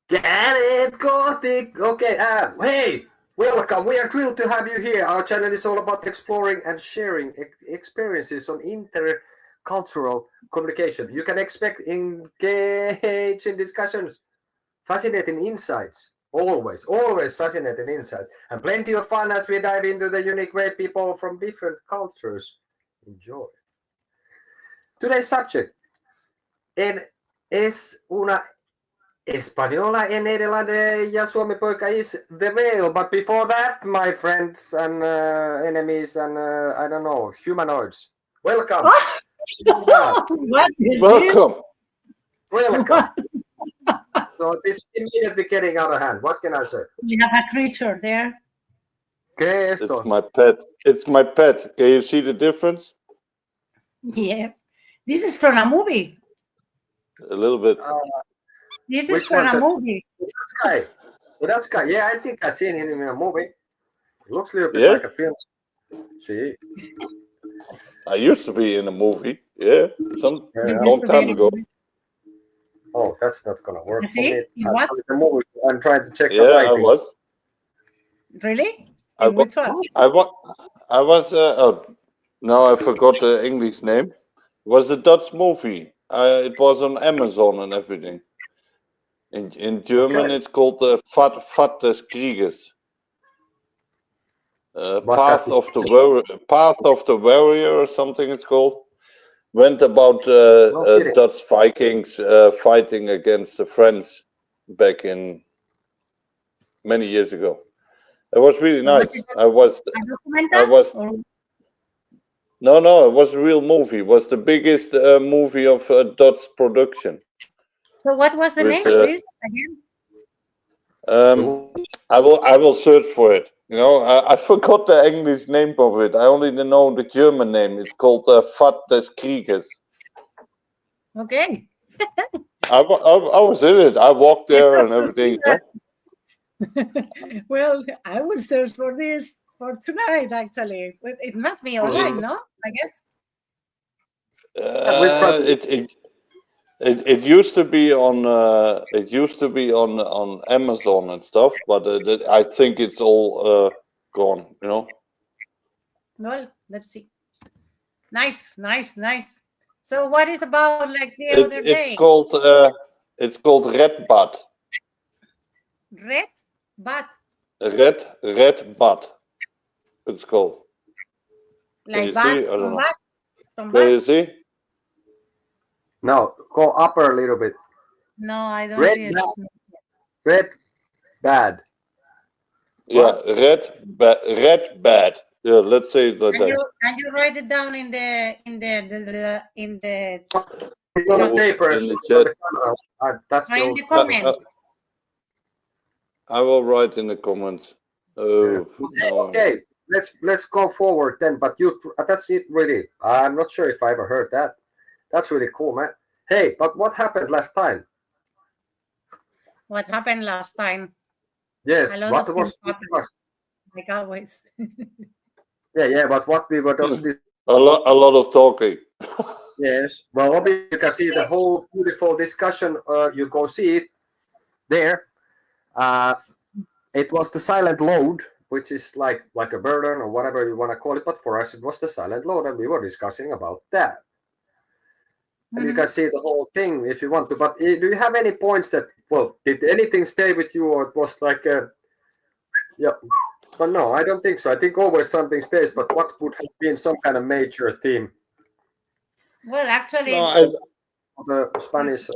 Get it, Gothic! Okay, hey, welcome. We are thrilled to have you here. Our channel is all about exploring and sharing experiences on intercultural communication. You can expect engage in discussions, fascinating insights, always fascinating insights, and plenty of fun as we dive into the unique way people from different cultures enjoy. Today's subject es una Española en Nederlander ja Suomipoika is the veil, but before that, my friends and enemies and I don't know, humanoids, welcome. What is welcome. This? Welcome. So this is immediately getting out of hand. What can I say? We have a creature there. ¿Qué es It's esto? my pet. It's my pet. Can you see the difference? Yeah. This is from a movie. A little bit. This is from a movie. That guy. Yeah, I think I've seen him in a movie. It looks a little bit like a film. See? I used to be in a movie. Yeah, some long time ago. Oh, that's not gonna work for See? me. What? I'm trying to check the Yeah, lighting. I was. Really? I Which one? was. Oh, no, I forgot the English name. It was a Dutch movie. It was on Amazon and everything. In German, it's called Vat des Kriegers. Path of the Warrior or something it's called. Went about Dutch Vikings fighting against the French back in many years ago. It was really nice. No, it was a real movie. It was the biggest movie of Dutch production. So what was the name, please, again? I will search for it. You know, I forgot the English name of it. I only know the German name. It's called Vat des Kriegers. Okay. I was in it. I walked there and everything. Yeah? Well, I will search for this for tonight. Actually, it must be online, no? I guess. It used to be on Amazon and stuff, but I think it's all gone. You know. Well, let's see. Nice. So, what is about like the other day? It's called Red Bud. Red Bud. Red Bud. It's called. Like bad from bad. Can you see? No, go upper a little bit. No, I don't see it. Red bad. Yeah, red bad. Yeah, let's say it like that. And you write it down in the paper. In the chat. That's in the comments. I will write in the comments. Oh, yeah. Okay, let's go forward then. But that's it really. I'm not sure if I ever heard that. That's really cool, man. Hey, but what happened last time? What happened last time? Yes, what was like always. yeah, but what we were just a lot of talking. Yes, well, obviously you can see the whole beautiful discussion. You go see it there. It was the silent load, which is like a burden or whatever you want to call it, but for us it was the silent load, and we were discussing about that. And you can see the whole thing if you want to. But do you have any points that, well, did anything stay with you, or it was like yeah? But no, I don't think so. I think always something stays. But what would have been some kind of major theme? Well, actually, the Spanish.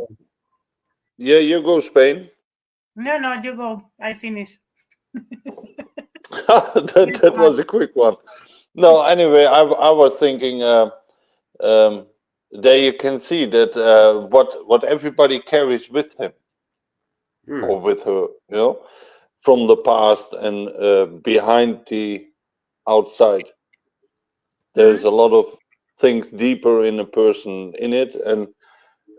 Yeah, you go Spain. No, you go. I finish. that was a quick one. No, anyway, I was thinking. There you can see that what everybody carries with him or with her, you know. from the past and behind the outside. There's a lot of things deeper in a person in it, and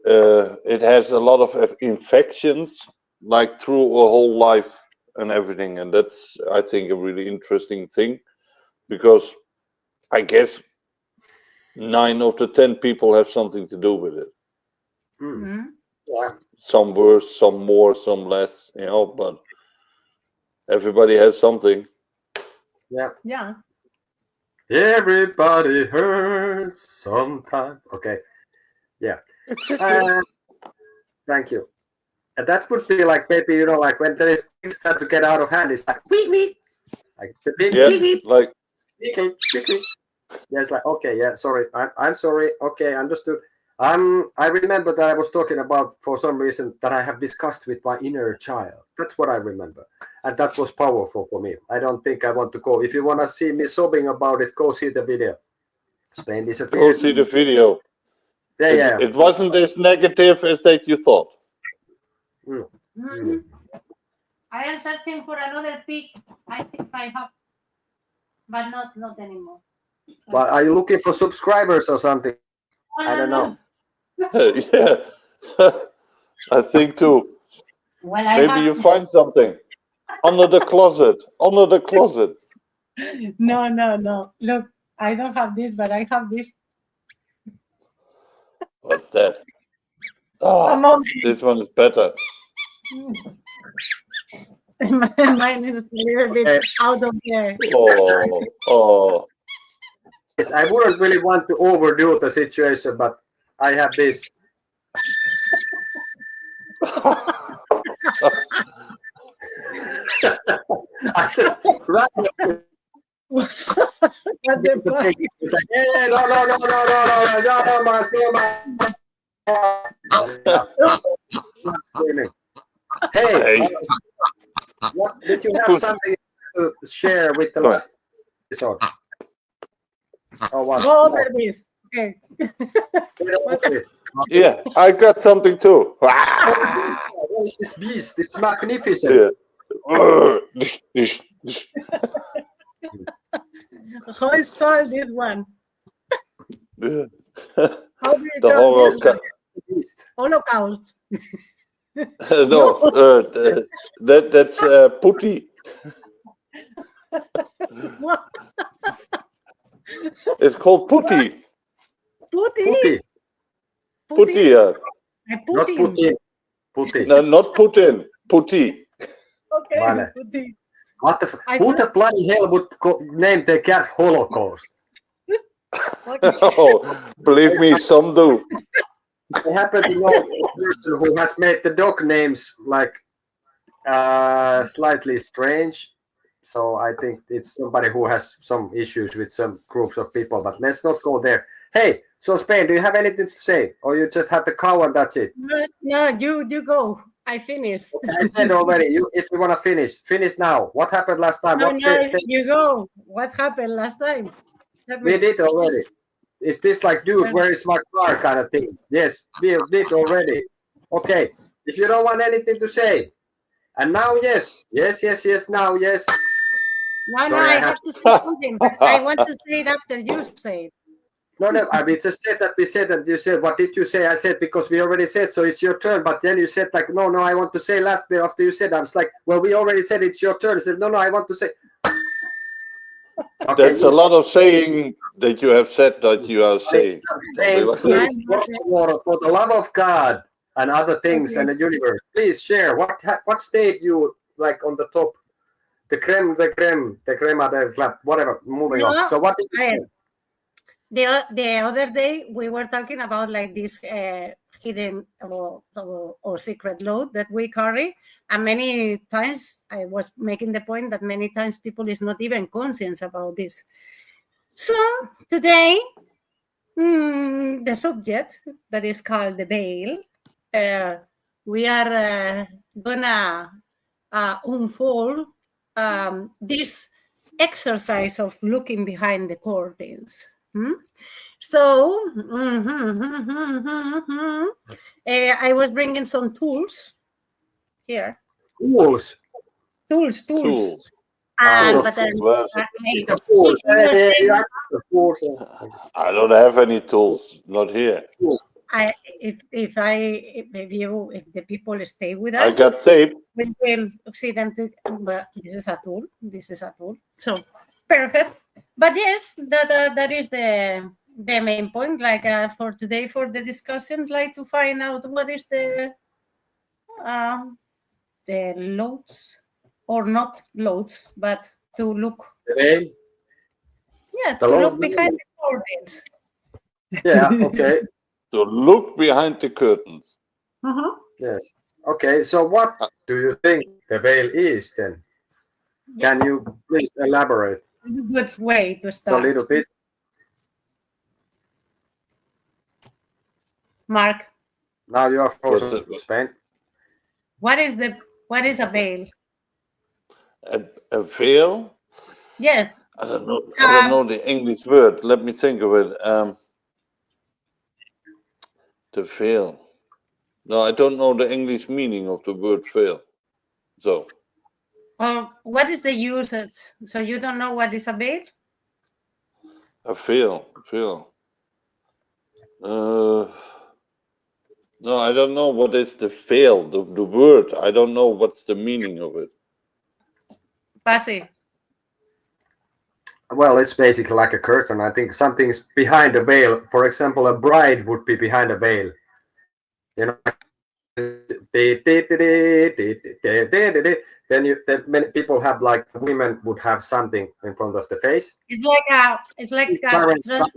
it has a lot of infections, like through a whole life and everything. And that's, I think, a really interesting thing, because I guess 9 out of 10 people have something to do with it. Yeah. Some worse, some more, some less, but everybody has something. Yeah. Everybody hurts sometimes. Okay. Yeah. Thank you. And that would be like maybe, like when there is things start to get out of hand, it's like wee. Like the big wee. Like Squeaky. Yeah, it's like, okay, yeah, sorry. I'm sorry. Okay, understood. I remember that I was talking about, for some reason, that I have discussed with my inner child. That's what I remember. And that was powerful for me. I don't think I want to go. If you want to see me sobbing about it, go see the video. Spain disappeared. Go see the video. Yeah. It wasn't as negative as that you thought. I am searching for another pig. I think I have, but not anymore. But are you looking for subscribers or something? I don't know. Yeah, I think too. Well, Maybe you find something under the closet. Under the closet. No. Look, I don't have this, but I have this. What's that? Oh, this one is better. Mine is a little bit out of there. Oh. Yes, I wouldn't really want to overdo the situation, but I have this. I just What the fuck? it's like, hey, no, Hey, what, did you have something to share with the last episode? Oh, what? Go over this. Okay. Yeah, I got something too. What is this beast? It's magnificent. Yeah. How is called this one? Yeah. How do you The call this one? Holocaust. No, that's putty. What? It's called putty. Putty. Putty, yeah. Not Putin. Putin. No, not Putin. Putty. Okay, Vale. Putty. What the? Who the bloody hell would name their cat Holocaust? Oh, believe me, some do. I happen to know a person who has made the dog names like slightly strange. So I think it's somebody who has some issues with some groups of people. But let's not go there. Hey, so Spain, do you have anything to say, or you just have the cow and that's it? No, you go. I finished. Okay, I said already. If you want to finish now. What happened last time? No, you go. What happened last time? We did already. Is this like, dude, where is my car kind of thing? Yes, we did already. Okay, if you don't want anything to say, and now yes, now yes. No, I have to say something, but I want to say it after you say it. No, I mean, just said that we said, and you said, what did you say? I said, because we already said, so it's your turn. But then you said, like, no, I want to say last bit after you said. I was like, well, we already said it's your turn. I said, no, I want to say. Okay, that's a lot of saying that you have said that you are saying. Please, for the love of God and other things and the universe, please share what stayed you like on the top, the creme de la creme, whatever. Moving on. So what did you say? The other day we were talking about like this hidden or secret load that we carry, and many times I was making the point that many times people is not even conscious about this. So today the subject that is called the veil, we are gonna unfold this exercise of looking behind the curtains. So I was bringing some tools here. Tools. Tools. Tools. But then, I don't have any tools. Not here. if the people stay with I us, got tape. we will see them. But this is a tool. So perfect. But yes, that is the main point. Like for today, for the discussion, like to find out what is the loads or not loads, but to look. Yeah, to look behind the curtains. Yeah. Okay. To look behind the curtains. Yes. Okay. So what do you think the veil is then? Yeah. Can you please elaborate? Good way to start. A little bit. Mark. Now you are frozen, Spain. What is a veil? A veil? Yes. I don't know the English word. Let me think of it. The veil. No, I don't know the English meaning of the word veil. So. Or what is the usage? So you don't know what is a veil? A veil. No, I don't know what is the veil. The word. I don't know what's the meaning of it. Pasi. Well, it's basically like a curtain. I think something's behind a veil. For example, a bride would be behind a veil. You know, then many people have like women would have something in front of the face. It's like transparent material.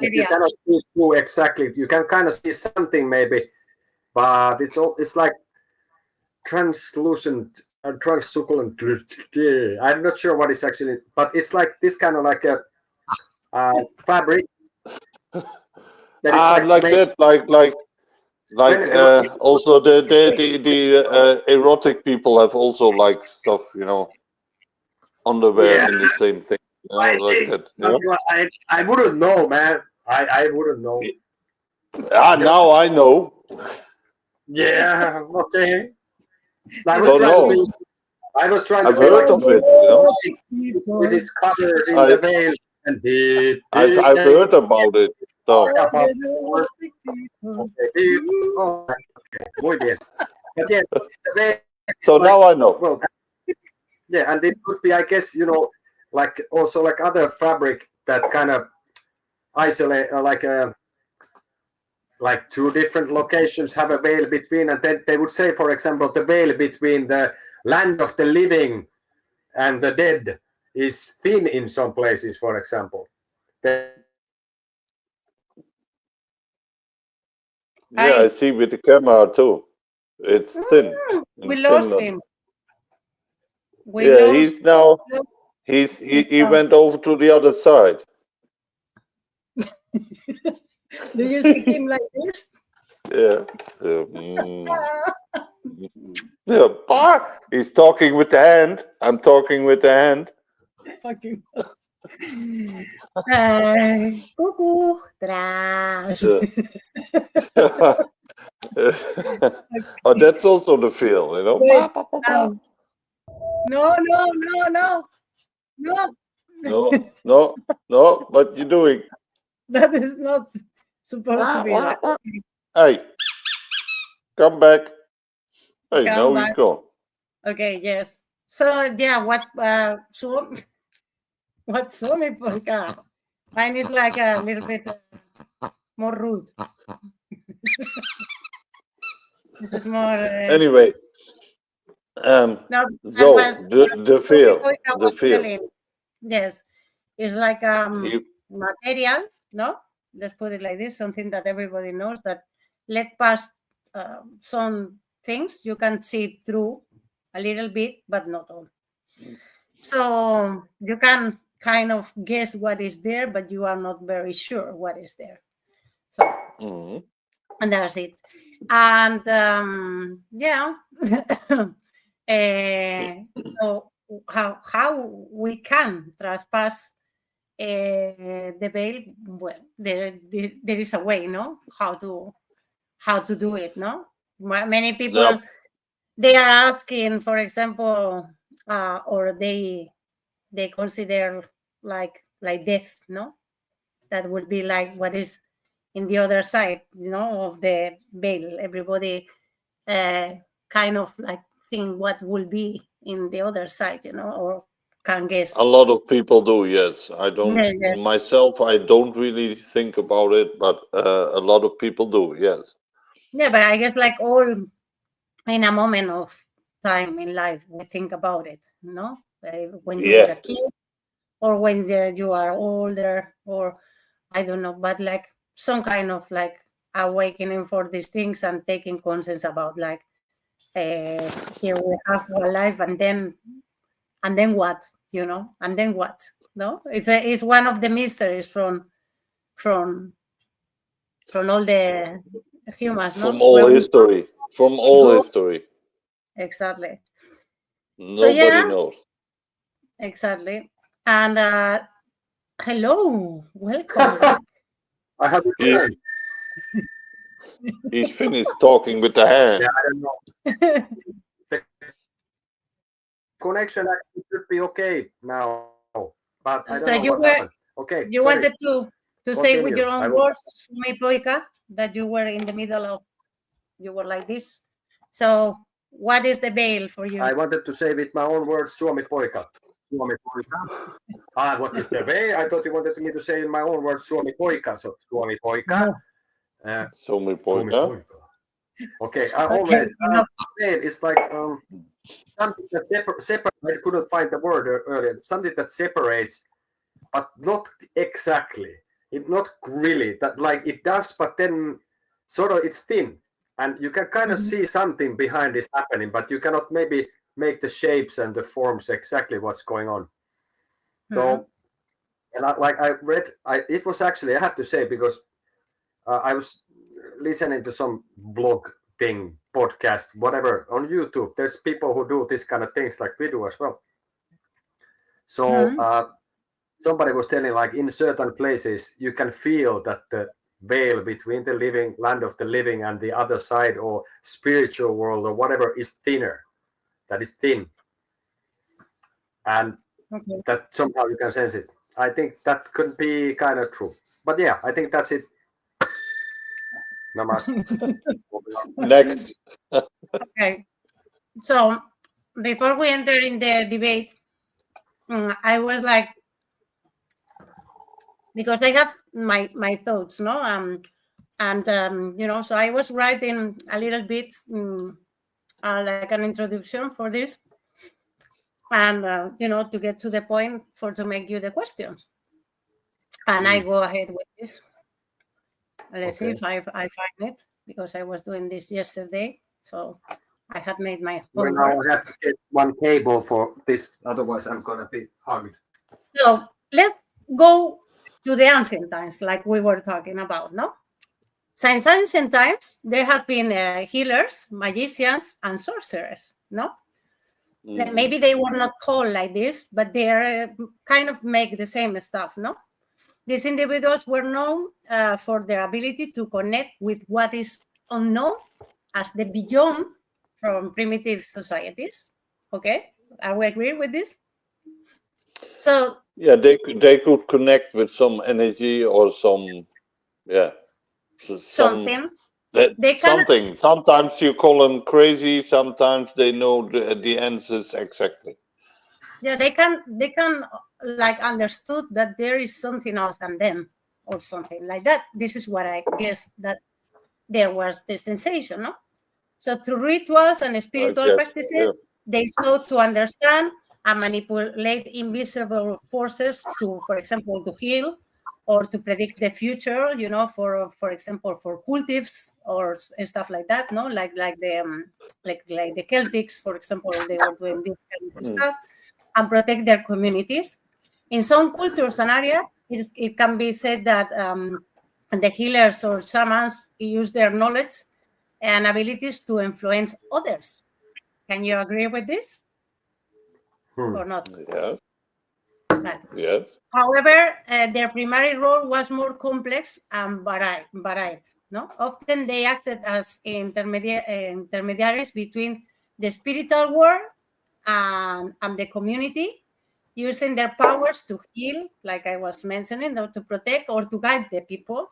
You cannot see through exactly. You can kind of see something maybe, but it's like translucent. Transsucculent. I'm not sure what it's actually, but it's like this kind of like a fabric. Also the erotic people have also like stuff, underwear in the same thing. Like that. I wouldn't know, man. I wouldn't know. Now I know. Yeah. Okay. I've heard of it. It is covered in the veil, and I've heard about it. So. So now I know. Well, yeah, and it could be, I guess, like also like other fabric that kind of isolate, like two different locations have a veil between, and then they would say, for example, the veil between the land of the living and the dead is thin in some places, for example. Yeah, I see with the camera too. It's thin. We lost him. He went over to the other side. Do you see him like this? Yeah. He's talking with the hand. I'm talking with the hand. Fucking. Cuckoo. Oh, that's also the feel, No. What you doing? That is not supposed to be like. Hey, come back. Hey, Come now back. he's gone. Okay, yes. So yeah, what Suomipoika? I need like a little bit more rude. This is more. Anyway, so the feel. Yes, it's like material. No, let's put it like this: something that everybody knows that let past some things you can see through a little bit, but not all. So you can kind of guess what is there, but you are not very sure what is there. So, and that's it. And so how we can trespass the veil? Well, there is a way, no? How to do it, no? Many people they are asking, for example, or they consider like death, no? That would be like what is in the other side, of the veil. Everybody kind of like think what will be in the other side, or can guess. A lot of people do, yes. I don't Yes. myself. I don't really think about it, but a lot of people do, yes. Yeah, but I guess like all in a moment of time in life, we think about it, no? When you were a kid, or when you are older, or I don't know, but like some kind of like awakening for these things and taking conscience about like here we have our life, and then what, and then what? No, it's one of the mysteries from all the humans, no? From all history. From all history. Exactly. Nobody knows. Exactly. And hello, welcome back. I have He's finished talking with the hand. Yeah, I don't know. The connection actually should be okay now, but I don't know what happened. Okay. You wanted to say with your own words, Suomipoika, that you were in the middle of, you were like this. So what is the veil for you? I wanted to say with my own words, Suomipoika. Suomipoika. What is the veil? I thought you wanted me to say in my own words, Suomipoika. So Suomipoika. Suomipoika. Okay, always veil is like something that separates. I couldn't find the word earlier. Something that separates, but not exactly. It not really that like it does, but then sort of it's thin, and you can kind of see something behind this happening, but you cannot maybe make the shapes and the forms exactly what's going on. So, and I read, it was actually, I have to say, because I was listening to some blog thing, podcast, whatever, on YouTube. There's people who do this kind of things like we do as well. So somebody was telling like in certain places, you can feel that the veil between the living land of the living and the other side or spiritual world or whatever is thinner. That is thin. And that somehow you can sense it. I think that could be kind of true. But yeah, I think that's it. Namaste. Next. Okay. So before we enter in the debate, I was like, because I have my thoughts, no? So I was writing a little bit like an introduction for this, and to get to the point to make you the questions. And I go ahead with this. Let's see if I find it, because I was doing this yesterday, so I had made my homework. Now I have to get one cable for this, otherwise I'm gonna be hugged. So let's go to the ancient times, like we were talking about, no? Since ancient times, there has been healers, magicians, and sorcerers, no? Maybe they were not called like this, but they kind of make the same stuff, no? These individuals were known for their ability to connect with what is unknown as the beyond from primitive societies. Okay, are we agree with this? So yeah, they could connect with some energy or some something. Something. Sometimes you call them crazy. Sometimes they know the answers exactly. Yeah, they can like understood that there is something else than them or something like that. This is what I guess that there was the sensation, no? So through rituals and spiritual practices, they sought to understand and manipulate invisible forces to, for example, to heal or to predict the future, for example, for cultives or stuff like that, no? Like the Celtics, for example, they were doing this kind of stuff and protect their communities. In some cultures and areas, it can be said that the healers or shamans use their knowledge and abilities to influence others. Can you agree with this? Or not? Yes. Yes. However, their primary role was more complex and varied. No? Often they acted as intermediaries between the spiritual world and the community, using their powers to heal, like I was mentioning, or to protect or to guide the people.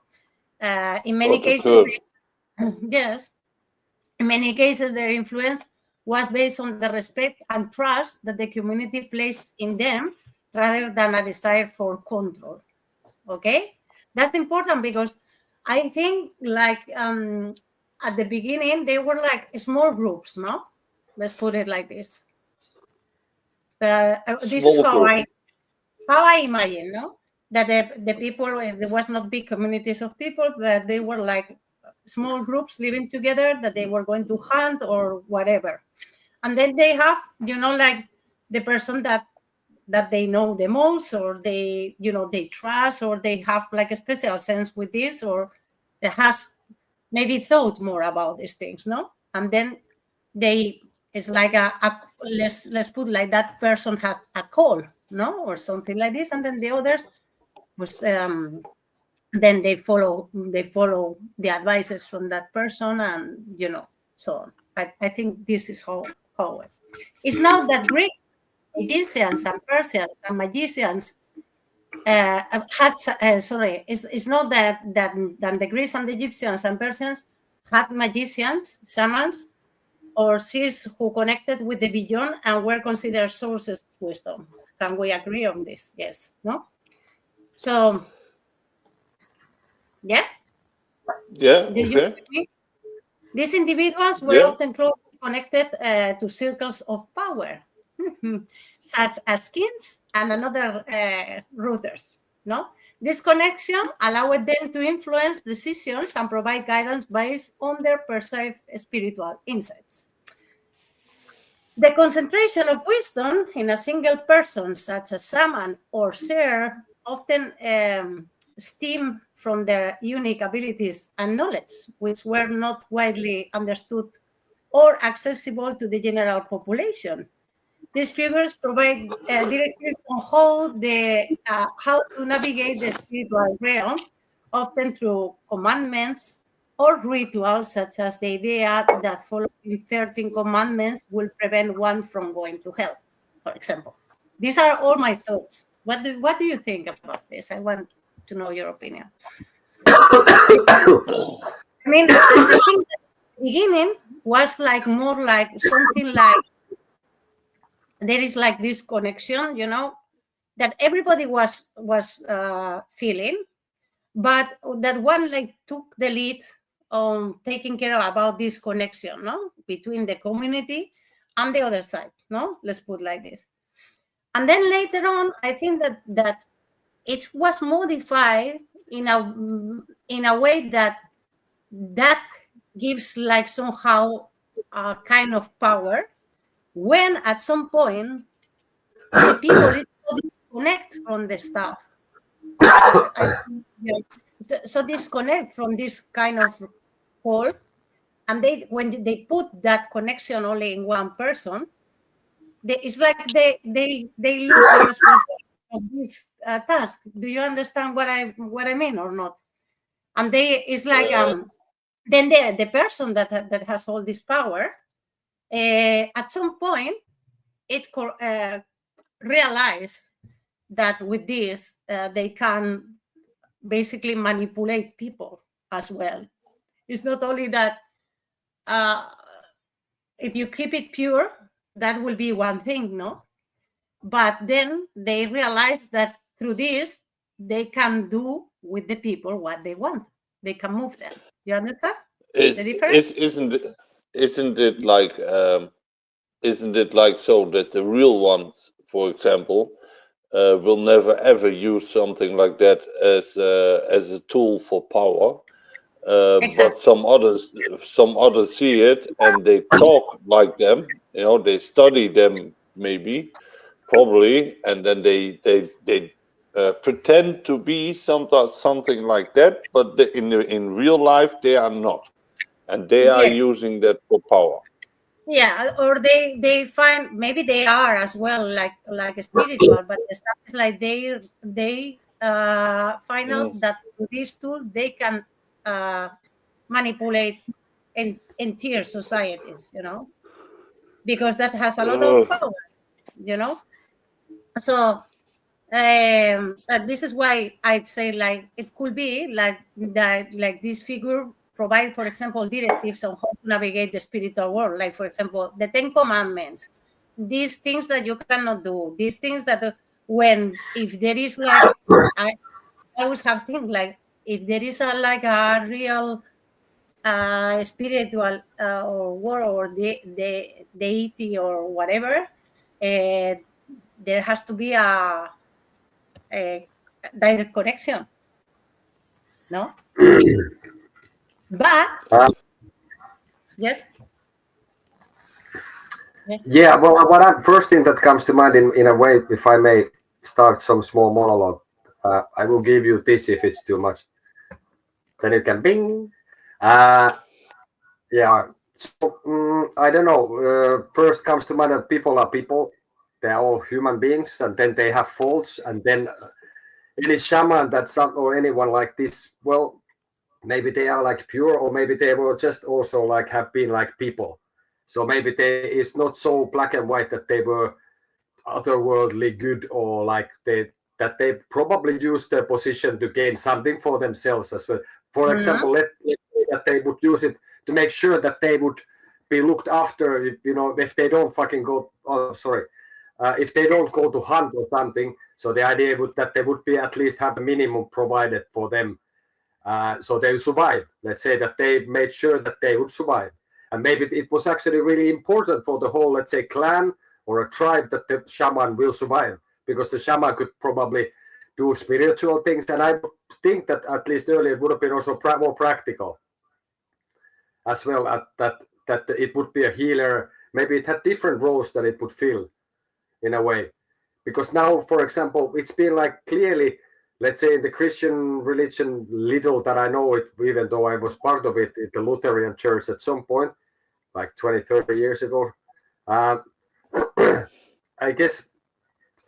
In many cases, yes, in many cases, their influence was based on the respect and trust that the community placed in them rather than a desire for control. Okay? That's important because I think like at the beginning, they were like small groups, no? Let's put it like this. This is how I imagine, no? That the people, there was not big communities of people, but they were like small groups living together, that they were going to hunt or whatever. And then they have, like the person that they know the most, or they, they trust, or they have like a special sense with this, or that has maybe thought more about these things, no? And then it's like let's put like that person had a call, no, or something like this, and then the others was then they follow the advices from that person, and so on. I think this is how it's not that Greek Egyptians and Persians and magicians it's not that the Greeks and the Egyptians and Persians had magicians, shamans, or seers who connected with the beyond and were considered sources of wisdom. Can we agree on this? Yes. No? So, yeah? Yeah, okay. These individuals were often closely connected to circles of power, such as kings and another rulers. No? This connection allowed them to influence decisions and provide guidance based on their perceived spiritual insights. The concentration of wisdom in a single person, such as shaman or seer, often stem from their unique abilities and knowledge, which were not widely understood or accessible to the general population. These figures provide directives on how to navigate the spiritual realm, often through commandments or rituals, such as the idea that following 13 commandments will prevent one from going to hell, for example. These are all my thoughts. What do you think about this? I want to know your opinion. I mean, I think the beginning was like more like something like there is like this connection, that everybody was feeling, but that one like took the lead on taking care about this connection, no, between the community and the other side, no, let's put like this. And then later on, I think that it was modified in a way that gives like somehow a kind of power when at some point the people is disconnect from the stuff. So disconnect from this kind of whole, and when they put that connection only in one person, it's like they lose the responsibility of this task. Do you understand what I mean or not? And it's like then the person that has all this power, at some point it realize that with this they can basically manipulate people as well. It's not only that if you keep it pure, that will be one thing, no? But then they realize that through this, they can do with the people what they want. They can move them. You understand the difference? Isn't it like so that the real ones, for example, will never ever use something like that as a tool for power? Exactly. But some others see it and they talk like them. They study them maybe, probably, and then they pretend to be something like that. But in real life, they are not, and they are using that for power. Yeah, or they find maybe they are as well like spiritual, but the stuff is like they find out that through this tool they can manipulate entire societies, because that has a lot of power, you know. So this is why I'd say like it could be like that, like this figure provide, for example, directives on how to navigate the spiritual world, like for example the 10 commandments, these things that you cannot do, these things that if there is like I always have think like if there is a real spiritual or world or the deity or whatever, there has to be a direct connection, no? But yes. Yeah, well, first thing that comes to mind in a way, if I may start some small monologue, I will give you this if it's too much. Then you can bing. Yeah, so I don't know. First comes to mind that people are people. They are all human beings, and then they have faults, and then any shaman or anyone like this, well, maybe they are like pure, or maybe they were just also like have been like people. So maybe it's not so black and white that they were otherworldly good, or like that they probably used their position to gain something for themselves as well. For example, let's say that they would use it to make sure that they would be looked after, you know, if they don't fucking go, if they don't go to hunt or something. So the idea would that they would be at least have a minimum provided for them, so they survive. Let's say that they made sure that they would survive. And maybe it was actually really important for the whole, let's say, clan or a tribe that the shaman will survive, because the shaman could probably do spiritual things. And I think that at least earlier it would have been also more practical as well, that it would be a healer. Maybe it had different roles that it would fill in a way. Because now, for example, it's been like clearly, let's say in the Christian religion, little that I know it, even though I was part of it in the Lutheran church at some point, like 20, 30 years ago. I guess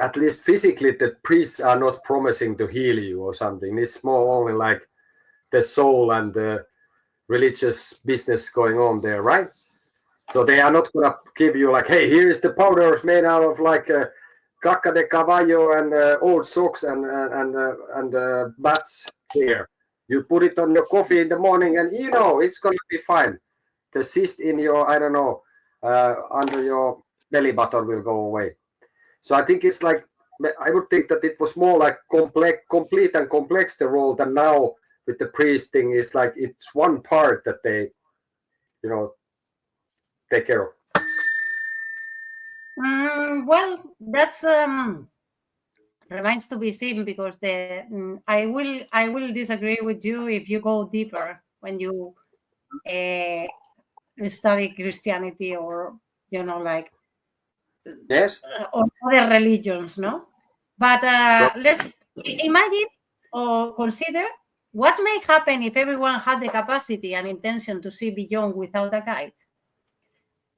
at least physically the priests are not promising to heal you or something. It's more only like the soul and the religious business going on there, right? So they are not going to give you like, hey, here's the powder made out of like caca de caballo and old socks and bats here. You put it on your coffee in the morning and you know it's going to be fine. The cyst in your, I don't know, under your belly button will go away. So I think it's like, I would think that it was more like complete and complex the role than now with the priest thing. Is like it's one part that they, you know, take care of. Well, that's remains to be seen, because I will disagree with you if you go deeper when you study Christianity, or you know, like yes, or other religions, no? But let's imagine or consider what may happen if everyone had the capacity and intention to see beyond without a guide.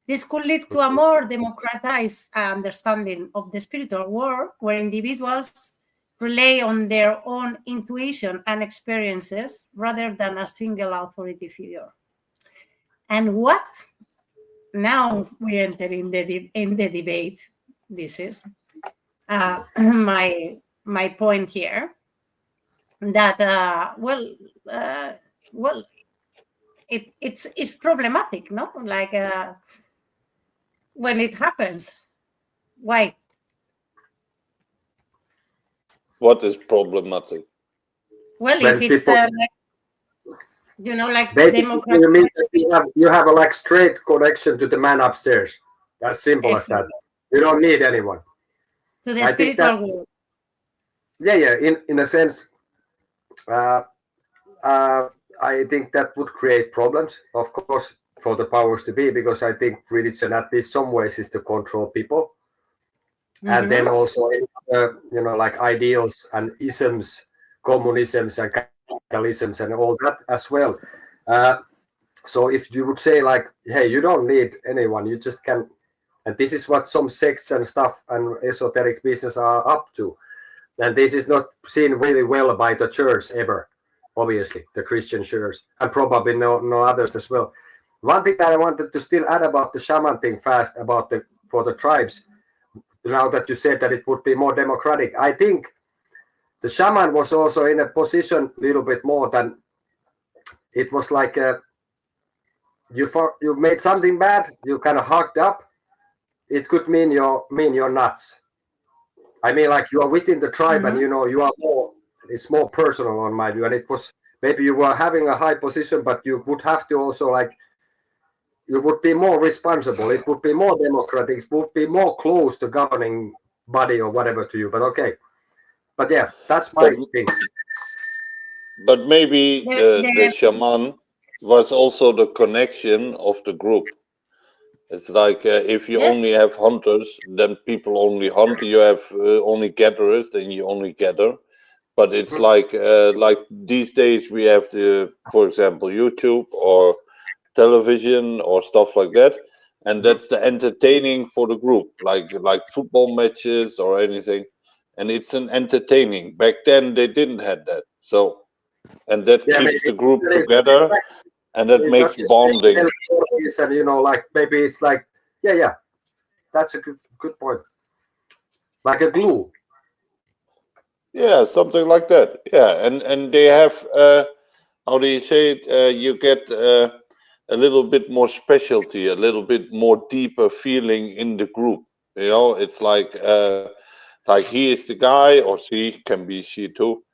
This could lead to a more democratized understanding of the spiritual world, where individuals rely on their own intuition and experiences rather than a single authority figure. And what? Now we enter in the debate. This is my point here. That it's problematic, no? Like when it happens, why? What is problematic? Well, when if it's people, like, you know, like basically you mean that you have a like straight connection to the man upstairs. As simple as that. You don't need anyone. To the spiritual world. Yeah. In a sense, I think that would create problems, of course, for the powers to be, because I think religion, at least some ways, is to control people. And then also, you know, like ideals and isms, communisms and capitalisms and all that as well. So if you would say like, hey, you don't need anyone, you just can, and this is what some sects and stuff and esoteric business are up to. And this is not seen really well by the church ever, obviously, the Christian church, and probably no others as well. One thing that I wanted to still add about the shaman thing fast for the tribes. Now that you said that it would be more democratic, I think the shaman was also in a position a little bit more than it was like you made something bad, you kind of hugged up. It could mean you're nuts. I mean, like you are within the tribe, and you are more. It's more personal on my view, and it was maybe you were having a high position, but you would have to also like. You would be more responsible. It would be more democratic. It would be more close to governing body or whatever to you. But okay, but yeah, that's my thing. But maybe the shaman was also the connection of the group. It's like if you only have hunters, then people only hunt. You have only gatherers, then you only gather. But it's like these days we have for example, YouTube or television or stuff like that, and that's the entertaining for the group, like football matches or anything, and it's an entertaining. Back then they didn't have that, so and that keeps the group together, and that makes bonding. And like maybe it's like yeah, that's a good point, like a glue. Yeah, something like that. Yeah, and they have how do you say it? You get a little bit more specialty, a little bit more deeper feeling in the group. It's like he is the guy, or she can be she too.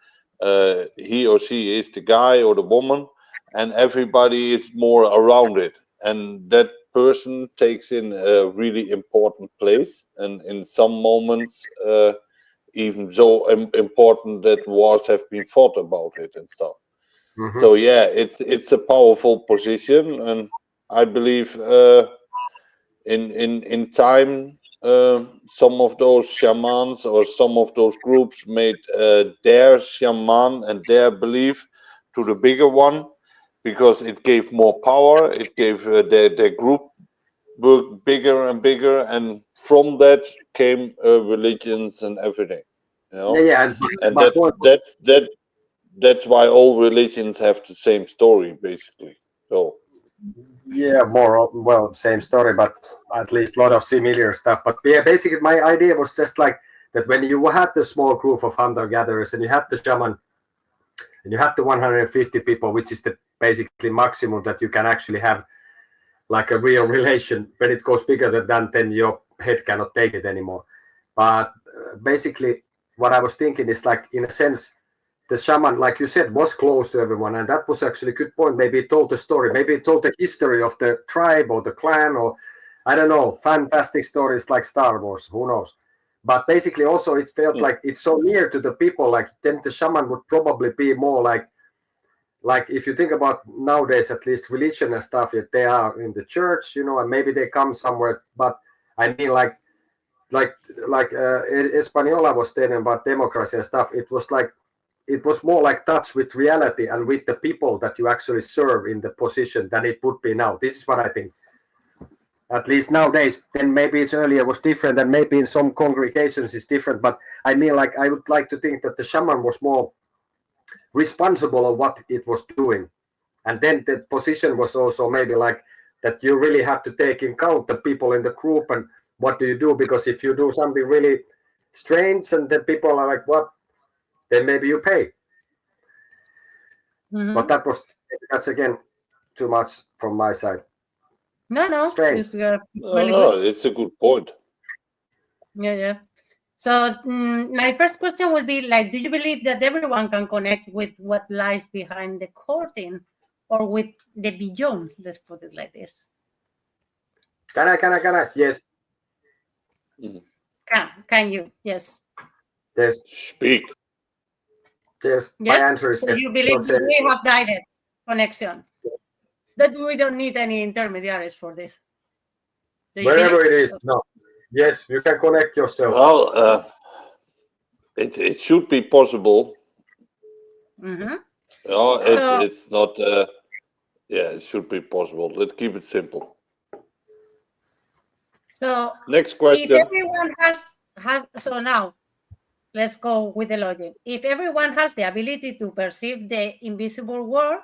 He or she is the guy or the woman, and everybody is more around it, and that person takes in a really important place, and in some moments even so important that wars have been fought about it and stuff. So yeah, it's a powerful position, and I believe in time some of those shamans or some of those groups made their shaman and their belief to the bigger one, because it gave more power. It gave their group work bigger and bigger, and from that came religions and everything. Yeah, and that's why all religions have the same story, basically. So yeah, same story, but at least a lot of similar stuff. But yeah, basically my idea was just like that when you had the small group of hunter gatherers and you had the shaman and you had the 150 people, which is the basically maximum that you can actually have like a real relation. When it goes bigger than that, then your head cannot take it anymore. But basically what I was thinking is like, in a sense, the shaman, like you said, was close to everyone, and that was actually a good point. Maybe it told the story, maybe it told the history of the tribe or the clan, or I don't know, fantastic stories like Star Wars, who knows. But basically also it felt like it's so near to the people, like then the shaman would probably be more like if you think about nowadays, at least religion and stuff, if they are in the church, and maybe they come somewhere, but I mean like Española was saying about democracy and stuff, it was more like touch with reality and with the people that you actually serve in the position than it would be now. This is what I think. At least nowadays, then maybe it's earlier was different, and maybe in some congregations it's different. But I mean, like I would like to think that the shaman was more responsible of what it was doing, and then the position was also maybe like that you really have to take in count the people in the group and what do you do, because if you do something really strange and then people are like, what, then maybe you pay. But that's again too much from my side. No, strange. it's really good. It's a good point. Yeah. So my first question would be like, do you believe that everyone can connect with what lies behind the curtain or with the beyond? Let's put it like this. Can I? Yes. Can you? Yes. Yes. Speak. Yes. My answer is so yes. You believe we have direct connection, that we don't need any intermediaries for this? Wherever it is, no. Yes, you can connect yourself. Well, it should be possible. It's not. It should be possible. Let's keep it simple. So next question. If everyone has so now let's go with the logic. If everyone has the ability to perceive the invisible world,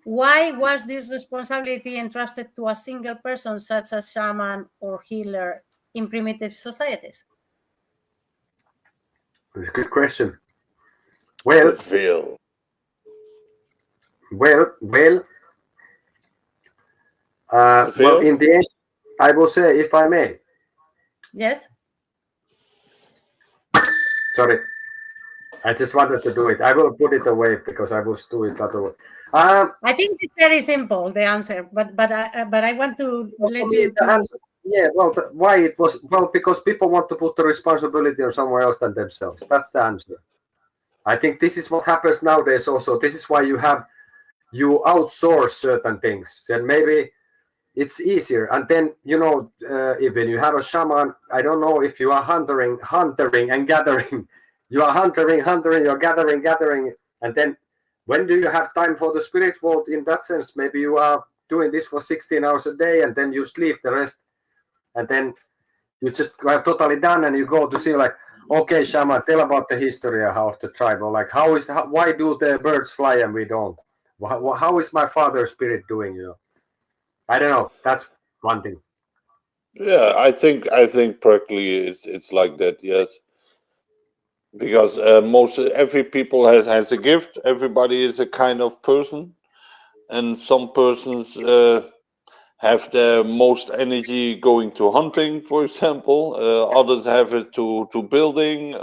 Why was this responsibility entrusted to a single person, such as shaman or healer, in primitive societies? It's a good question. Well, well, in the end, I will say, if I may. Yes. Sorry, I just wanted to do it. I will put it away because I will do it otherwise. I think it's very simple, the answer, but I want to let you. Answer, yeah, well, why it was, well, because people want to put the responsibility on somewhere else than themselves. That's the answer. I think this is what happens nowadays also. This is why you outsource certain things, and maybe it's easier. And then, you know, even you have a shaman, I don't know if you are hunting and gathering. You are hunting, you're gathering, and then when do you have time for the spirit world? In that sense, maybe you are doing this for 16 hours a day, and then you sleep the rest, and then you just are totally done, and you go to see, like, okay, shaman, tell about the history of the tribe, or like, why do the birds fly and we don't? How is my father's spirit doing? You know, I don't know. That's one thing. Yeah, I think practically it's like that. Yes, because every people has a gift. Everybody is a kind of person, and some persons have their most energy going to hunting, for example. Others have it to building.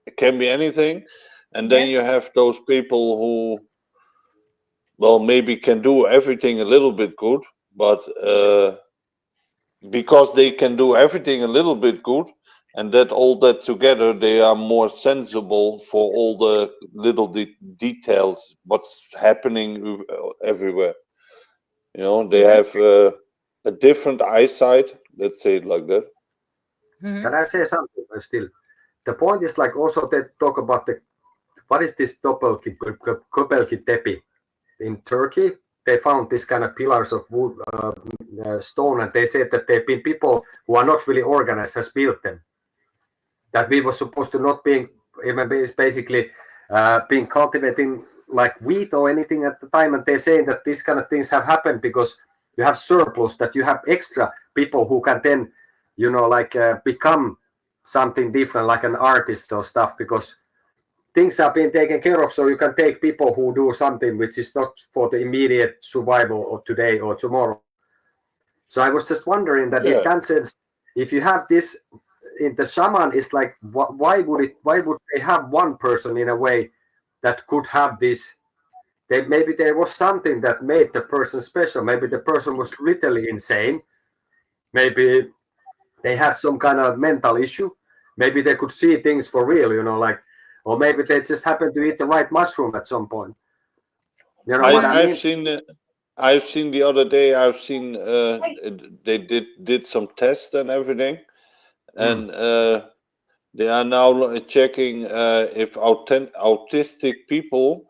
It can be anything, and then you have those people who, well, maybe can do everything a little bit good, but because they can do everything a little bit good, and all that together, they are more sensible for all the little details, what's happening everywhere. You know, they have a different eyesight. Let's say it like that. Can I say something still? The point is, like, also they talk about what is this Göbekli Tepe in Turkey? They found this kind of pillars of wood, stone, and they said that they've been people who are not really organized has built them. That we were supposed to not being even basically being cultivating like wheat or anything at the time, and they're saying that these kind of things have happened because you have surplus, that you have extra people who can then, you know, like become something different, like an artist or stuff, because things are being taken care of, so you can take people who do something which is not for the immediate survival of today or tomorrow. So I was just wondering that in that sense, if you have this in the shaman, is like, why would they have one person in a way that could have this? Maybe there was something that made the person special. Maybe the person was literally insane. Maybe they had some kind of mental issue. Maybe they could see things for real, you know, like, or maybe they just happened to eat the right mushroom at some point. You know what I mean? I've seen the other day. I've seen they did some tests and everything, and they are now checking if autistic people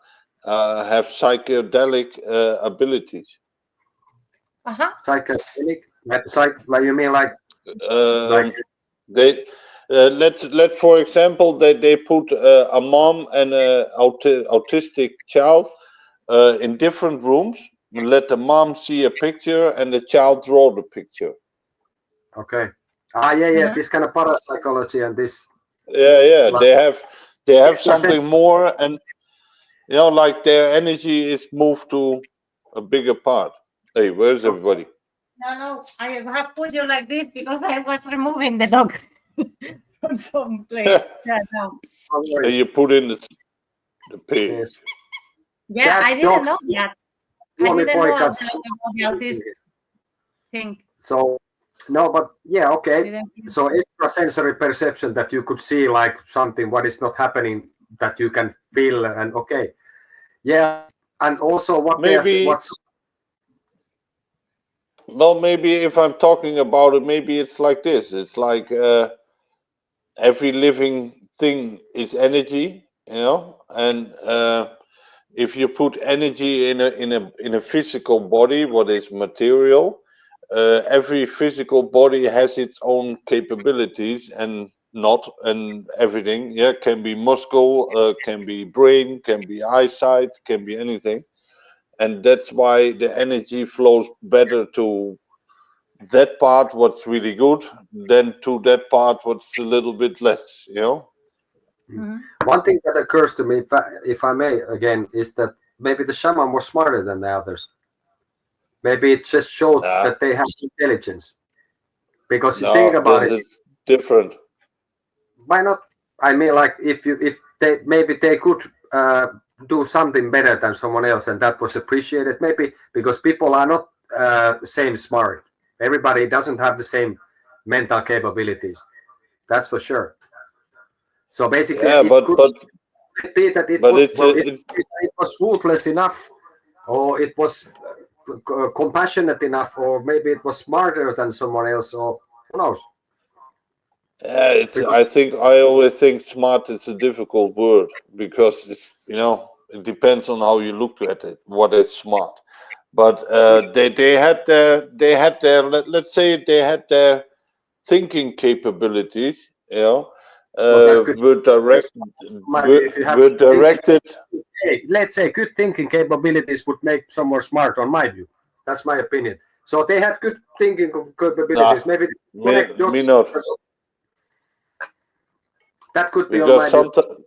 have psychedelic abilities. Psychedelic, like you mean like they let's for example they put a mom and a autistic child in different rooms, and let the mom see a picture and the child draw the picture. Okay. Yeah. This kind of parapsychology and this. Yeah. Like, they have something more, and you know, like their energy is moved to a bigger part. Hey, where's everybody? No, I have put you like this because I was removing the dog from some place. Yeah, no. So you put in the pig. Yes. Yeah, I didn't know that. I didn't know about the autist thing. So, no, but yeah, okay. So extrasensory perception, that you could see like something what is not happening, that you can feel, and okay, yeah, and also what maybe what's. Well, maybe if I'm talking about it, maybe it's like this. It's like every living thing is energy, you know, and if you put energy in a physical body, what is material, every physical body has its own capabilities and everything. Yeah, can be muscle, can be brain, can be eyesight, can be anything. and that's why the energy flows better to that part what's really good than to that part what's a little bit less, you know. One thing that occurs to me, if I may again, is that maybe the shaman was smarter than the others. Maybe it just showed that they have intelligence. Because you think about it, it's different. Why not? I mean, like if they maybe they could do something better than someone else, and that was appreciated. Maybe because people are not same smart. Everybody doesn't have the same mental capabilities. That's for sure. So basically, Yeah, it could be that it was ruthless enough, or it was compassionate enough, or maybe it was smarter than someone else, or who knows. I think I always think smart is a difficult word because it depends on how you look at it. What is smart? But they had their let's say they had their thinking capabilities. Were directed. Let's say good thinking capabilities would make someone smart, on my view. That's my opinion. So they had good thinking capabilities. Maybe me not. That could be because on my view.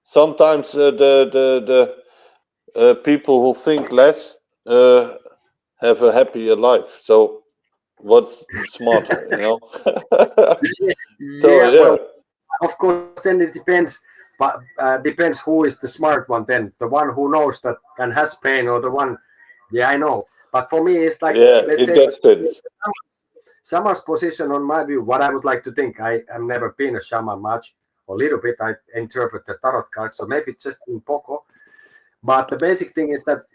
Sometimes the people who think less have a happier life. So what's smarter, Well, of course, then it depends. But depends who is the smart one. Then the one who knows that and has pain, or the one. Yeah, I know. But for me, it's like let's say shaman's position, on my view. What I would like to think. I have never been a shaman much, or a little bit. I interpret the tarot cards, so maybe just in poco. But the basic thing is that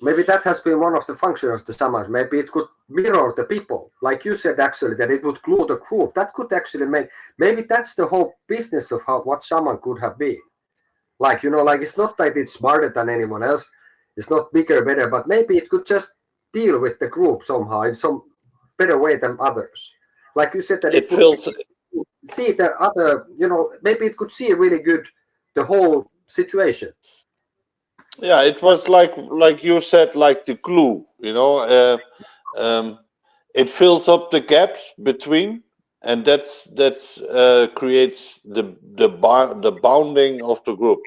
maybe that has been one of the functions of the shamans. Maybe it could mirror the people, like you said, actually, that it would glue the group. That could actually make. Maybe that's the whole business of what shaman could have been. Like like it's not that it's smarter than anyone else. It's not bigger, better, but maybe it could just deal with the group somehow in some better way than others. Like you said, that it would see the other. Maybe it could see really good the whole situation. Yeah, it was like you said, like the glue. It fills up the gaps between, and that's creates the bounding of the group.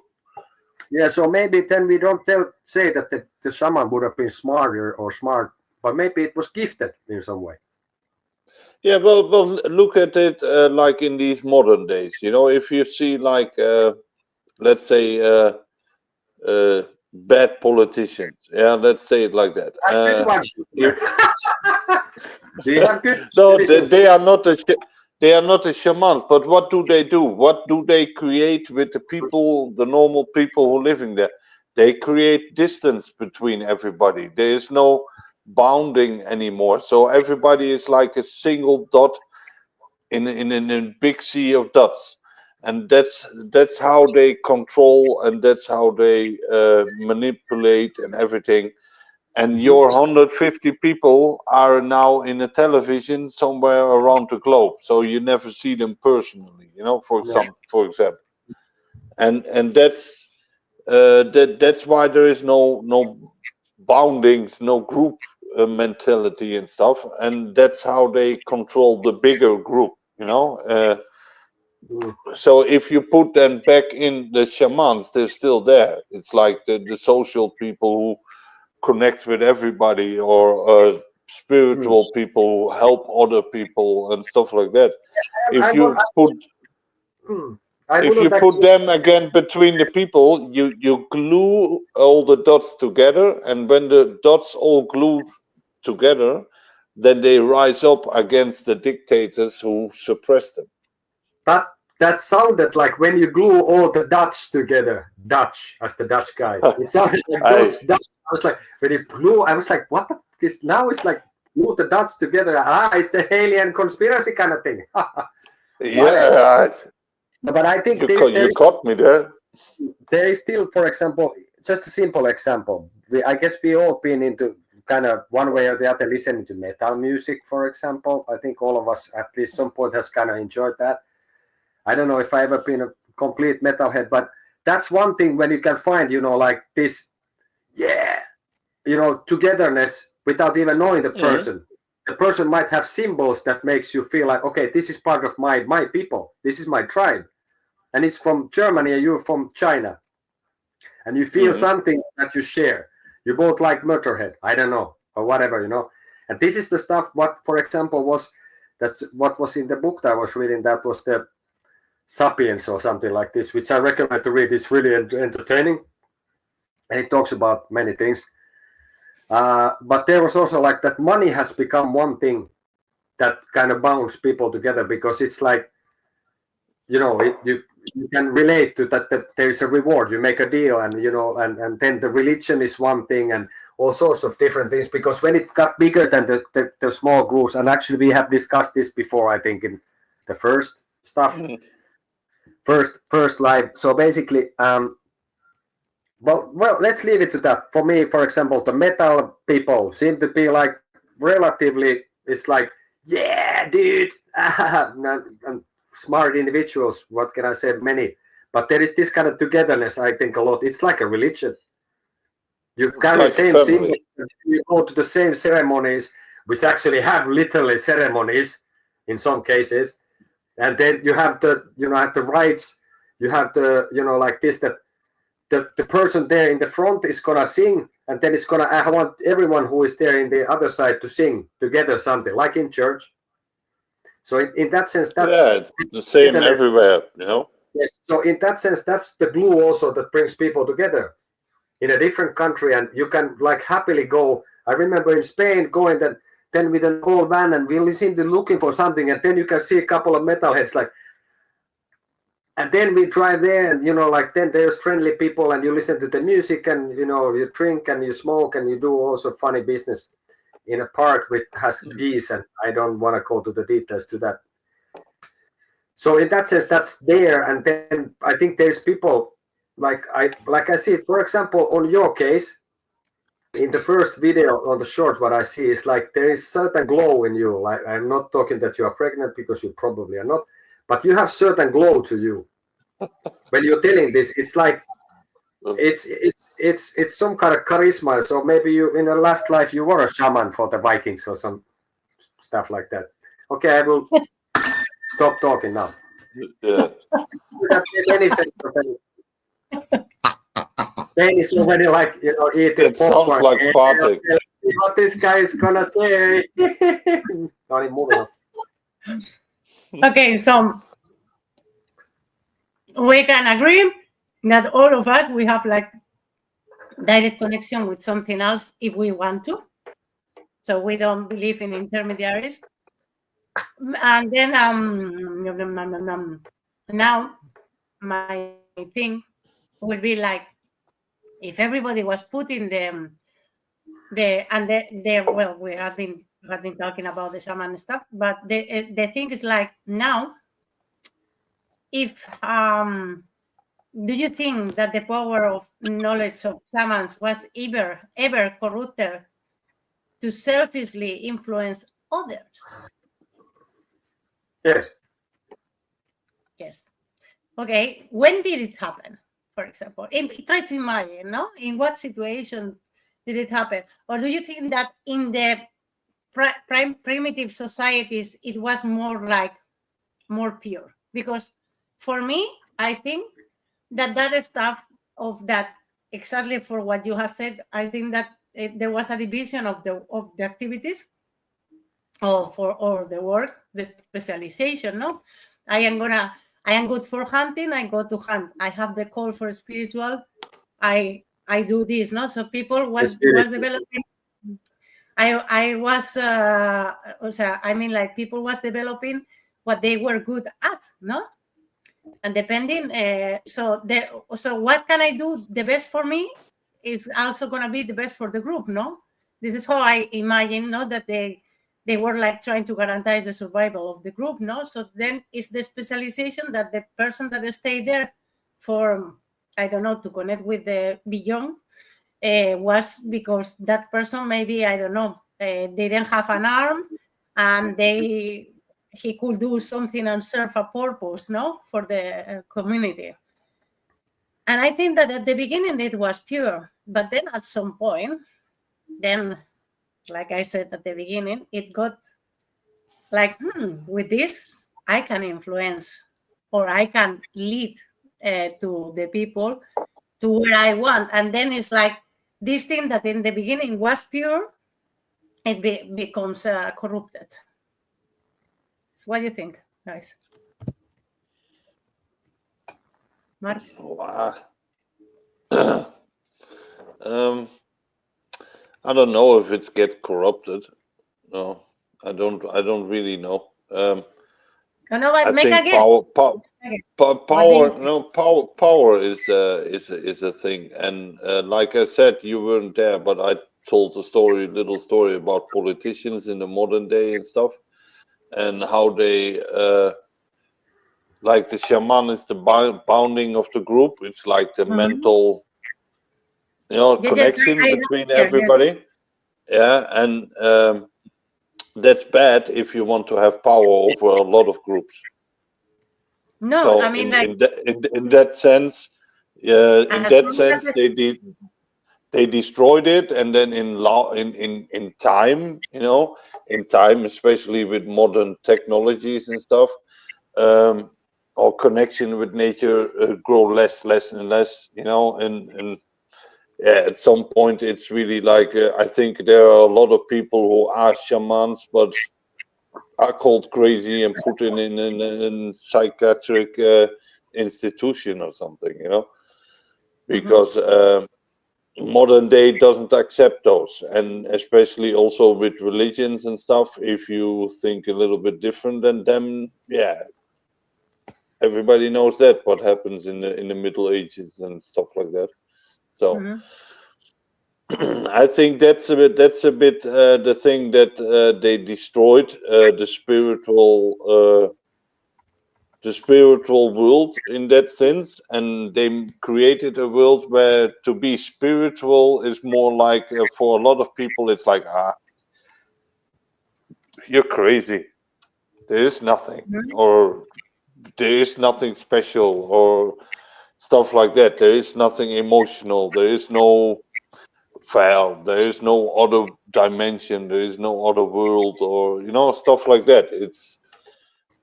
Yeah, so maybe then we don't say that the shaman would have been smarter or smart, but maybe it was gifted in some way. Yeah, well, look at it like in these modern days. If you see like let's say bad politicians. Yeah, let's say it like that. Do you have good no, they are not a shaman. But what do they do? What do they create with the people, the normal people who living there? They create distance between everybody. There is no bounding anymore. So everybody is like a single dot in a big sea of dots. And that's how they control, and that's how they manipulate and everything. And your 150 people are now in a television somewhere around the globe, so you never see them personally. For example, and that's why there is no boundings, no group mentality and stuff, and that's how they control the bigger group. So if you put them back in the shamans, they're still there. It's like the social people who connect with everybody, or spiritual people who help other people and stuff like that. If you put them again between the people, you glue all the dots together, and when the dots all glue together, then they rise up against the dictators who suppress them. That sounded like when you glue all the dots together. Dutch, as the Dutch guy. It sounded like those dots. I was like, when you glue, I was like, what? Because now it's like glue the dots together. It's the alien conspiracy kind of thing. Yeah. But I think you caught me there. There is still, for example, just a simple example. I guess we all been into kind of one way or the other listening to metal music, for example. I think all of us at least some point has kind of enjoyed that. I don't know if I ever been a complete metalhead, but that's one thing when you can find, like this togetherness without even knowing the person. The person might have symbols that makes you feel like, okay, this is part of my people. This is my tribe. And it's from Germany and you're from China. And you feel something that you share. You both like Motorhead, I don't know, or whatever, And this is the stuff what, for example, that's what was in the book that I was reading. That was the Sapiens or something like this, which I recommend to read. It's really entertaining. And it talks about many things. But there was also like that money has become one thing that kind of bounds people together, because it's like, you can relate to that there is a reward. You make a deal, and and then the religion is one thing, and all sorts of different things. Because when it got bigger than the small groups, and actually we have discussed this before, I think in the first stuff, first live. So basically, well, let's leave it to that. For me, for example, the metal people seem to be like relatively. It's like, yeah, dude, and smart individuals. What can I say? Many, but there is this kind of togetherness. I think a lot. It's like a religion. You carry the same symbols. You go to the same ceremonies, which actually have literally ceremonies in some cases, and then you have the have the rites. You have the like this that. The person there in the front is gonna sing, and then it's gonna. I want everyone who is there in the other side to sing together something, like in church. So in that sense, that's it's the same everywhere, Yes. So in that sense, that's the glue also that brings people together in a different country, and you can like happily go. I remember in Spain going then with an old van, and we seemed to looking for something, and then you can see a couple of metalheads like. And then we drive there, and like then there's friendly people, and you listen to the music, and you drink and you smoke, and you do also funny business in a park which has geese, and I don't want to go to the details to that. So in that sense, that's there, and then I think there's people like I see, for example, on your case, in the first video on the short, what I see is like there is certain glow in you. Like I'm not talking that you are pregnant, because you probably are not. But you have certain glow to you when you're telling this. It's like it's some kind of charisma. So maybe you in the last life you were a shaman for the Vikings or some stuff like that. Okay, I will stop talking now. Yeah. Any sense of any so many like eating it popcorn. Sounds like farting. What this guy is gonna say? Okay, so we can agree that all of us, we have like direct connection with something else if we want to. So we don't believe in intermediaries. And then now my thing would be like, if everybody was putting well, we have been talking about the shaman stuff, but the thing is like now, if do you think that the power of knowledge of shamans was ever corrupted to selfishly influence others? Yes. Yes. Okay. When did it happen? For example, try to imagine, in what situation did it happen? Or do you think that in the primitive societies it was more pure? Because for me, I think that stuff of that, exactly for what you have said, I think that there was a division of the activities or the work, the specialization. No, I am good for hunting, I go to hunt. I have the call for spiritual, I do this. No, so people was developing. I was like people was developing what they were good at, no? And depending, so what can I do the best for me is also going to be the best for the group, no? This is how I imagine, no, that they were like trying to guarantee the survival of the group, no? So then it's the specialization that the person that stayed there for, I don't know, to connect with the beyond was because that person maybe, I don't know, they didn't have an arm, and he could do something and serve a purpose, no, for the community. And I think that at the beginning it was pure. But then at some point, then, like I said at the beginning, it got like, with this, I can influence, or I can lead to the people to where I want. And then it's like this thing that in the beginning was pure, it becomes corrupted. So what do you think, guys? Mark? I don't know if it's get corrupted. No, I don't really know. No, but I make think a guess. power is a thing, and like I said, you weren't there, but I told a little story about politicians in the modern day and stuff, and how they like the shaman is the bounding of the group. It's like the mental, connection between everybody. Yeah, and that's bad if you want to have power over a lot of groups. No, so I mean, in that sense, they destroyed it, and then in time, especially with modern technologies and stuff, our connection with nature grow less and less, and at some point it's really like I think there are a lot of people who are shamans but are called crazy and put in a psychiatric institution or something, because modern day doesn't accept those, and especially also with religions and stuff. If you think a little bit different than them, everybody knows that what happens in the Middle Ages and stuff like that. So I think that's a bit the thing that they destroyed the spiritual world in that sense, and they created a world where to be spiritual is more like for a lot of people it's like, you're crazy, there is nothing, or there is nothing special, or stuff like that. There is nothing emotional, there is no there is no other dimension, there is no other world, or stuff like that. It's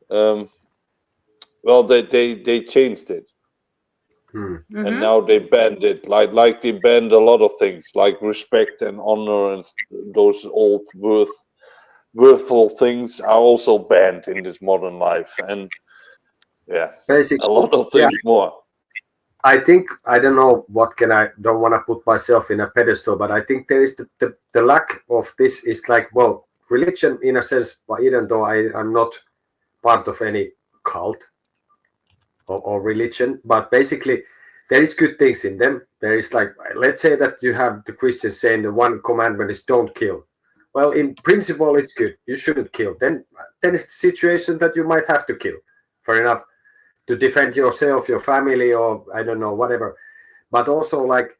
well, they changed it. And now they banned it, like they banned a lot of things, like respect and honor, and those old worthful things are also banned in this modern life. And basically a lot of things more. I think, I don't know what don't want to put myself in a pedestal, but I think there is the lack of this is like, well, religion in a sense, but even though I'm not part of any cult or religion, but basically there is good things in them. There is like, let's say that you have the Christians saying the one commandment is don't kill. Well, in principle, it's good. You shouldn't kill. Then it's the situation that you might have to kill. Fair enough. To defend yourself, your family, or I don't know, whatever. But also like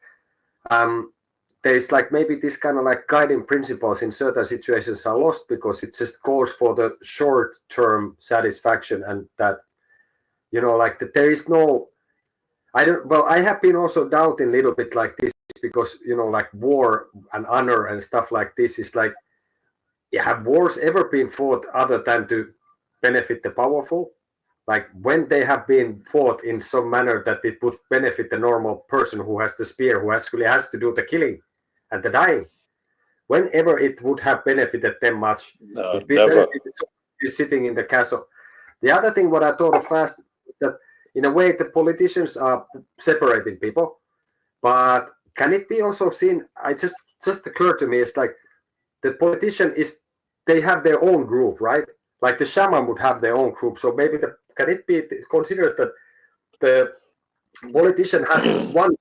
there's like maybe this kind of like guiding principles in certain situations are lost because it just goes for the short-term satisfaction, and that, like that there is no, I have been also doubting a little bit like this because, like war and honor and stuff like this is like, have wars ever been fought other than to benefit the powerful? Like when they have been fought in some manner that it would benefit the normal person who has the spear, who actually has to do the killing and the dying. Whenever it would have benefited them much, it benefited you sitting in the castle. The other thing what I thought of fast, that in a way the politicians are separating people, but can it be also seen, I just occurred to me, it's like the politician they have their own group, right? Like the shaman would have their own group. So maybe can it be considered that the politician has one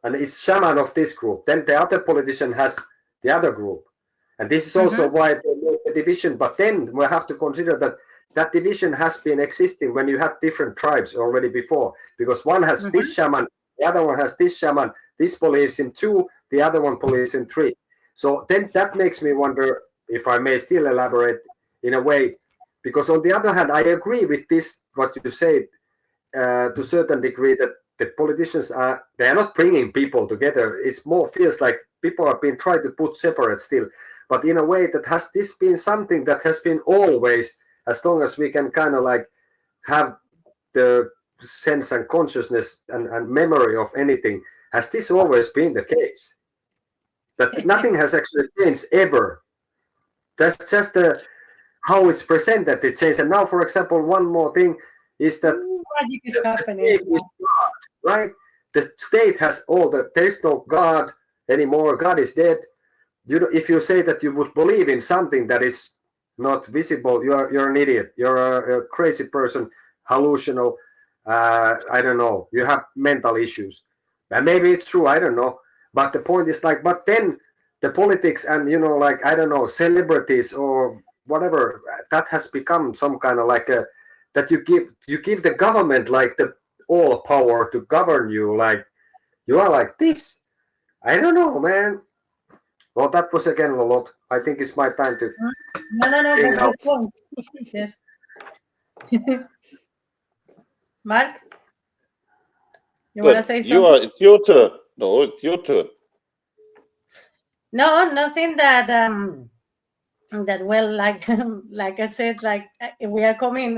and it's shaman of this group, then the other politician has the other group, and this is also why they make the division. But then we have to consider that division has been existing when you have different tribes already before, because one has this shaman, the other one has this shaman, this believes in 2, the other one believes in 3. So then that makes me wonder, if I may still elaborate in a way, because on the other hand, I agree with this, what you say to a certain degree, that the politicians they are not bringing people together. It's more feels like people are being tried to put separate still, but in a way that has this been something that has been always, as long as we can kind of like have the sense and consciousness and memory of anything, has this always been the case? That nothing has actually changed ever. That's just how it's presented, it changed. And now, for example, one more thing is that Magic is the happening. state is God, right? The state has there is no God anymore. God is dead. If you say that you would believe in something that is not visible, you're an idiot. You're a crazy person, hallucinal. I don't know. You have mental issues. And maybe it's true. I don't know. But the point is like, but then the politics and like I don't know, celebrities or whatever, that has become some kind of like that you give the government like the all power to govern you. Like you are like this. I don't know, man. Well, that was again a lot. I think it's my time to. No, that's good point. Yes. Mark, you want to say something? It's your turn. No, it's your turn. No, nothing that that well, like I said, like we are coming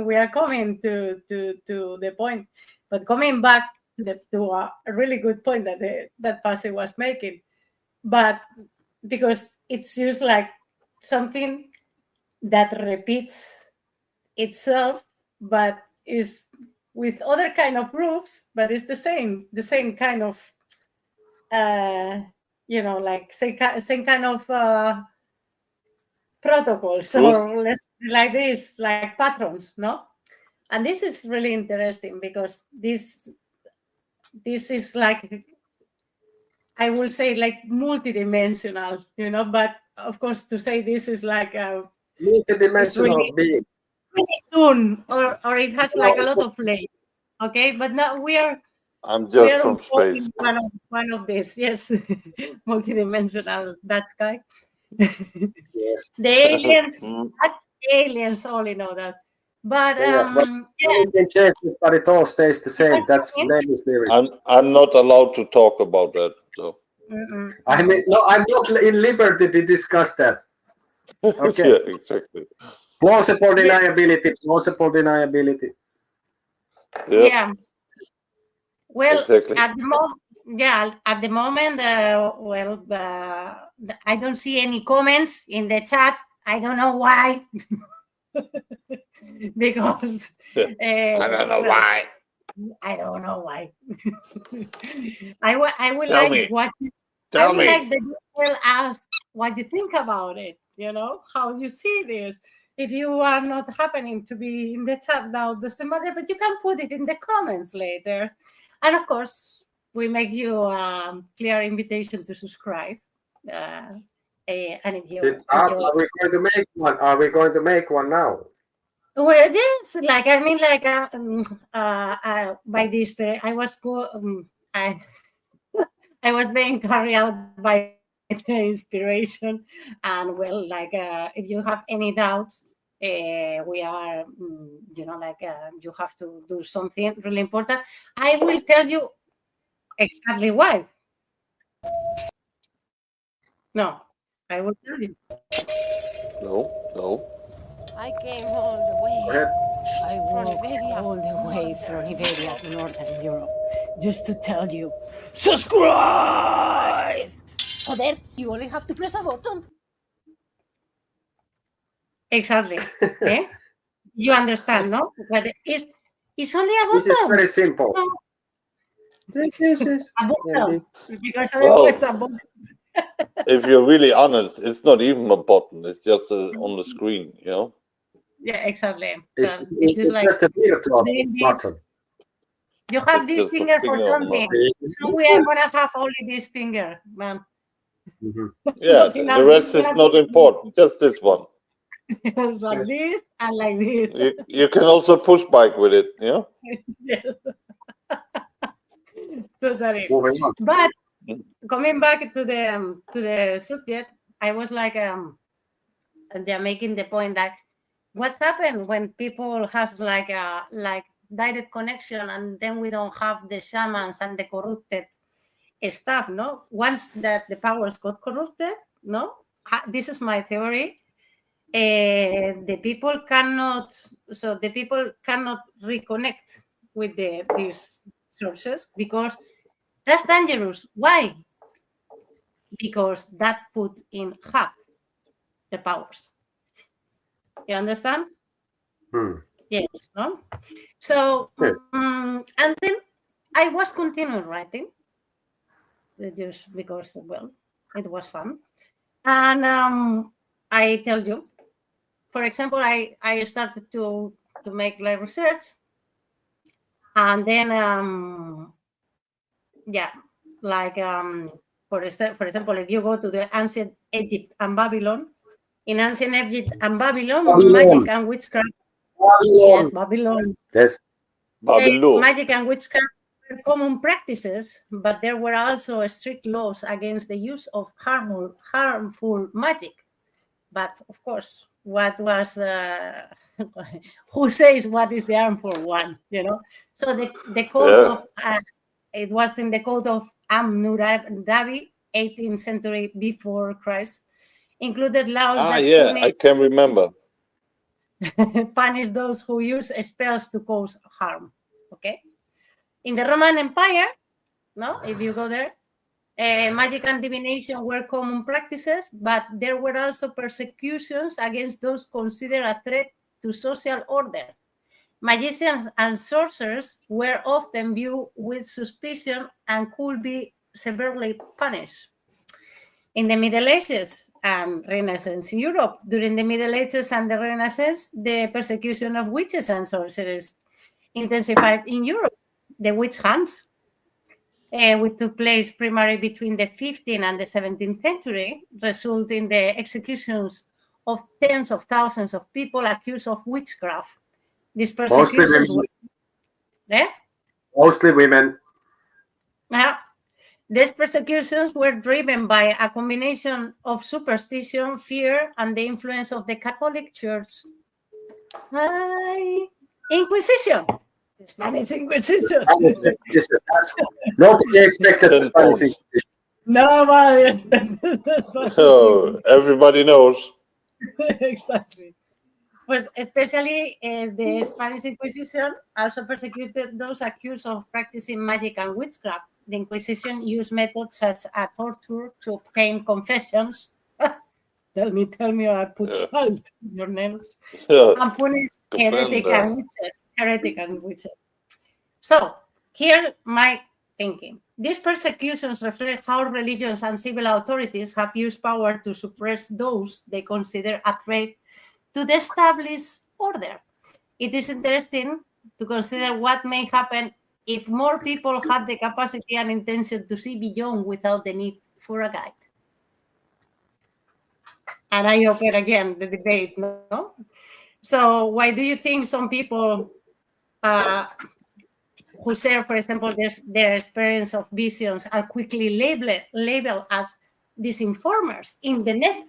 to the point, but coming back to a really good point that Pasi was making, but because it's just like something that repeats itself, but is with other kind of groups, but it's the same kind of like same kind of protocols, or like this, like patterns, no? And this is really interesting because this is like, I will say, like multidimensional, but of course to say this is like a multidimensional being. Really soon, or it has like a lot of layers. Okay, but now I'm just from space. One of these, yes, multidimensional. That's guy. Yes. The aliens, that's aliens. Only know that. But it can change it, but it all stays the same. That's theory. I'm not allowed to talk about that. So. I mean, no, I'm not in liberty to discuss that. Okay. Yeah, exactly. Plausible deniability. Plausible deniability. Yep. Yeah. Well, exactly. at the moment, I don't see any comments in the chat. I don't know why. Because I don't know why. I don't know why. I would Tell like me. what. Tell I would me. like that you tell us what you think about it. How you see this. If you are not happening to be in the chat now, doesn't matter, but you can put it in the comments later. And of course, we make you a clear invitation to subscribe. And if you are we going to make one? Are we going to make one now? Well, yes, like I mean, like by this, I was I was being carried out by the inspiration, and well, like if you have any doubts, we are, you have to do something really important. I will tell you exactly why. No, I will tell you. No. I came all the way. I walked all the way from Iberia to Northern Europe just to tell you, subscribe! Joder, you only have to press a button. Exactly. You understand, no? But it's only a button. This is very simple. This is a button. Because a button. If you're really honest, it's not even a button. It's just on the screen, Yeah, exactly. It's just like a virtual button. You have this finger for something. So we are gonna have only this finger, man. Yeah, the rest is not important. Just this one. Like this and like this. You can also push bike with it, Yes. Totally. But coming back to the subject, I was like they're making the point that what happened when people have like direct connection, and then we don't have the shamans and the corrupted stuff, no? Once that the powers got corrupted, no? This is my theory. The people cannot reconnect with these sources because that's dangerous. Why? Because that puts in hack the powers. You understand? Yes, no? So, and then I was continuing writing, just because, well, it was fun. And I tell you, for example, I started to make like research, and then, for example, if you go to the ancient Egypt and Babylon, in ancient Egypt and Babylon, magic and witchcraft. Yes, Babylon. Yes. Babylon. Magic and witchcraft were common practices, but there were also strict laws against the use of harmful magic. But of course, what was who says what is the harmful one? You know. So the code of it was in the code of Hammurabi, 18th century before Christ, included laws that I can remember. punish those who use spells to cause harm. Okay. In the Roman Empire, no, if you go there, magic and divination were common practices, but there were also persecutions against those considered a threat to social order. Magicians and sorcerers were often viewed with suspicion and could be severely punished. In the Middle Ages and Renaissance Europe, during the Middle Ages and the Renaissance, the persecution of witches and sorcerers intensified in Europe. The witch hunts, which took place primarily between the 15th and the 17th century, result in the executions of tens of thousands of people accused of witchcraft. These persecutions mostly women. These persecutions were driven by a combination of superstition, fear, and the influence of the Catholic Church. Inquisition. The Spanish Inquisition. Nobody expected the Spanish Inquisition. Nobody. Everybody knows. Exactly. But especially the Spanish Inquisition also persecuted those accused of practicing magic and witchcraft. The Inquisition used methods such as torture to obtain confessions. Tell me, I put salt in your nails. And punish heretic and witches. So, here my thinking. These persecutions reflect how religions and civil authorities have used power to suppress those they consider a threat to the established order. It is interesting to consider what may happen if more people had the capacity and intention to see beyond without the need for a guide. And I open again the debate, no? So why do you think some people who share, for example, their experience of visions are quickly labeled as disinformers in the net?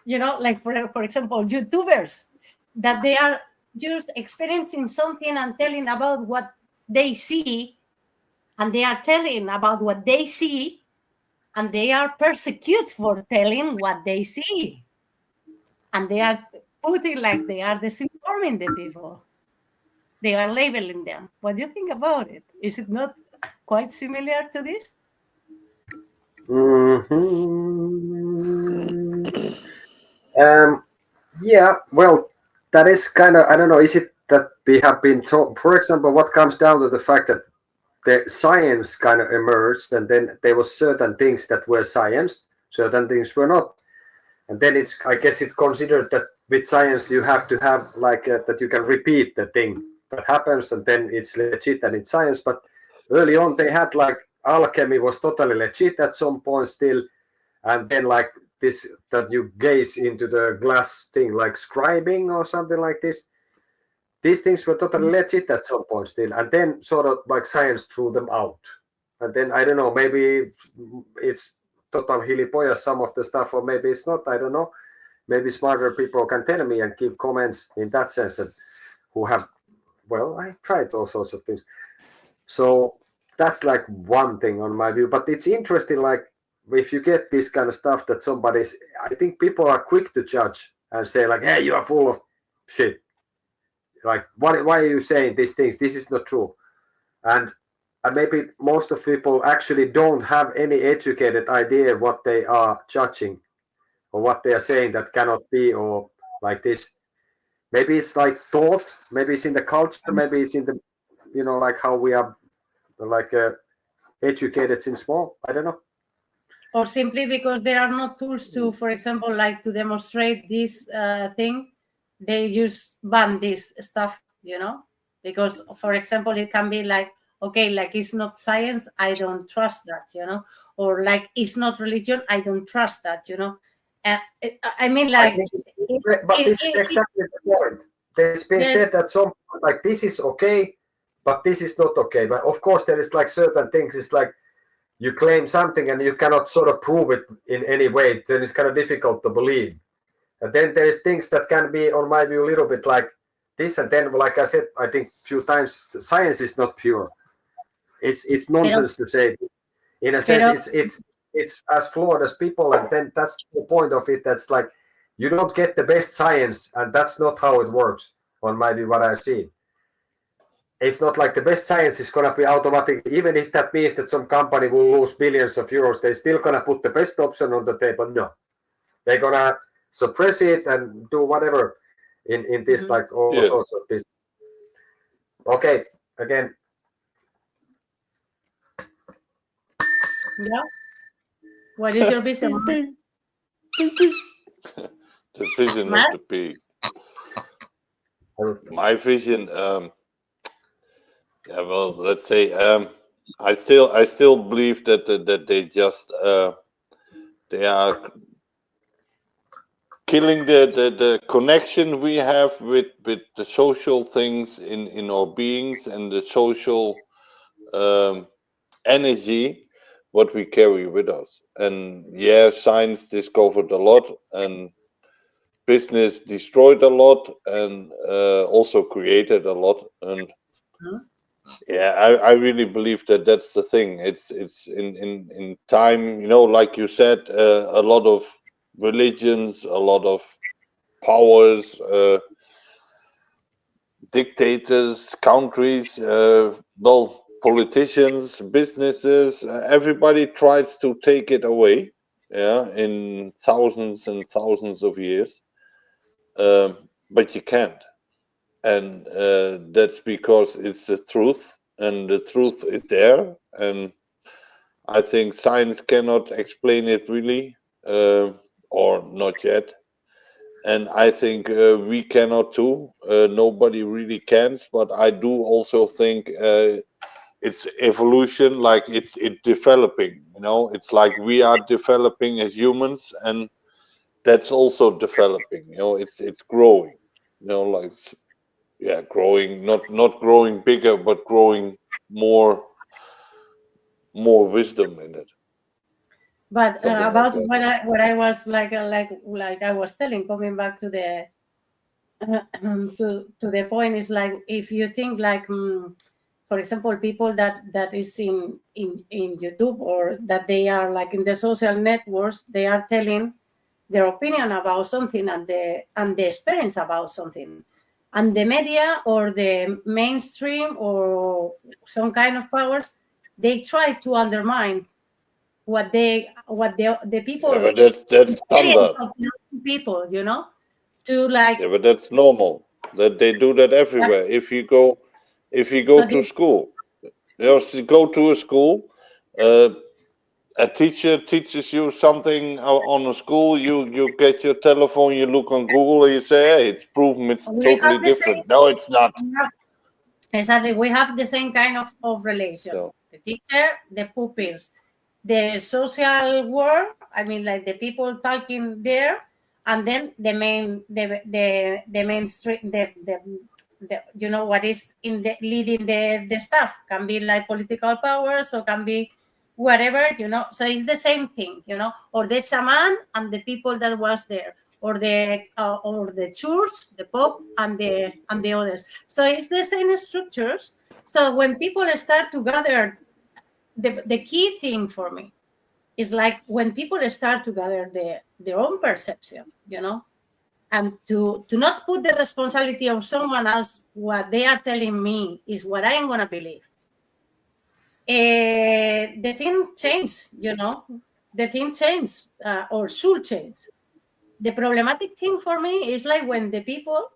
You know, like for example, YouTubers, that they are just experiencing something and telling about what they see, and they are telling about what they see, and they are persecuted for telling what they see. And they are putting like they are disinforming the people. They are labeling them. What do you think about it? Is it not quite similar to this? Yeah, well, that is kind of, I don't know, is it that we have been taught, for example, what comes down to the fact that the science kind of emerged, and then there was certain things that were science, certain things were not. And then it's, I guess it's considered that with science you have to have like that you can repeat the thing that happens, and then it's legit and it's science. But early on they had like alchemy was totally legit at some point still, and then like this that you gaze into the glass thing like scribing or something like this. These things were totally legit at some point still, and then sort of like science threw them out. And then I don't know, maybe it's total hilipoya some of the stuff, or maybe it's not, I don't know. Maybe smarter people can tell me and give comments in that sense, and who have well, I tried all sorts of things. So that's like one thing on my view. But it's interesting, like if you get this kind of stuff that somebody's, I think people are quick to judge and say like, hey, you are full of shit. Like, why are you saying these things? This is not true. And maybe most of people actually don't have any educated idea what they are judging or what they are saying that cannot be, or like this. Maybe it's like thought, maybe it's in the culture, maybe it's in the, like how we are like educated since small. I don't know. Or simply because there are no tools to, for example, like to demonstrate this thing, they just ban this stuff, because, for example, it can be like, okay, like it's not science, I don't trust that, or like it's not religion, I don't trust that, I mean, like, but this is exactly the point. There's been said that some like this is okay, but this is not okay. But of course, there is like certain things. It's like you claim something and you cannot sort of prove it in any way. Then it's kind of difficult to believe. And then there's things that can be, on my view, a little bit like this. And then, like I said, I think a few times, science is not pure. It's nonsense to say. In a sense, it's as flawed as people, and then that's the point of it. That's like you don't get the best science, and that's not how it works. On my view, what I've seen, it's not like the best science is going to be automatic. Even if that means that some company will lose billions of euros, they're still going to put the best option on the table. No, they're going to suppress it and do whatever in this like all sorts of this. Okay, again. Yeah. What is your vision? The vision of the pig. My vision, yeah, well, let's say, I still believe that they just they are killing the connection we have with the social things in our beings and the social energy what we carry with us. And yeah, science discovered a lot, and business destroyed a lot, and also created a lot. And yeah, I really believe that that's the thing. It's in time, like you said, a lot of religions, a lot of powers, dictators, countries, well, politicians, businesses, everybody tries to take it away, yeah, in thousands and thousands of years, but you can't. And that's because it's the truth, and the truth is there. And I think science cannot explain it really, or not yet. And I think we cannot too. Nobody really can. But I do also think it's evolution, like it's developing. It's like we are developing as humans, and that's also developing. It's growing. Like growing, not growing bigger, but growing more wisdom in it. But about what I was like I was telling, coming back to the to the point, is like, if you think like, for example, people that is in YouTube, or that they are like in the social networks, they are telling their opinion about something and the experience about something, and the media or the mainstream or some kind of powers, they try to undermine what the people. Yeah, but that's standard. People, to like. Yeah, but that's normal. That they do that everywhere. If you go to school, go to a school. A teacher teaches you something on a school. You get your telephone. You look on Google. And you say, "Hey, it's proven it's totally different." No, it's not. Exactly, we have the same kind of relation. So, the teacher, the pupils, the social world. I mean, like the people talking there, and then the mainstream, the what is in the leading the stuff, can be like political powers, or can be whatever, so it's the same thing, or the shaman and the people that was there, or the church, the Pope, and the others. So it's the same structures. So when people start to gather, the key thing for me is like when people start to gather their own perception, and to not put the responsibility of someone else. What they are telling me is what I am gonna believe. The thing changed, the thing changed or should change. The problematic thing for me is like when the people,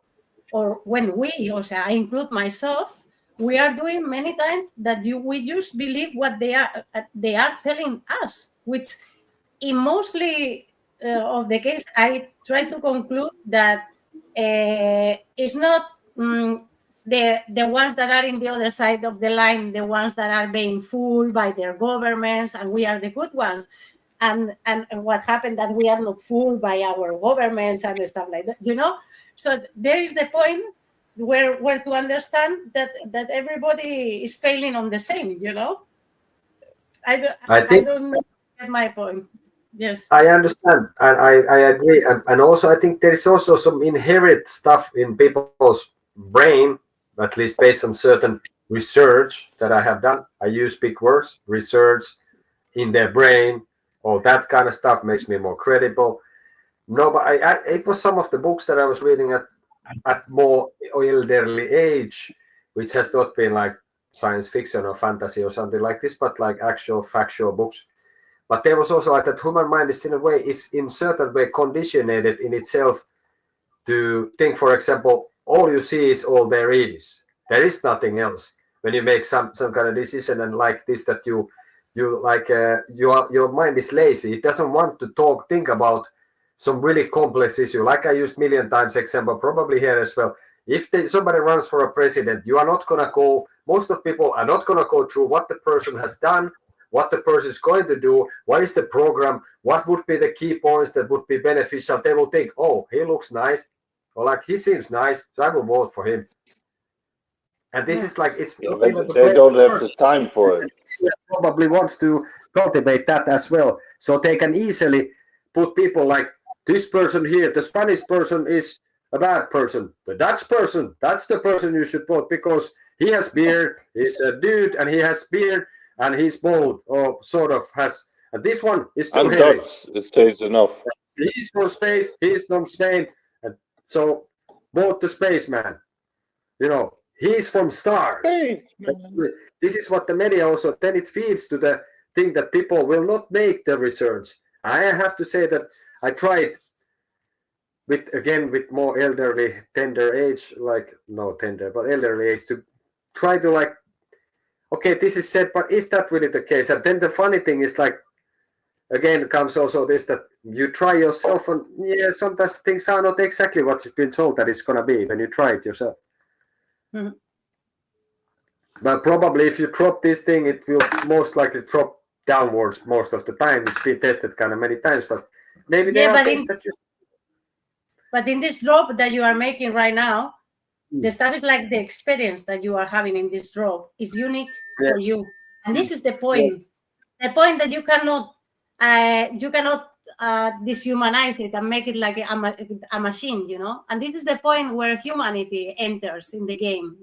or when we, or I include myself, we are doing many times that we just believe what they are telling us, which in mostly of the case, I try to conclude that it's not the ones that are in the other side of the line, the ones that are being fooled by their governments, and we are the good ones. And what happened that we are not fooled by our governments and stuff like that, So there is the point where to understand that everybody is failing on the same, I don't know, get my point. Yes, I understand, and I agree, and also I think there is also some inherent stuff in people's brain, at least based on certain research that I have done. I use big words, research in their brain, all that kind of stuff makes me more credible. No, but it was some of the books that I was reading at more elderly age, which has not been like science fiction or fantasy or something like this, but like actual factual books. But there was also like that human mind is in a way, is in certain way conditioned in itself to think, for example, all you see is all there is. There is nothing else. When you make some kind of decision and like this, that you like your mind is lazy. It doesn't want to think about some really complex issue. Like I used million times example, probably here as well. If somebody runs for a president, you are not gonna go. Most of people are not gonna go through what the person has done, what the person is going to do, what is the program, what would be the key points that would be beneficial. They will think, oh, he looks nice, or like he seems nice, so I will vote for him. And this is like, it's not even they don't have the time for it. Probably wants to cultivate that as well, so they can easily put people like this person here. The Spanish person is a bad person. The Dutch person, that's the person you should vote because he has beard. He's a dude and he has beard and he's bald or sort of has. And this one is too hairy. Dutch, it says enough. He's from space. He's from Spain. And so vote the spaceman. He's from stars. This is what the media also, then it feeds to the thing that people will not make the research. I have to say that I tried with more elderly, tender age, like no tender, but elderly age, to try to like, okay, this is said, but is that really the case? And then the funny thing is like, again, comes also this, that you try yourself and sometimes things are not exactly what's been told that it's going to be when you try it yourself. Mm-hmm. But probably if you drop this thing, it will most likely drop downwards most of the time. It's been tested kind of many times, but maybe there are things that you... But in this drop that you are making right now, the stuff is like the experience that you are having in this drop is unique for you. And this is the point. Yes. The point that you cannot dehumanize it and make it like a machine, And this is the point where humanity enters in the game,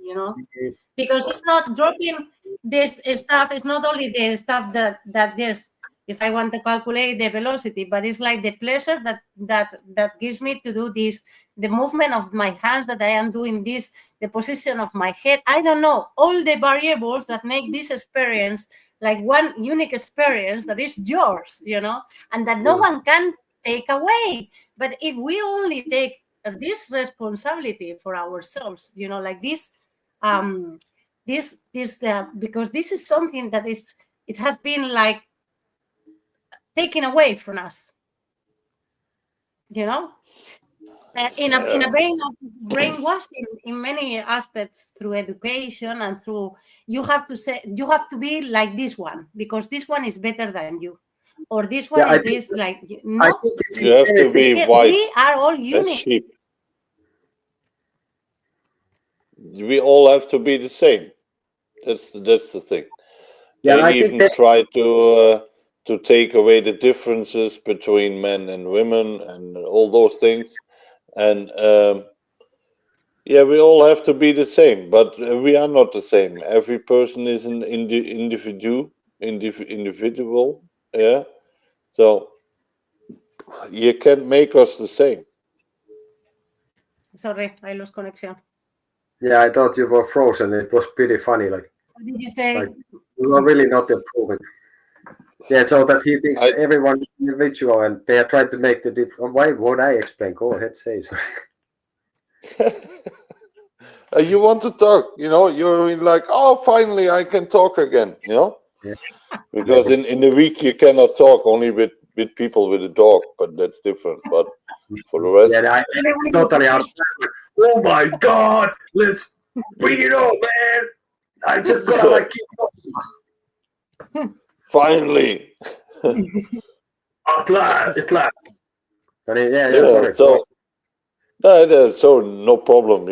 Because it's not dropping this stuff. It's not only the stuff that there's, if I want to calculate the velocity, but it's like the pleasure that gives me to do this, the movement of my hands that I am doing this, the position of my head. I don't know, all the variables that make this experience like one unique experience that is yours, and that no one can take away. But if we only take this responsibility for ourselves, like this, because this is something that it has been like taken away from us, in a vein of brainwashing in many aspects through education and through you have to be like this one because this one is better than you, or this one is this like no. I think you have to be white. We are all unique. We all have to be the same. That's the thing. They even try to to take away the differences between men and women and all those things. And yeah, we all have to be the same, but we are not the same. Every person is an individual. Yeah. So you can't make us the same. Sorry, I lost connection. Yeah, I thought you were frozen. It was pretty funny. Like, What did you say? like you are really not improving. Yeah, so that he thinks everyone is individual, and they are trying to make the difference. Why would I explain? Go ahead, say so. You want to talk, you're like, oh, finally I can talk again, Yeah. because in the week you cannot talk only with people with a dog, but that's different. But for the rest, Yeah, I totally understand. Oh my God, let's bring it on, man! I just gotta like keep talking. Finally. At last. Sorry, yeah, sorry. So no problem,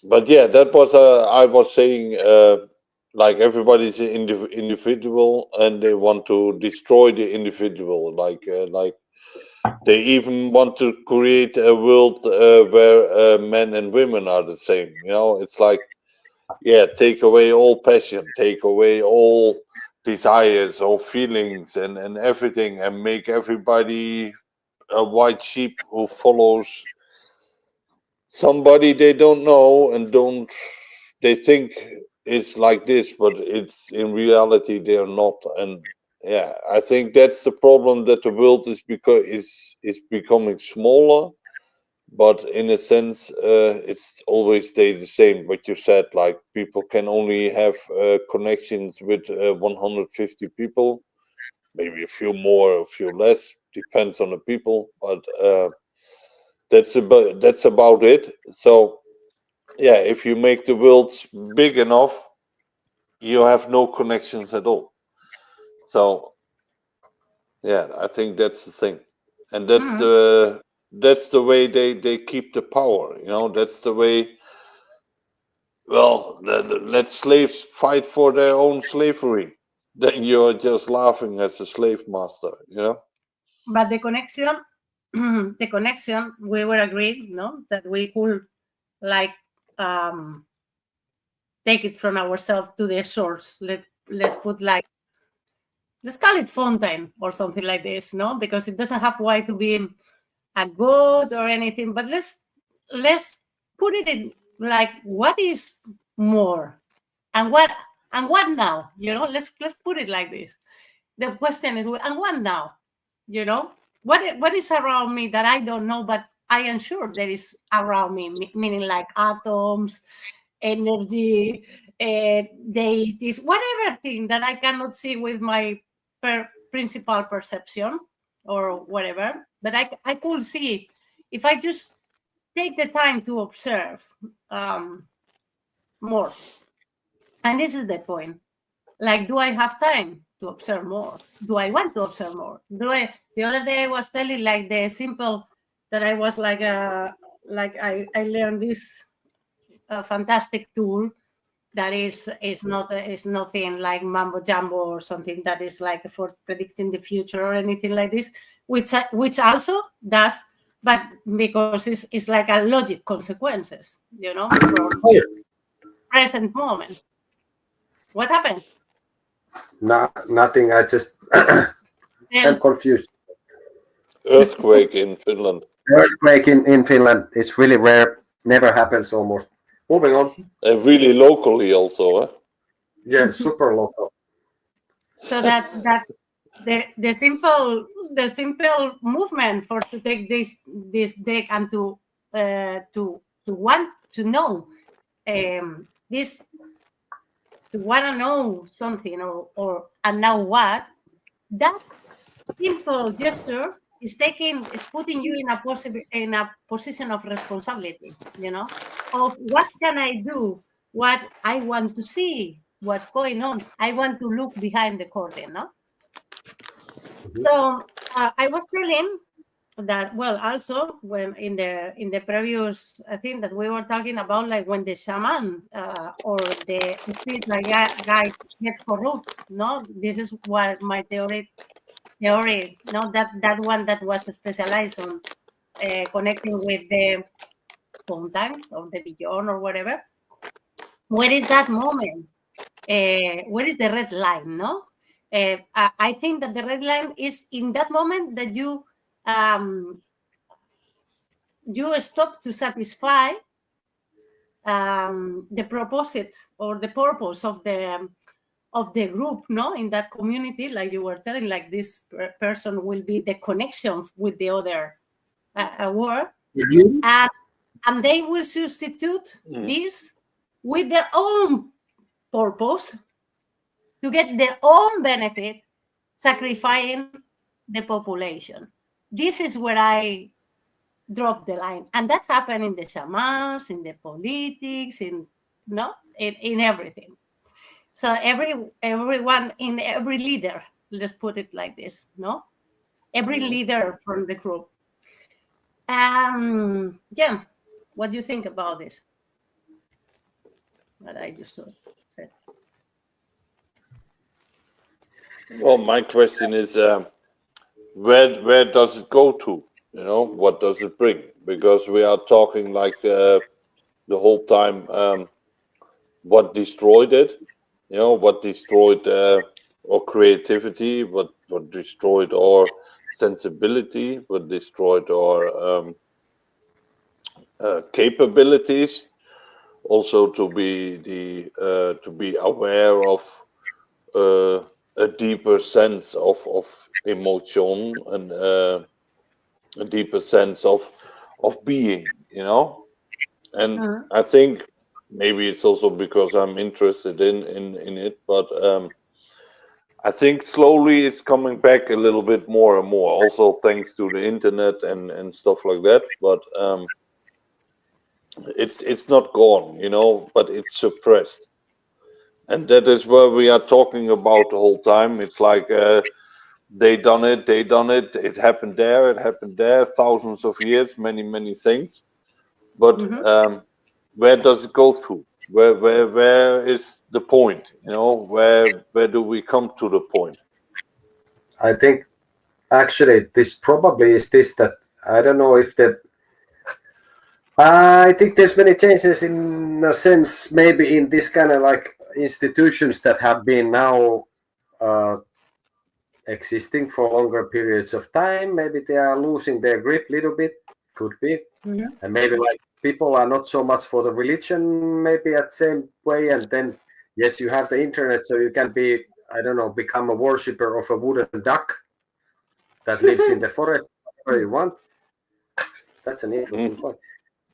but yeah, that was I was saying, like everybody's an individual, and they want to destroy the individual. Like they even want to create a world where men and women are the same. It's like, yeah, take away all passion, take away all desires or feelings and everything, and make everybody a white sheep who follows somebody they don't know, and they think it's like this, but it's in reality they're not. And yeah, I think that's the problem, that the world is becoming smaller, but in a sense it's always stay the same. What you said, like people can only have connections with 150 people, maybe a few more, a few less, depends on the people, but that's about it. So yeah, if you make the world big enough, you have no connections at all. So yeah, I think that's the thing, and that's the way they keep the power. That's the way. Well, let slaves fight for their own slavery. Then you're just laughing as a slave master. But the connection, we were agreed, no, that we could like take it from ourselves to the source. Let's put like, let's call it fountain or something like this, no, because it doesn't have why to be a god or anything. But let's put it in like, what is more, and what now? Let's put it like this. The question is, and what now? What is around me that I don't know, but I am sure there is around me, meaning like atoms, energy, deities, whatever thing that I cannot see with my principal perception or whatever, but I could see it if I just take the time to observe more. And this is the point. Like, do I have time to observe more? Do I want to observe more? The other day I was telling like the simple that I was like I learned this fantastic tool that is nothing like mambo jumbo or something that is like for predicting the future or anything like this, which also does, but because it's like a logic consequences, from present moment. What happened? Nothing. I just am confused. Earthquake in Finland. Earthquake in Finland is really rare. Never happens almost. Moving on. And really locally also, Yeah, super local. So that the simple movement for to take this deck and to want to know this, to want to know something or and now what, that simple gesture is putting you in a position of responsibility, of what can I do, what I want to see, what's going on. I want to look behind the curtain, no? Mm-hmm. So I was telling that, well, also when in the previous, I think that we were talking about like when the shaman or the spiritual guy get corrupt. No, this is what my theory. No, that one that was specialized on connecting with the Pontang or the Beyond or whatever. Where is that moment? Where is the red line? No, I think that the red line is in that moment that you stop to satisfy the proposite or the purpose of the group, no, in that community, like you were telling, like this person will be the connection with the other word, and they will substitute this with their own purpose to get their own benefit, sacrificing the population. This is where I drop the line, and that happened in the shamans, in the politics, in everything. So everyone, in every leader, let's put it like this, no, every leader from the group. Yeah, what do you think about this? What I just said. Well, my question is, where does it go to? You know, what does it bring? Because we are talking like the whole time, what destroyed it? You know, what destroyed our creativity? What destroyed our sensibility? What destroyed our capabilities? Also, to be aware of a deeper sense of emotion and a deeper sense of being, you know. And I think maybe it's also because I'm interested in it, but I think slowly it's coming back a little bit more and more, also thanks to the internet and stuff like that. But it's not gone, you know, but it's suppressed. And that is where we are talking about the whole time. It's like they done it, it happened there, thousands of years, many things. But where does it go through? Where is the point? You know, where do we come to the point? I think actually this probably is this, that I don't know if that. I think there's many changes in a sense, maybe in this kind of like institutions that have been now existing for longer periods of time. Maybe they are losing their grip a little bit, could be. And maybe like people are not so much for the religion, maybe at the same way. And then, yes, you have the internet, so you can be, I don't know, become a worshipper of a wooden duck that lives in the forest, whatever you want. That's an interesting point.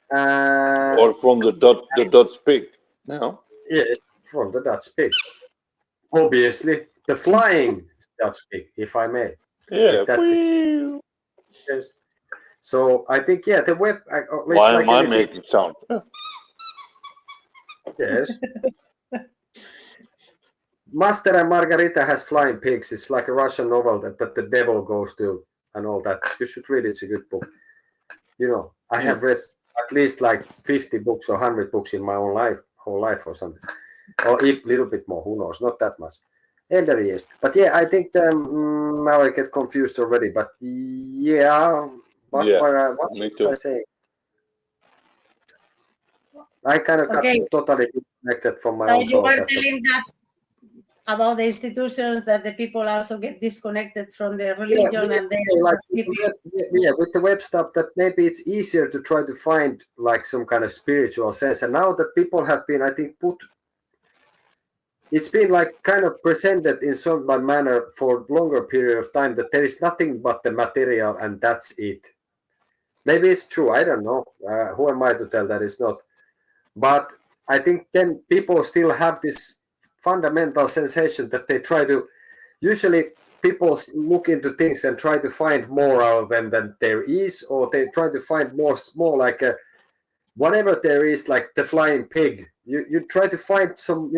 Or from the Dutch pig, you know? Yes, from the Dutch pig. Obviously, the flying Dutch pig, if I may. Yeah. Yes. So I think, yeah, the web. Why am I making sound? Yes. Master and Margarita has flying pigs. It's like a Russian novel that the devil goes to and all that. You should read it. It's a good book. You know, I have read at least like 50 books or 100 books in my own whole life or something. Or a little bit more, who knows, not that much. Elder years. But yeah, I think now I get confused already. But yeah, what was I saying? I kind of got totally disconnected from my own you thoughts. were telling that about the institutions, that the people also get disconnected from the religion and with the web stuff, that maybe it's easier to try to find like some kind of spiritual sense. And now that people have been, I think, it's been like kind of presented in some manner for a longer period of time that there is nothing but the material and that's it. Maybe it's true. I don't know. Who am I to tell that it's not? But I think then people still have this fundamental sensation that they try to, usually people look into things and try to find more out of them than there is, or they try to find more like whatever there is, like the flying pig. You try to find some,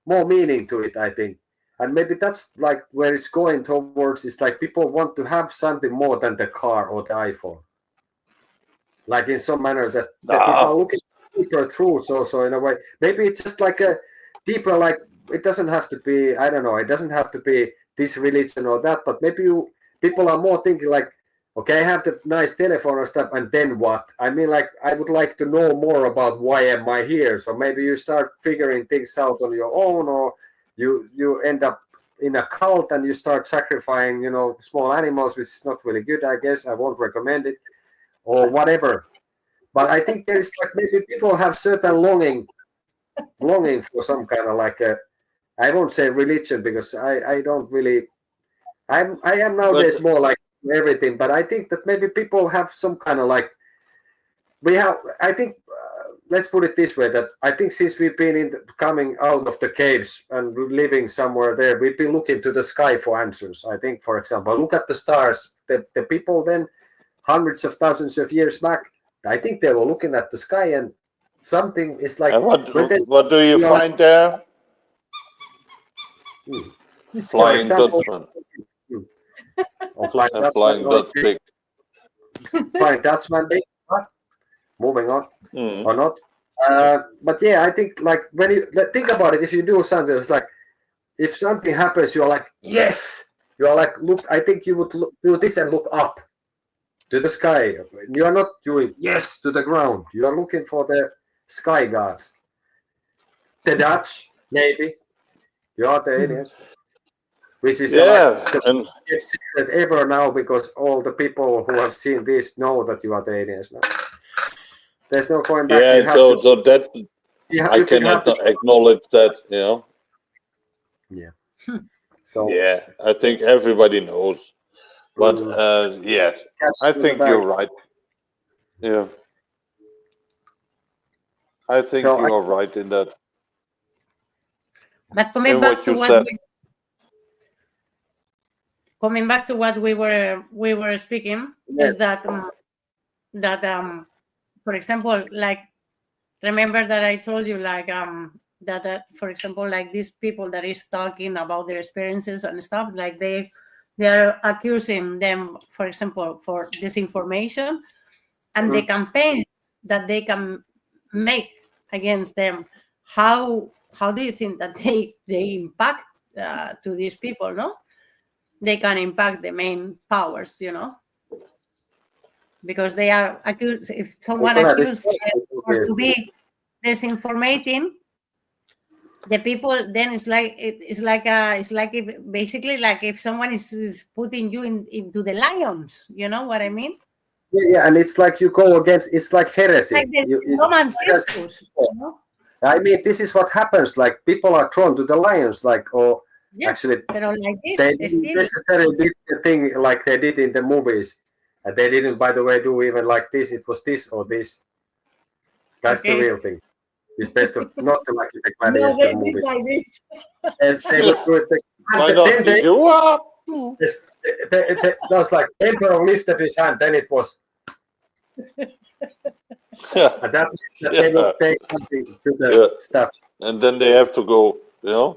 more meaning to it, I think. And maybe that's like where it's going towards. It's like people want to have something more than the car or the iPhone. Like in some manner that people are looking deeper through. So in a way, maybe it's just like a deeper, like it doesn't have to be, I don't know, it doesn't have to be this religion or that, but maybe people are more thinking like, okay, I have the nice telephone or stuff, and then what? I mean, like, I would like to know more about why am I here. So maybe you start figuring things out on your own, or you end up in a cult and you start sacrificing, small animals, which is not really good, I guess. I won't recommend it, or whatever. But I think there's like maybe people have certain longing for some kind of like I won't say religion because I don't really. I am nowadays more like everything, but I think that maybe people have some kind of like I think let's put it this way, that I think since we've been coming out of the caves and living somewhere there, we've been looking to the sky for answers. I think, for example, look at the stars. The people then hundreds of thousands of years back, I think they were looking at the sky and something is like. What do you find there? Flying Dutchman. Flying Dutchman. Flying Dutchman. Moving on or not. But yeah, I think like when you think about it, if you do something, it's like if something happens, you're like, yes. You're like, look, I think you would do this and look up to the sky. You are not doing yes to the ground. You are looking for the sky gods. The Dutch, maybe. You are the aliens. Which is the secret ever now, because all the people who have seen this know that you are the aliens now. There's no going back. Yeah, so that's I cannot acknowledge that, Yeah. So yeah, I think everybody knows. But yeah, I think you're right. Yeah. I think you're right in that. But coming back to what we were speaking, is that for example, like, remember that I told you like that for example, like these people that is talking about their experiences and stuff, like they are accusing them, for example, for disinformation and the campaigns that they can make against them. How do you think that they impact to these people? No, they can impact the main powers, because they are accused. If someone accused to be disinformating the people, then it's like if basically like if someone is putting you into the lions. You know what I mean? Yeah, and it's like you go against. It's like heresy. Like the Roman circus. I mean, this is what happens. Like people are thrown to the lions. Like, or actually, like this, they didn't necessarily did the thing like they did in the movies. They didn't, by the way, do even like this. It was this or this. That's the real thing. It's best to not to like the gladiator movie. Like this. And they would do it. That was like Emperor lifted his hand. Then it was. And that they will take something to the stuff. And then they have to go, Yeah.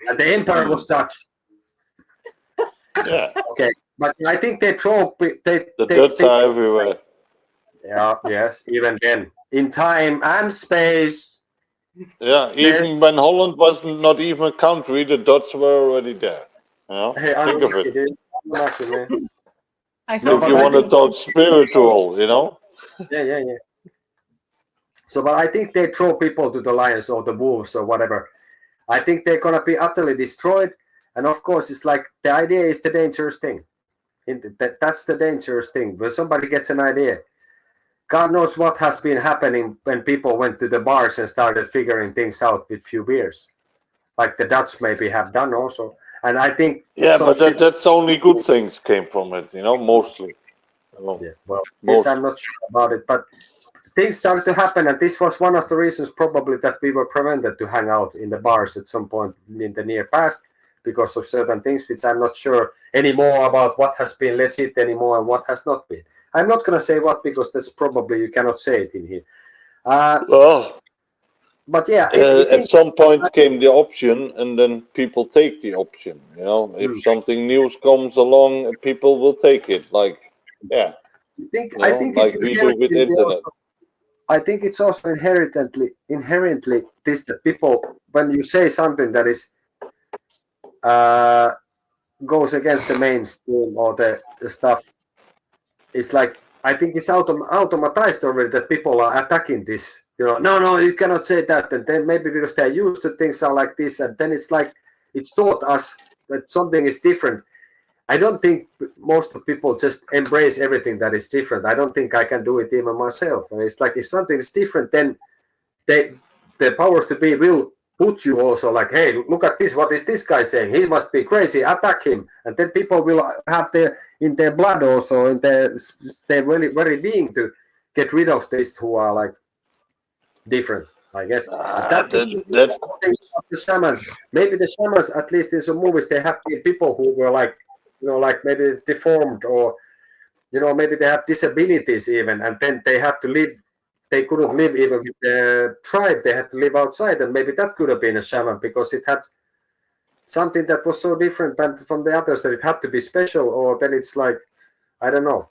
And the Emperor was Dutch. Yeah. Okay. But I think they throw. The Dutch are everywhere. Yeah, yes, even then. In time and space. Yeah, even when Holland was not even a country, the Dutch were already there. Hey, think of it. Lucky, man. If you want to talk spiritual, Yeah. So, but I think they throw people to the lions or the wolves or whatever. I think they're going to be utterly destroyed. And of course, it's like the idea is the dangerous thing. That's the dangerous thing. When somebody gets an idea, God knows what has been happening when people went to the bars and started figuring things out with few beers. Like the Dutch maybe have done also. And I think... Yeah, but that's only good things came from it, mostly. Yes, well, this I'm not sure about it, but things started to happen, and this was one of the reasons probably that we were prevented to hang out in the bars at some point in the near past because of certain things, which I'm not sure anymore about what has been legit anymore and what has not been. I'm not going to say what, because that's probably you cannot say it in here. But yeah, at some point came the option, and then people take the option. You know, if something new comes along, people will take it. Like, yeah, I think it's like we do with internet. also, I think it's also inherently this that people, when you say something that is goes against the mainstream or the stuff, it's like I think it's automatized already that people are attacking this. You know, no, you cannot say that, and then maybe because they're used to things are like this, and then it's like it's taught us that something is different. I don't think most of people just embrace everything that is different. I don't think I can do it even myself. And it's like if something is different, then the powers to be will put you also like, hey, look at this. What is this guy saying? He must be crazy. Attack him. And then people will have in their blood also in their really very being to get rid of this who are like different, I guess. That's the shamans. Maybe the shamans, at least in some movies, they have been people who were like, like maybe deformed or, maybe they have disabilities even, and then they have to live. They couldn't live even with the tribe. They had to live outside, and maybe that could have been a shaman because it had something that was so different than from the others that it had to be special. Or then it's like, I don't know.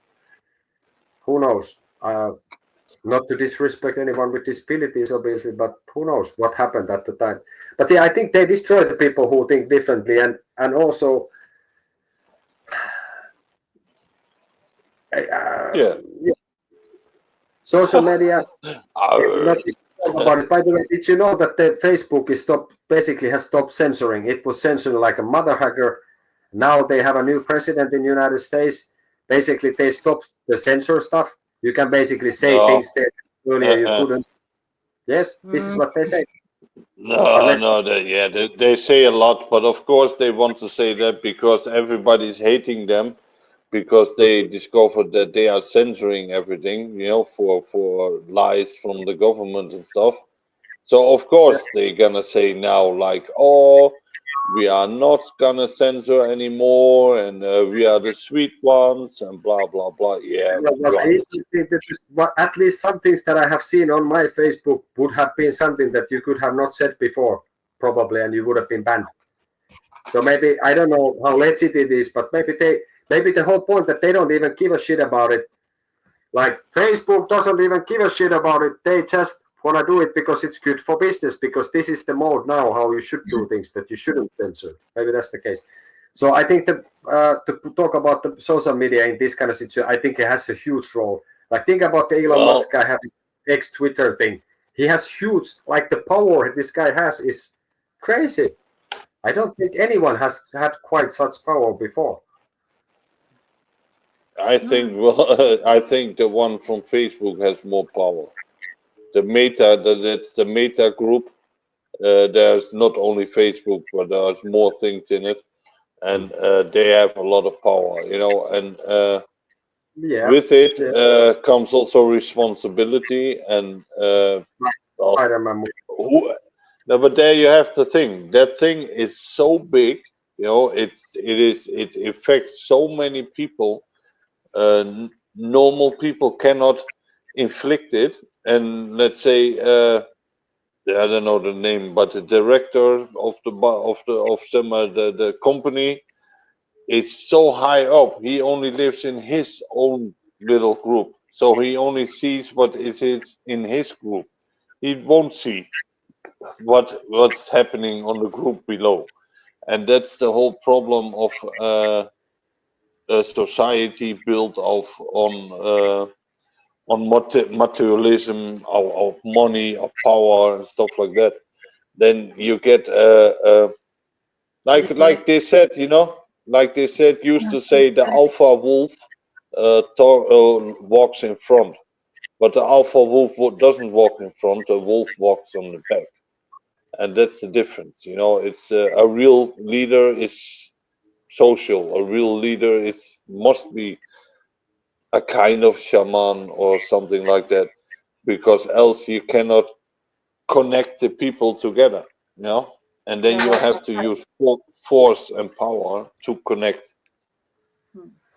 Who knows? Not to disrespect anyone with disabilities, obviously, but who knows what happened at the time. But yeah, I think they destroy the people who think differently, and also, social media. About it. By the way, did you know that the Facebook is basically has stopped censoring? It was censoring like a mother hacker. Now they have a new president in the United States. Basically, they stopped the censor stuff. You can basically say things that earlier you couldn't. Yes, this is what they say. They say a lot, but of course they want to say that because everybody's hating them, because they discovered that they are censoring everything, for lies from the government and stuff. So of course they're gonna say now like, oh, we are not gonna censor anymore, and we are the sweet ones, and blah blah blah. Yeah, at least some things that I have seen on my Facebook would have been something that you could have not said before, probably, and you would have been banned. So maybe I don't know how legit it is, but maybe the whole point that they don't even give a shit about it. Like Facebook doesn't even give a shit about it. They just want to do it because it's good for business, because this is the mode now how you should do things that you shouldn't censor. Maybe that's the case. So I think that to talk about the social media in this kind of situation, I think it has a huge role. Like think about the Elon Musk guy having X-Twitter thing. He has huge, like the power this guy has is crazy. I don't think anyone has had quite such power before. I think I think the one from Facebook has more power. The Meta, that's the Meta group. There's not only Facebook, but there's more things in it, and they have a lot of power, and with it comes also responsibility and but there you have the thing. That thing is so big, it affects so many people. Normal people cannot inflict it, and let's say I don't know the name, but the director of the company is so high up. He only lives in his own little group, so he only sees what is in his group. He won't see what's happening on the group below, and that's the whole problem of a society built on materialism, of money, of power, and stuff like that. Then you get like they said, used to say the alpha wolf walks in front, but the alpha wolf doesn't walk in front. The wolf walks on the back, and that's the difference. It's a real leader is social. A real leader must be a kind of shaman or something like that, because else you cannot connect the people together, and then you have to use force and power to connect.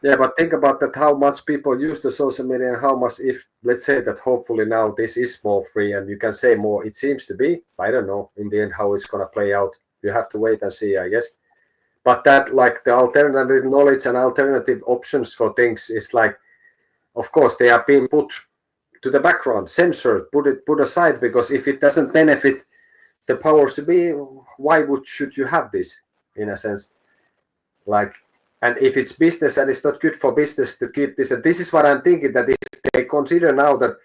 Yeah, but think about that, how much people use the social media and how much, if, let's say that hopefully now this is more free and you can say more, it seems to be. I don't know in the end how it's going to play out. You have to wait and see, I guess. But that, like, the alternative knowledge and alternative options for things is like, of course, they are being put to the background, censored, put aside, because if it doesn't benefit the powers to be, why should you have this, in a sense? Like, and if it's business and it's not good for business to keep this, and this is what I'm thinking, that if they consider now that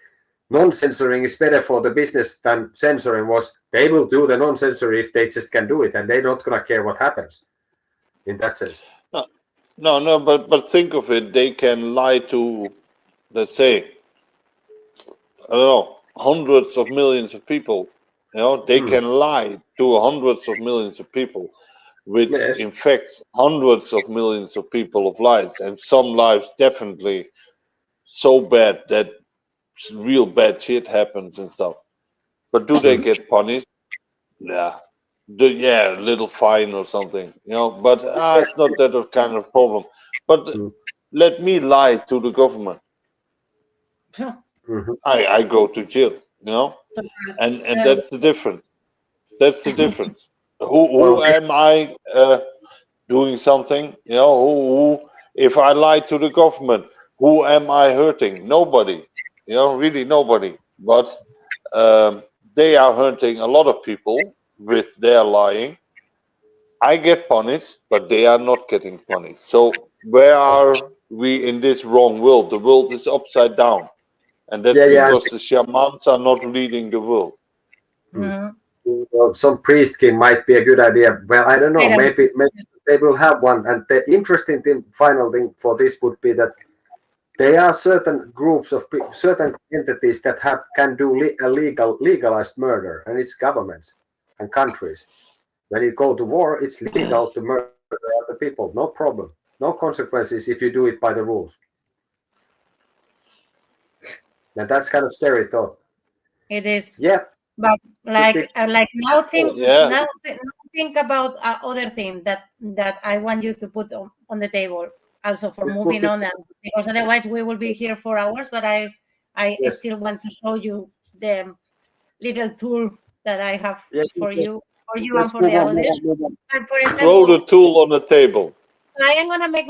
non-censoring is better for the business than censoring was, they will do the non-censoring if they just can do it, and they're not gonna care what happens in that sense. No, but think of it. They can lie to, let's say, I don't know, hundreds of millions of people. They can lie to hundreds of millions of people, which Yes. infects hundreds of millions of people of lives, and some lives definitely so bad that real bad shit happens and stuff. But do they get punished? Yeah. Yeah, a little fine or something, but it's not that kind of problem. But let me lie to the government. I go to jail, and that's the difference. That's the difference. Who am I doing something? Who if I lie to the government, who am I hurting? Nobody. Really nobody. But they are hurting a lot of people with their lying. I get punished, but they are not getting punished. So where are we in this wrong world? The world is upside down, and that's because the shamans are not leading the world. Well, some priest king might be a good idea. Well, I don't know. Maybe they will have one. And the interesting thing, final thing for this would be that there are certain groups of certain entities that can do legalized murder, and it's governments and countries. When you go to war, it's legal to murder other people. No problem. No consequences if you do it by the rules. And that's kind of scary thought. It is. Yeah. But now think about other thing that I want you to put on the table also for moving on, because otherwise we will be here for hours. But I still want to show you the little tool that I have for you and for the others. And for example, throw the tool on the table. I am gonna make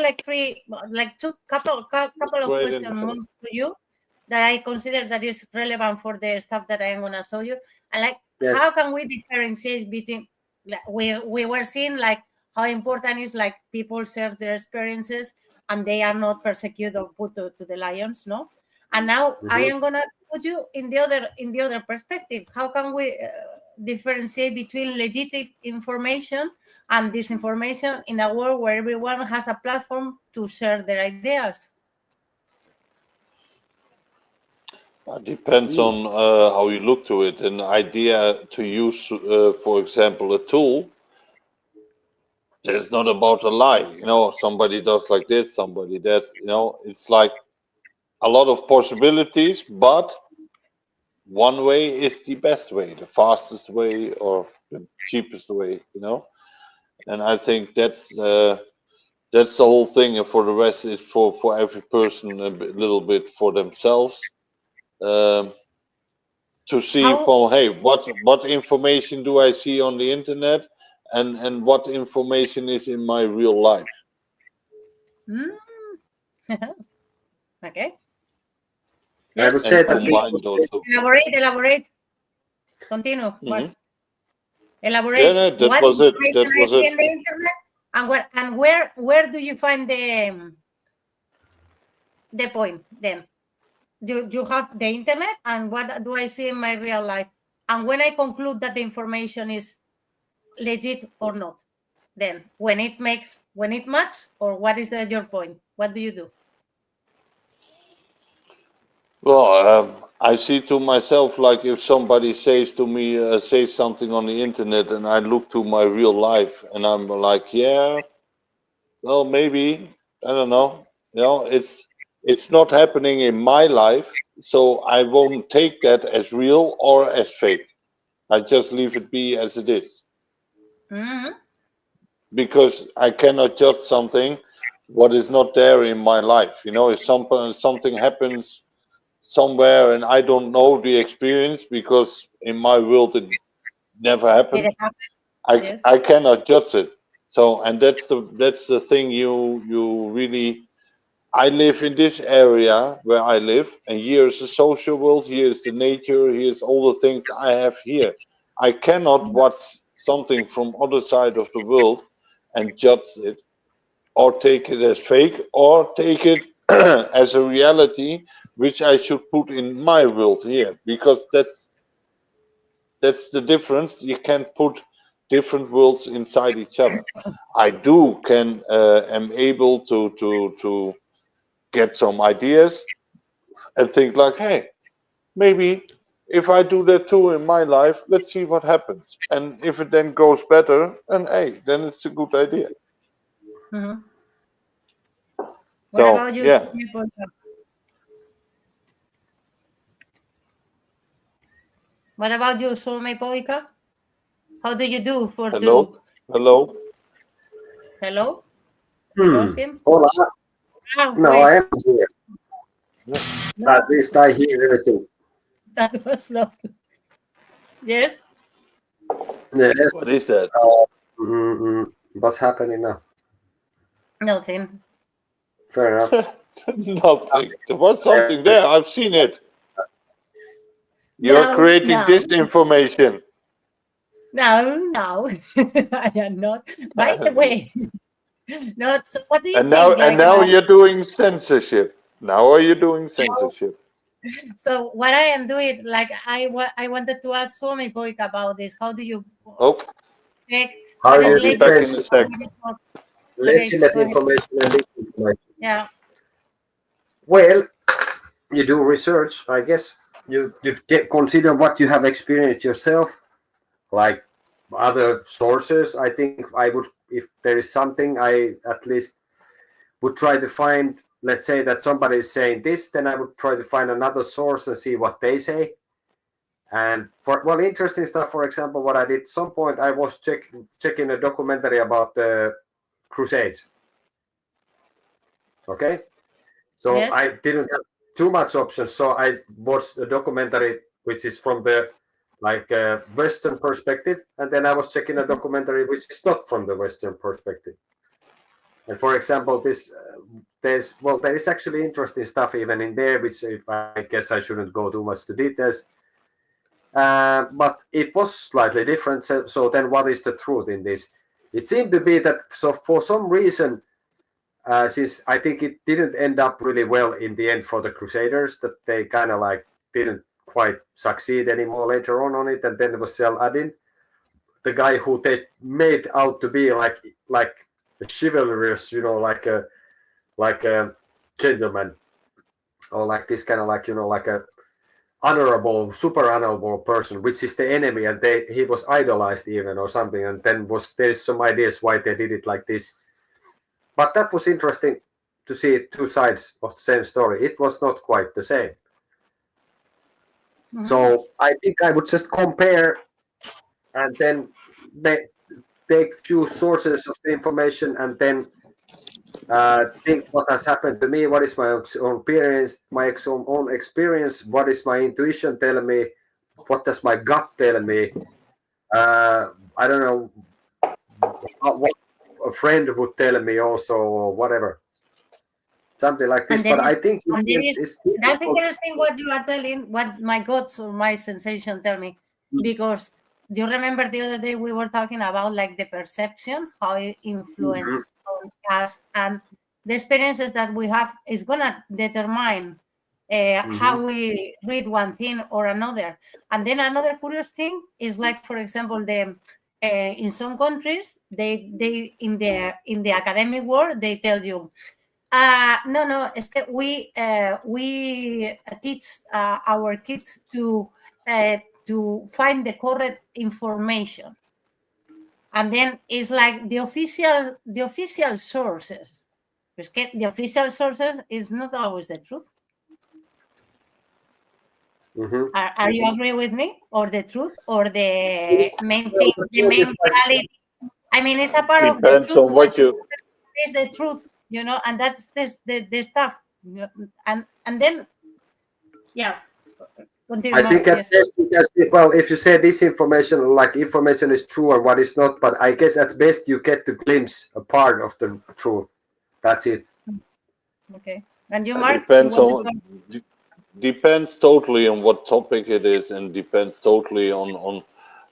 two couple of questions to you that I consider that is relevant for the stuff that I am gonna show you. And how can we differentiate between we were seeing how important is people share their experiences and they are not persecuted or put to the lions, no? And now I am gonna put you in the other perspective. How can we differentiate between legitimate information and disinformation in a world where everyone has a platform to share their ideas? It depends on how you look to it. An idea to use, for example, a tool, it's not about a lie. Somebody does like this, somebody that. It's like a lot of possibilities, but one way is the best way, the fastest way, or the cheapest way. And I think that's the whole thing. And for the rest is for every person a little bit for themselves. To see hey, what information do I see on the internet, and what information is in my real life. Okay. Yes. I would say that elaborate. Continue. Elaborate. Yeah, that was it. That was it. In the internet, and where do you find the point then? You have the internet, and what do I see in my real life? And when I conclude that the information is legit or not, then when it matches, or what is your point? What do you do? Well, I see to myself, like if somebody says to me, says something on the internet, and I look to my real life, and I'm like, yeah, well, maybe, I don't know. It's not happening in my life, so I won't take that as real or as fake. I just leave it be as it is. Because I cannot judge something what is not there in my life. You know, if something happens somewhere and I don't know the experience because in my world it never happened, Yes. I cannot judge it. So, and that's the thing you really. I live in this area where I live, and here's the social world, here's the nature, here's all the things I have here. I cannot watch something from other side of the world and judge it, or take it as fake, or take it as a reality which I should put in my world here, because that's the difference. You can't put different worlds inside each other. I am able to get some ideas and think like, hey, maybe if I do that too in my life, let's see what happens. And if it then goes better, then hey, then it's a good idea. Mm-hmm. What So about you, yeah. Suomipoika? What about you, Suomipoika? How do you do for Hello? Hello? Hello? Hmm. Him? Hola. No, wait. I am here. No, At least I hear everything. that was not. Yes? Yes. What is that? What's happening now? Nothing. Fair enough. Nothing. There was something there. I've seen it. You're creating disinformation. No. I am not. By the way, not. So what do you And think? now you're doing censorship. Now are you doing censorship? So what I am doing, like I wanted to ask Suomipoika about this. How do you Oh, check? How What you is be back in a sec. legitimate go ahead. information and disinformation? Yeah. Well, you do research, I guess. You consider what you have experienced yourself, like other sources. I think I would, if there is something, I at least would try to find. Let's say that somebody is saying this, then I would try to find another source and see what they say. And for interesting stuff, for example, what I did at some point, I was checking a documentary about the Crusades. Okay, so Yes. I didn't have too much options, so I watched a documentary which is from the Western perspective, and then I was checking a documentary which is not from the Western perspective. And for example, there is actually interesting stuff even in there, which if I guess I shouldn't go too much to details. But it was slightly different. So then what is the truth in this? It seemed to be that, so for some reason, since I think it didn't end up really well in the end for the Crusaders, that they kind of didn't quite succeed anymore later on it. And then there was Saladin, the guy who they made out to be like a chivalrous, like a gentleman, or like this kind of like a honorable, super honorable person, which is the enemy, and he was idolized even or something. And then there's some ideas why they did it like this. But that was interesting to see two sides of the same story. It was not quite the same. Mm-hmm. So I think I would just compare and then take few sources of the information and then think what has happened to me, what is my own experience, own experience, what is my intuition telling me, what does my gut tell me. I don't know what a friend would tell me also, or whatever, something like this. But I think that's interesting what you are telling, what my guts or my sensation tell me, because you remember the other day we were talking about like the perception, how it influences on us, and the experiences that we have is gonna determine how we read one thing or another. And then another curious thing is, like, for example, in some countries, they in the academic world, they tell you, no, it's that we teach our kids to find the correct information, and then it's like the official sources. The official sources is not always the truth. Are you agree with me, or the truth, or the main thing, the main reality? I mean, it's a part of the truth. Depends on what you. Is the truth you know, and that's the stuff, you know, and then continue. I think at best you can say, well, if you say this information, like information is true or what is not, but I guess at best you get to glimpse a part of the truth. That's it. Okay, and you, Mark? Depends totally on what topic it is, and depends totally on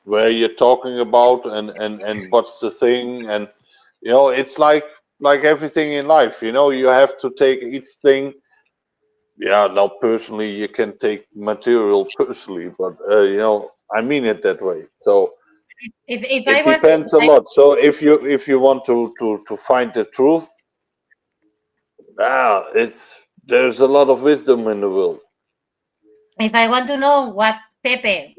where you're talking about and what's the thing. And you know, it's like everything in life, you know, you have to take each thing. Yeah, now personally you can take material personally, but you know, I mean it that way. So if it depends a lot. So if you want to find the truth, there's a lot of wisdom in the world. If I want to know what Pepe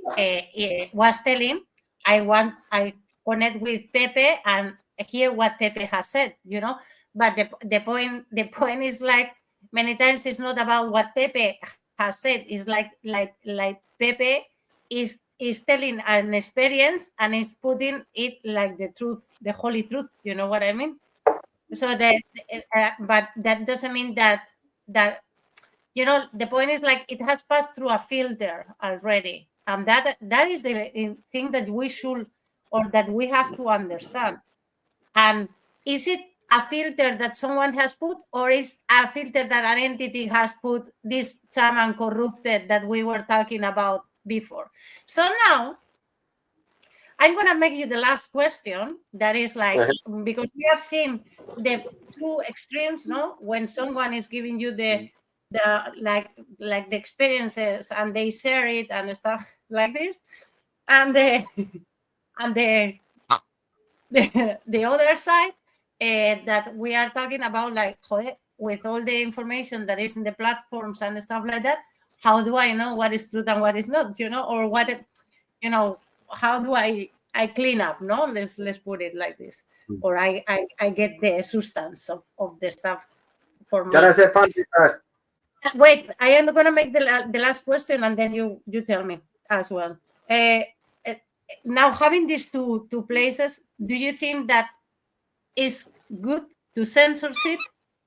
was telling, I connect with Pepe and hear what Pepe has said, you know. But the point is, like, many times it's not about what Pepe has said. It's like Pepe is telling an experience and is putting it like the truth, the holy truth. You know what I mean? So but that doesn't mean that you know, the point is, like, it has passed through a filter already, and that is the thing that we should, or that we have to understand. And is it a filter that someone has put, or is a filter that an entity has put, this shaman corrupted that we were talking about before? So now I'm going to make you the last question. That is, like, because we have seen the two extremes, no? When someone is giving you the like the experiences and they share it and stuff like this, and the other side that we are talking about, like, with all the information that is in the platforms and stuff like that, how do I know what is truth and what is not, you know, or what you know, how do I clean up, no? Let's put it like this, or I get the substance of the stuff for me. Can I say something first? Wait, I am going to make the last question, and then you tell me as well. Now, having these two places, do you think that is good to censorship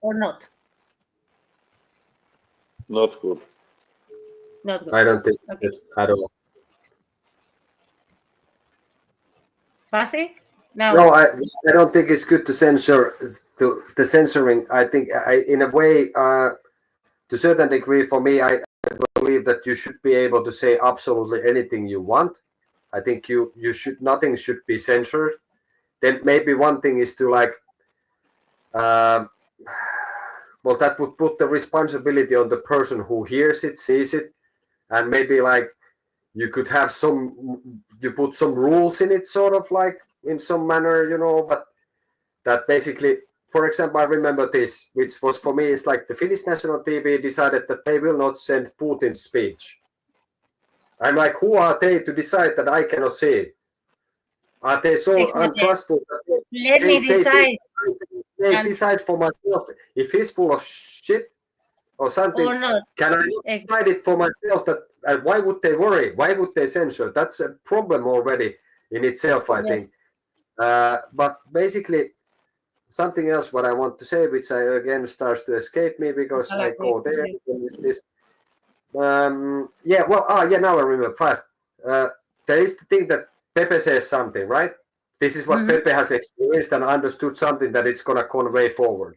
or not? Not good. Not good. I don't think it at all. Pasi? No, I don't think it's good to censor. The censoring, I think, in a way, to a certain degree, for me, I believe that you should be able to say absolutely anything you want. I think you should, nothing should be censored. Then maybe one thing is to, like, well, that would put the responsibility on the person who hears it, sees it, and maybe, like, you could have you put some rules in it, sort of, like, in some manner, you know, but that basically, for example, I remember this, which was for me, it's like the Finnish national TV decided that they will not send Putin's speech. I'm like, who are they to decide that I cannot see it? Are they so untrustful? Let me decide. They decide for myself if he's full of shit or something. Or not. Can I decide it for myself? That why would they worry? Why would they censor? That's a problem already in itself, I think. But basically, something else what I want to say, which again starts to escape me because I go there. Now I remember fast. There is the thing that Pepe says something, right? This is what Pepe has experienced and understood, something that it's going to convey forward.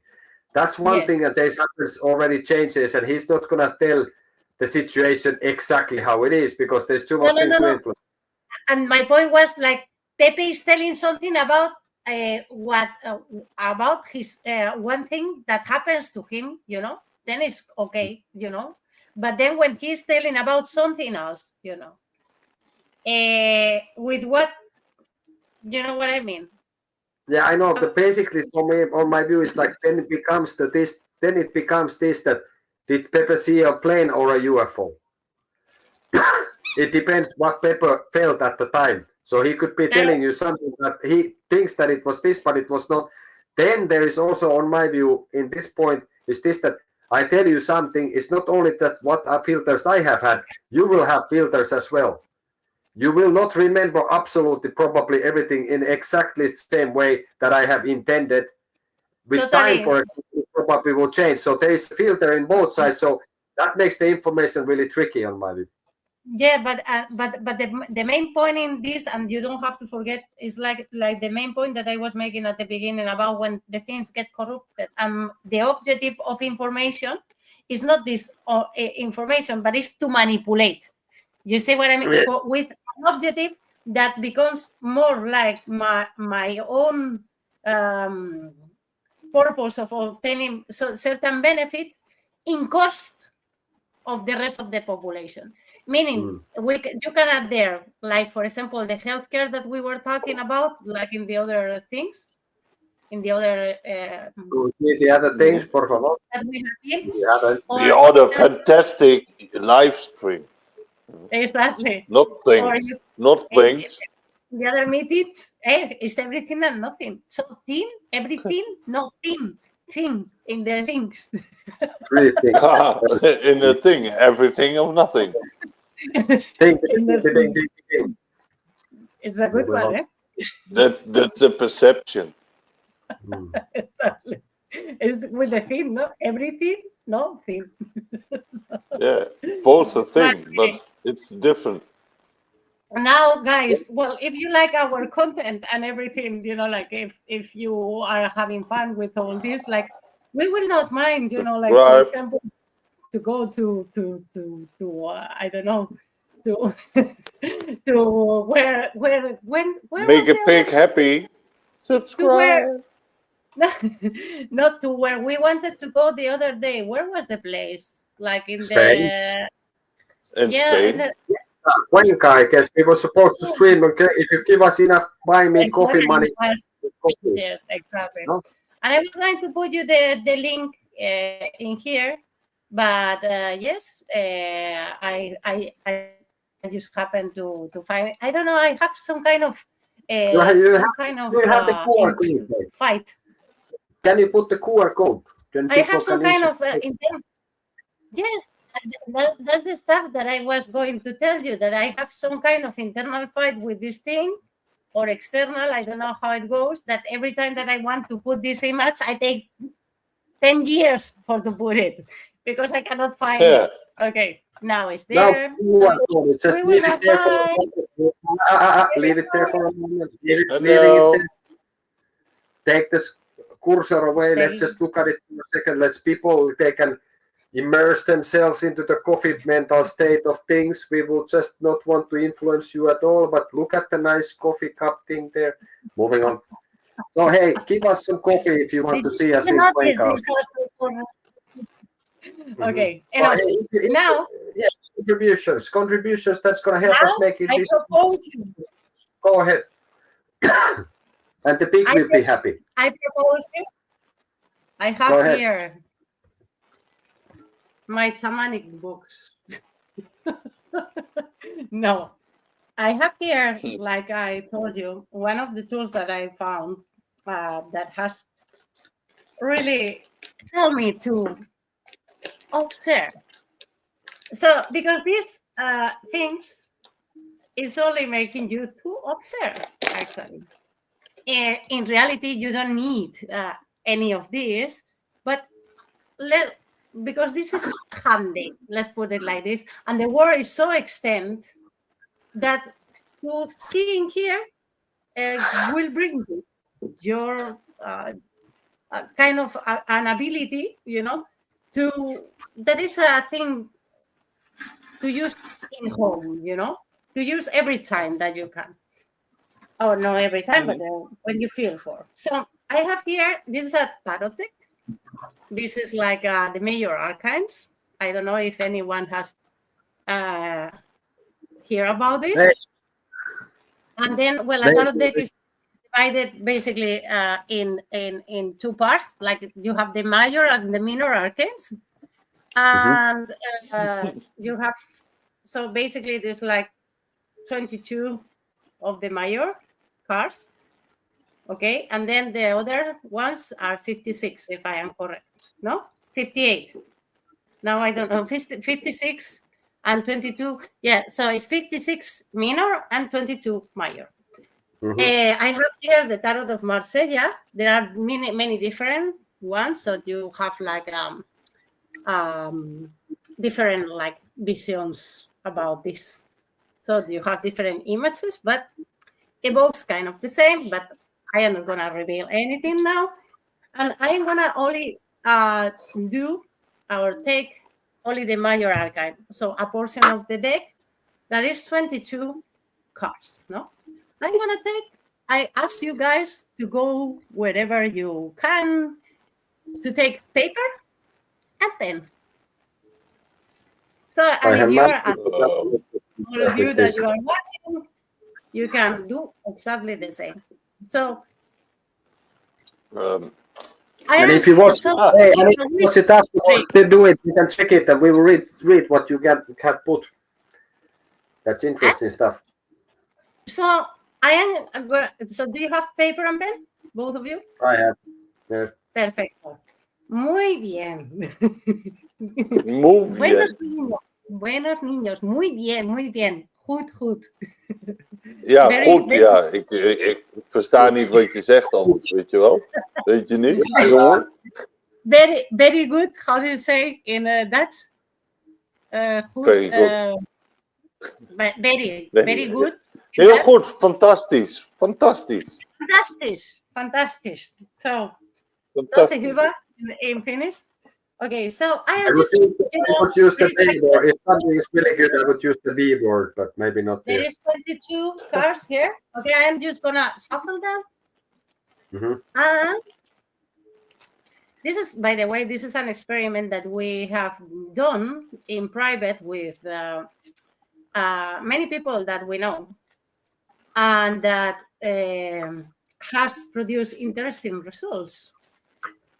That's one thing, and there's already changes, and he's not going to tell the situation exactly how it is because there's too much to influence. And my point was, like, Pepe is telling something about about his one thing that happens to him, you know, then it's okay, you know. But then when he's telling about something else, you know, with what, you know what I mean? Yeah, I know. But basically, for me, on my view, is like then it becomes this that did Pepe see a plane or a UFO? It depends what Pepe felt at the time. So he could be telling you something that he thinks that it was this, but it was not. Then there is also, on my view, in this point, is this that I tell you something. It's not only that what filters I have had. You will have filters as well. You will not remember absolutely probably everything in exactly the same way that I have intended. With time, for probably will change. So there is a filter in both sides. So that makes the information really tricky on my view. Yeah, but the main point in this, and you don't have to forget, is like the main point that I was making at the beginning about when the things get corrupted. The objective of information is not this information, but it's to manipulate. You see what I mean? Yes. With an objective that becomes more like my own purpose of obtaining certain benefit in cost of the rest of the population. Meaning, you can add there, like, for example, the healthcare that we were talking about, like in the other things, in the other... the other things, por favor. That we have in, the other fantastic live stream. Exactly. Not things. Not things. The other meeting is everything and nothing. So thing, everything, nothing. Thing in the things. In the thing, everything of nothing. It's a good one, eh? That's a perception. Exactly. It's with the thing, no? Everything, nothing. Yeah, it's both a thing, but it's different. Now, guys, well, if you like our content and everything, like if you are having fun with all this, like, we will not mind, like, for example, to go to I don't know, to where make a pig happy. Subscribe. Not to where we wanted to go the other day. Where was the place? Like in Spain. Spain. Cuenca, I guess we were supposed to stream. Okay, if you give us enough buy me coffee money. Yes, exactly. No? And I was going to put you the link in here, but yes, I just happened to find it. I don't know. I have some kind of fight. Can you put the QR code? I have some kind of yes, that's the stuff that I was going to tell you, that I have some kind of internal fight with this thing, or external, I don't know how it goes, that every time that I want to put this image, I take 10 years to put it, because I cannot find it. Okay, now it's there. So leave it there for a moment. Leave it there. Take this cursor away. Let's just look at it for a second. They can immerse themselves into the coffee mental state of things. We will just not want to influence you at all, but look at the nice coffee cup thing there. Moving on. So, hey, give us some coffee if you want to see us in Cuenca. Okay. Now, yes, contributions. That's going to help us make it. I propose you. Go ahead. And the pig will be happy. I propose you. I have here my shamanic books. No, I have here, like I told you, one of the tools that I found that has really helped me to observe. So, because these things is only making you to observe, actually. In reality, you don't need any of this, but because this is handy, let's put it like this, and the word is so extent that to seeing here will bring you your kind of an ability, that is a thing to use in home, to use every time that you can. Oh, not every time, but when you feel for. So I have here, this is a tarot deck. This is like the major arcans. I don't know if anyone has heard about this. Yes. And then, well, a tarot deck is divided basically in two parts. Like you have the major and the minor arcans. And you have, so basically there's like 22 of the major cards. Okay, and then the other ones are 56, if I am correct. No? 58. Now I don't know, 56 and 22. Yeah, so it's 56 minor and 22 major. I have here the Tarot of Marsella. There are many different one, so you have like different like visions about this. So you have different images, but evokes kind of the same. But I am not gonna reveal anything now, and I am gonna only do or take only the major archive, so a portion of the deck that is 22 cards. No, I'm gonna take. I ask you guys to go wherever you can to take paper and pen. So, and if you are all of you that you are watching, you can do exactly the same. So, and if you watch, watch it afterwards, they do it. You can check it, and we will read what you have put. That's interesting stuff. So I am. So do you have paper and pen, both of you? I have. Yeah. Perfecto. Muy bien. Muy bien. Buenos niños. Muy bien, muy bien. Goed, goed. Ja, goed, ja. Ik versta niet wat je zegt anders, weet je wel? Weet je niet, jongen? Very, very good. How do you say in Dutch? Goed, very good. Very good. Heel goed, fantastisch. Fantastisch. Fantastisch. Fantastisch. So, Fantastisch. in Finnish. Okay, so I would use the B word. If something is really good, I would use the B word, but maybe not there. There is 22 cards here. Okay, I am just gonna shuffle them. And this is, by the way, this is an experiment that we have done in private with many people that we know, and that has produced interesting results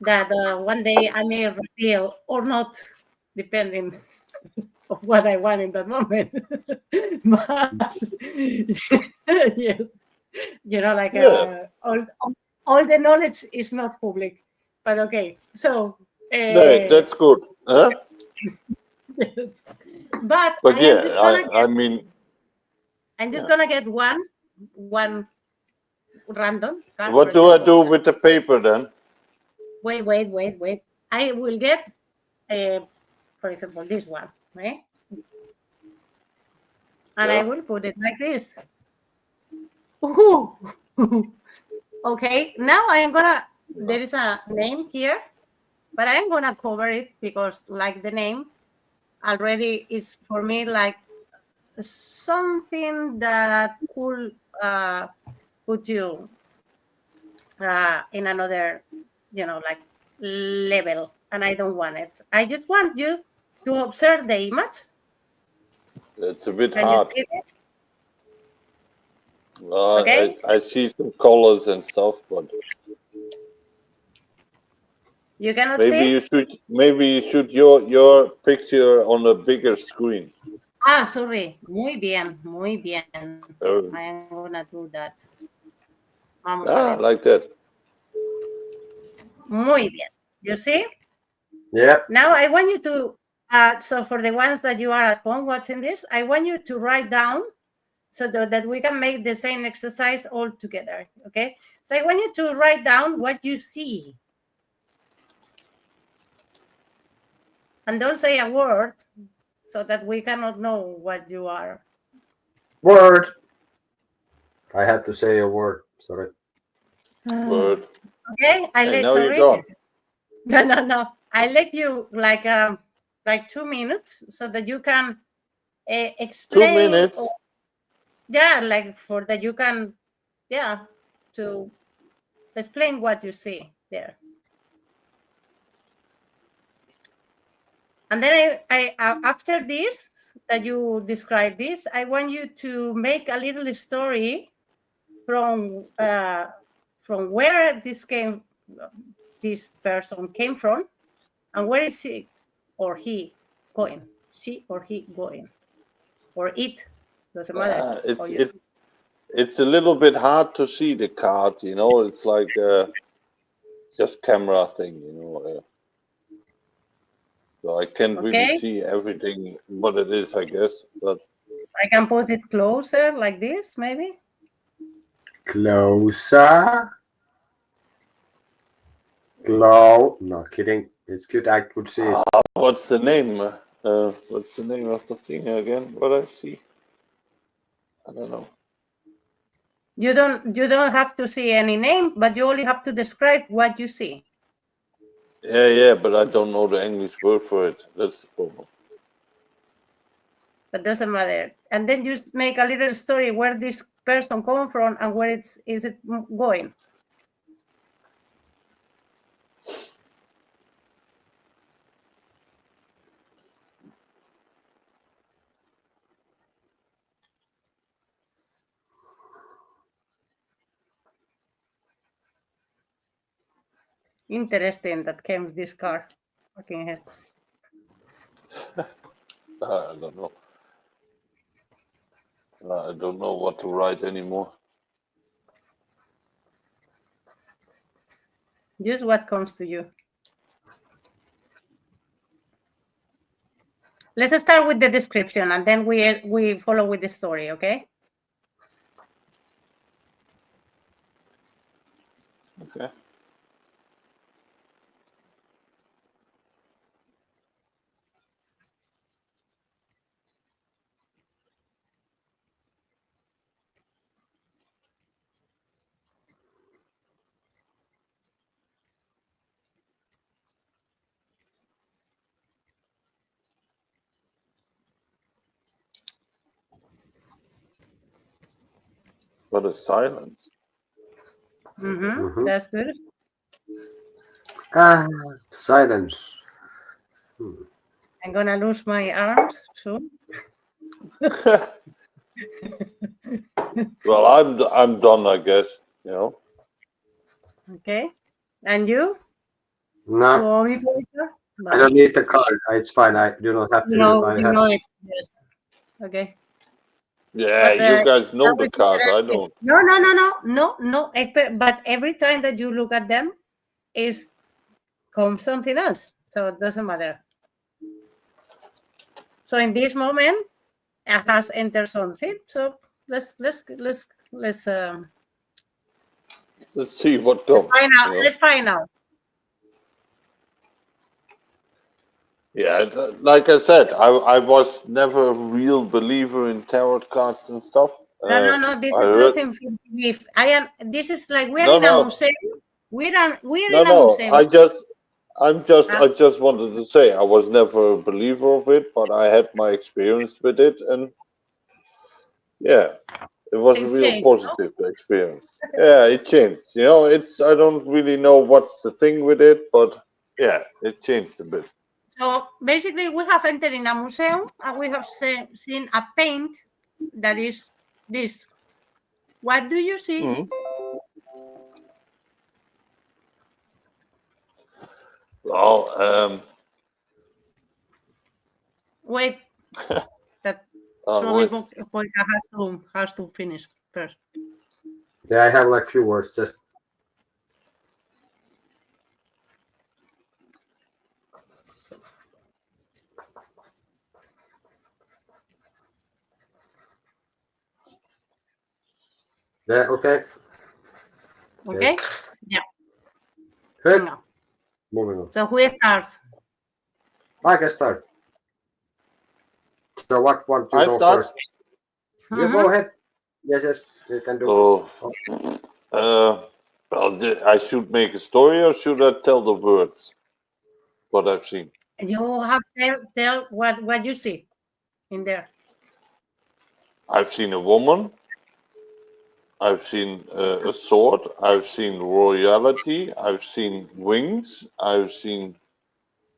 that one day I may reveal or not, depending of what I want in that moment. But, yes, you know, like all the knowledge is not public, but okay. So no, that's good. Huh? Yes. But yeah, I mean, I'm just gonna get one random. What do I do with the paper then? Wait. I will get, for example, this one, right? And I will put it like this. Ooh. Okay, now I am gonna, there is a name here, but I'm gonna cover it because like the name already is for me like something that could put you in another, like level, and I don't want it. I just want you to observe the image. It's a bit hard. Okay. I see some colors and stuff, but you cannot maybe see. You should your picture on a bigger screen. Sorry. Muy bien. I am gonna do that. Vamos a ver. Like that. Muy bien. You see? Yeah. Now I want you to, so for the ones that you are at home watching this, I want you to write down so that we can make the same exercise all together, okay? So I want you to write down what you see. And don't say a word so that we cannot know what you are. Word. I had to say a word, sorry. Word. Okay, I let you No. I let you like 2 minutes so that you can explain. 2 minutes. Like for that you can, to explain what you see there. And then I after this that you describe this, I want you to make a little story from where this person came from, and where is she or he going? She or he going, or it doesn't matter. It's a little bit hard to see the card, It's like just camera thing, So I can't really see everything what it is, I guess. But I can put it closer, like this, maybe. Closer. No, not kidding. It's good. I could see it. What's the name? What's the name of the thing again? What I see? I don't know. You don't have to see any name, but you only have to describe what you see. Yeah, but I don't know the English word for it. That's the problem. But doesn't matter. And then you make a little story where this person come from and where is it going. Interesting that came with this car. Fucking hell. I don't know. I don't know what to write anymore. Just what comes to you. Let's start with the description and then we follow with the story, okay? Okay. What a silence. That's good. Silence. I'm gonna lose my arms soon. Well, I'm done, I guess. You know. Okay. And you? No, Suomipoika? I don't need the card. It's fine. I do not have to. You know it. Yes. Okay. Yeah, But, you guys know that the was card. I interesting. don't. No. But every time that you look at them, is comes something else. So it doesn't matter. So in this moment, it has entered something. So let's see what comes. Find out. You know? Let's find out. Yeah, like I said, I was never a real believer in tarot cards and stuff. No. This is nothing for belief. This is like we're in a museum. We're in a museum. I just wanted to say I was never a believer of it, but I had my experience with it, and yeah, it was a real positive experience. Yeah, it changed. You know, I don't really know what's the thing with it, but yeah, it changed a bit. So basically, we have entered in a museum and we have seen a paint that is this. What do you see? Mm-hmm. Well, wait. That Suomipoika has to finish first. Yeah, I have like few words. Just yeah. Okay. Okay. Yeah. Good. Moving on. So who starts? I can start. So what one do you know start? first? You go ahead. Yes, you can do. Well, I should make a story, or should I tell the words? What I've seen. You have to tell what you see in there. I've seen a woman. I've seen a sword. I've seen royalty. I've seen wings. I've seen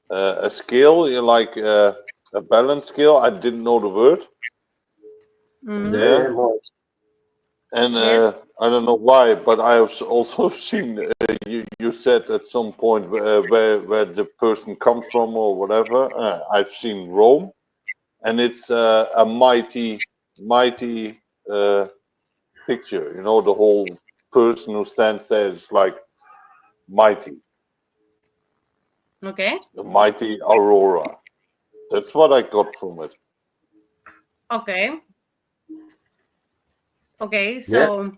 a scale, like a balance scale. I didn't know the word. Yeah. And Yes. I don't know why, but I have also seen. You said at some point where the person comes from or whatever. I've seen Rome, and it's a mighty picture. You know, the whole person who stands there is like mighty. Okay. The mighty aurora. That's what I got from it. Okay. Okay. So,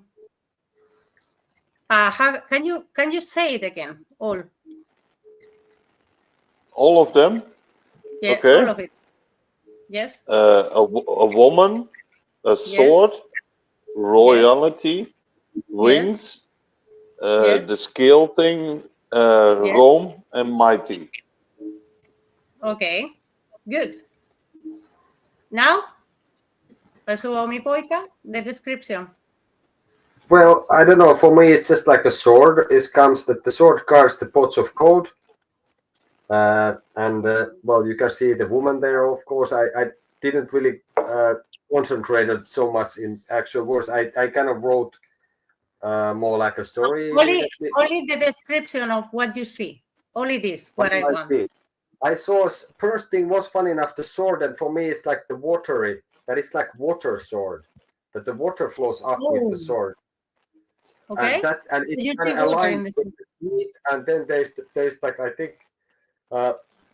can you say it again? All. All of them? Yeah, Okay. all of it. Yes. A woman, a sword, royalty, wings, the scale thing, Rome, and mighty. Okay, good. Now, Suomipoika, the description. Well, I don't know. For me, it's just like a sword. It comes that the sword guards the pots of gold. Well, you can see the woman there. Of course, I didn't really concentrate so much in actual words. I kind of wrote more like a story. Only the description of what you see. Only this, what I want. I saw first thing was funny enough the sword, and for me it's like the watery. That is like water sword. That the water flows up with the sword. Okay. And it's you kind see of water aligned in with the meat, and then there's like I think.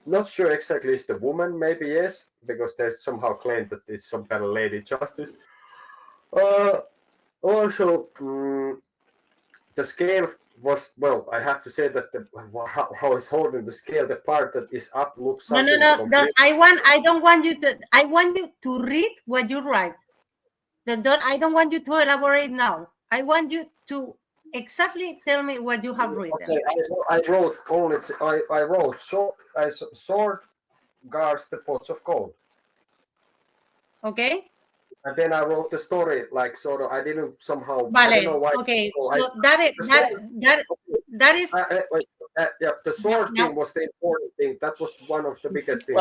Not sure exactly it's the woman, maybe yes, because there's somehow claimed that it's some kind of lady justice. Also, the scale was, well, I have to say that how it's holding the scale, the part that is up looks something. No. I don't want you to. I want you to read what you write. I don't want you to elaborate now. I want you to exactly tell me what you have written. Okay, I wrote only. I wrote sword guards the pots of gold. Okay. And then I wrote the story, like sort of. I didn't somehow. Vale. I don't know why. Okay. So that is. Yeah, the sword thing was the important thing. That was one of the biggest things.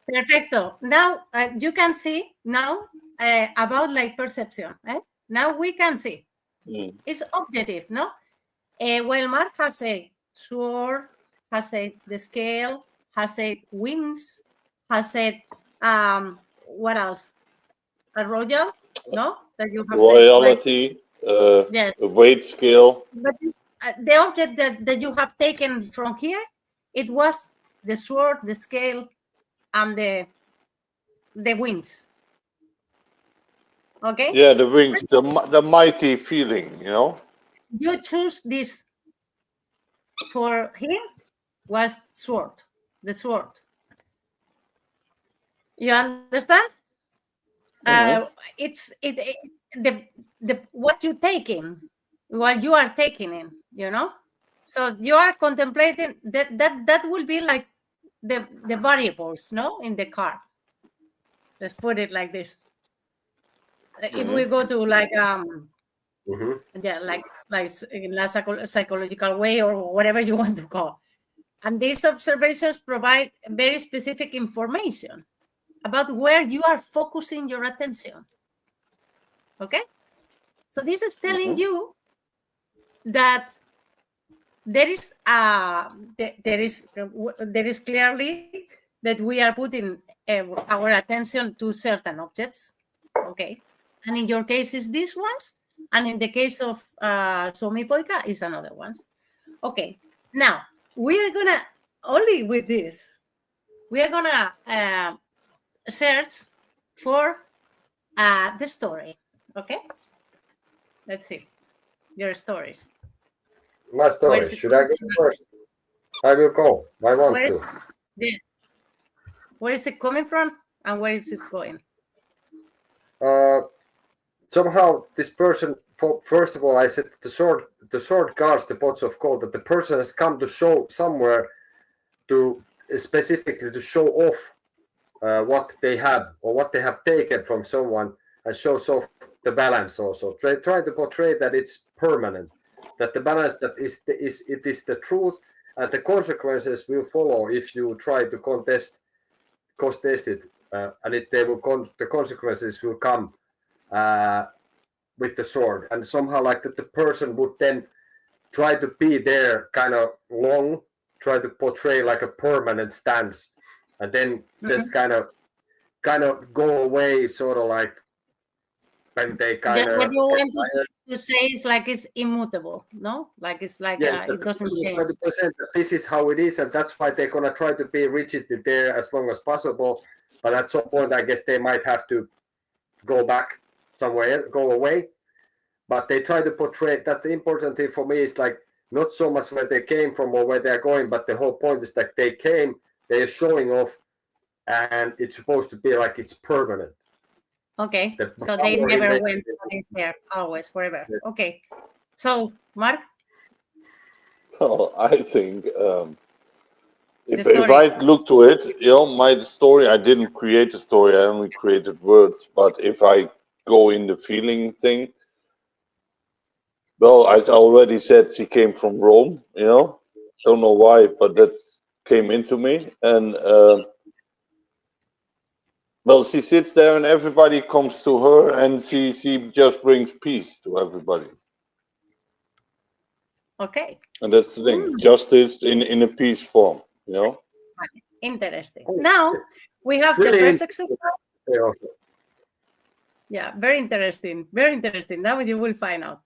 Perfecto. Now you can see now about like perception. Now we can see. It's objective, no? Well, Mark has a sword, has said the scale, has said wings, has said what else? A royal, no? That you have royalty, said, yes. a weight scale. But the object that you have taken from here, it was the sword, the scale, and the wings. Okay. Yeah, the wings, the mighty feeling, you know. You choose this. For him was sword, the sword. You understand? It's the what you taking, what you are taking in, you know. So you are contemplating that will be like the variables, no, in the card. Let's put it like this. If we go to like yeah, like in a psychological way or whatever you want to call. And these observations provide very specific information about where you are focusing your attention. Okay? So this is telling you that there is clearly that we are putting our attention to certain objects. Okay? And in your case is these ones, and in the case of Suomipoika is another ones. Okay. Now we are gonna only with this. We are gonna search for the story. Okay. Let's see your stories. My story. Should I go first? I will go. I want to. This. Where is it coming from, and where is it going? Somehow this person. First of all, I said the sword guards the pots of gold. That the person has come to show somewhere to specifically to show off what they have or what they have taken from someone, and shows off the balance also. Try to portray that it's permanent, that the balance that is the truth, and the consequences will follow if you try to contest it, and the consequences will come with the sword, and somehow like that the person would then try to be there kind of long, try to portray like a permanent stance, and then just kind of go away, sort of like when they kind of. What you want to say is like it's immutable, no? Like it's like yes, it doesn't change. 20% that this is how it is, and that's why they're gonna try to be rigidly there as long as possible. But at some point, I guess they might have to go back somewhere, go away. But they try to portray. That's the important thing for me. Is like not so much where they came from or where they're going, but the whole point is that they came, they're showing off, and it's supposed to be like it's permanent. Okay, so they never went. It's there always, forever. Yes. Okay, so Mark. Well, I think if I look to it, my story, I didn't create a story. I only created words. But if I go in the feeling thing, well, I already said she came from Rome. Don't know why, but that came into me, and well, she sits there and everybody comes to her, and she just brings peace to everybody. Okay. And that's the thing, justice in a peace form, Interesting. Now we have the first exercise. Yeah, very interesting. Very interesting. Now you will find out.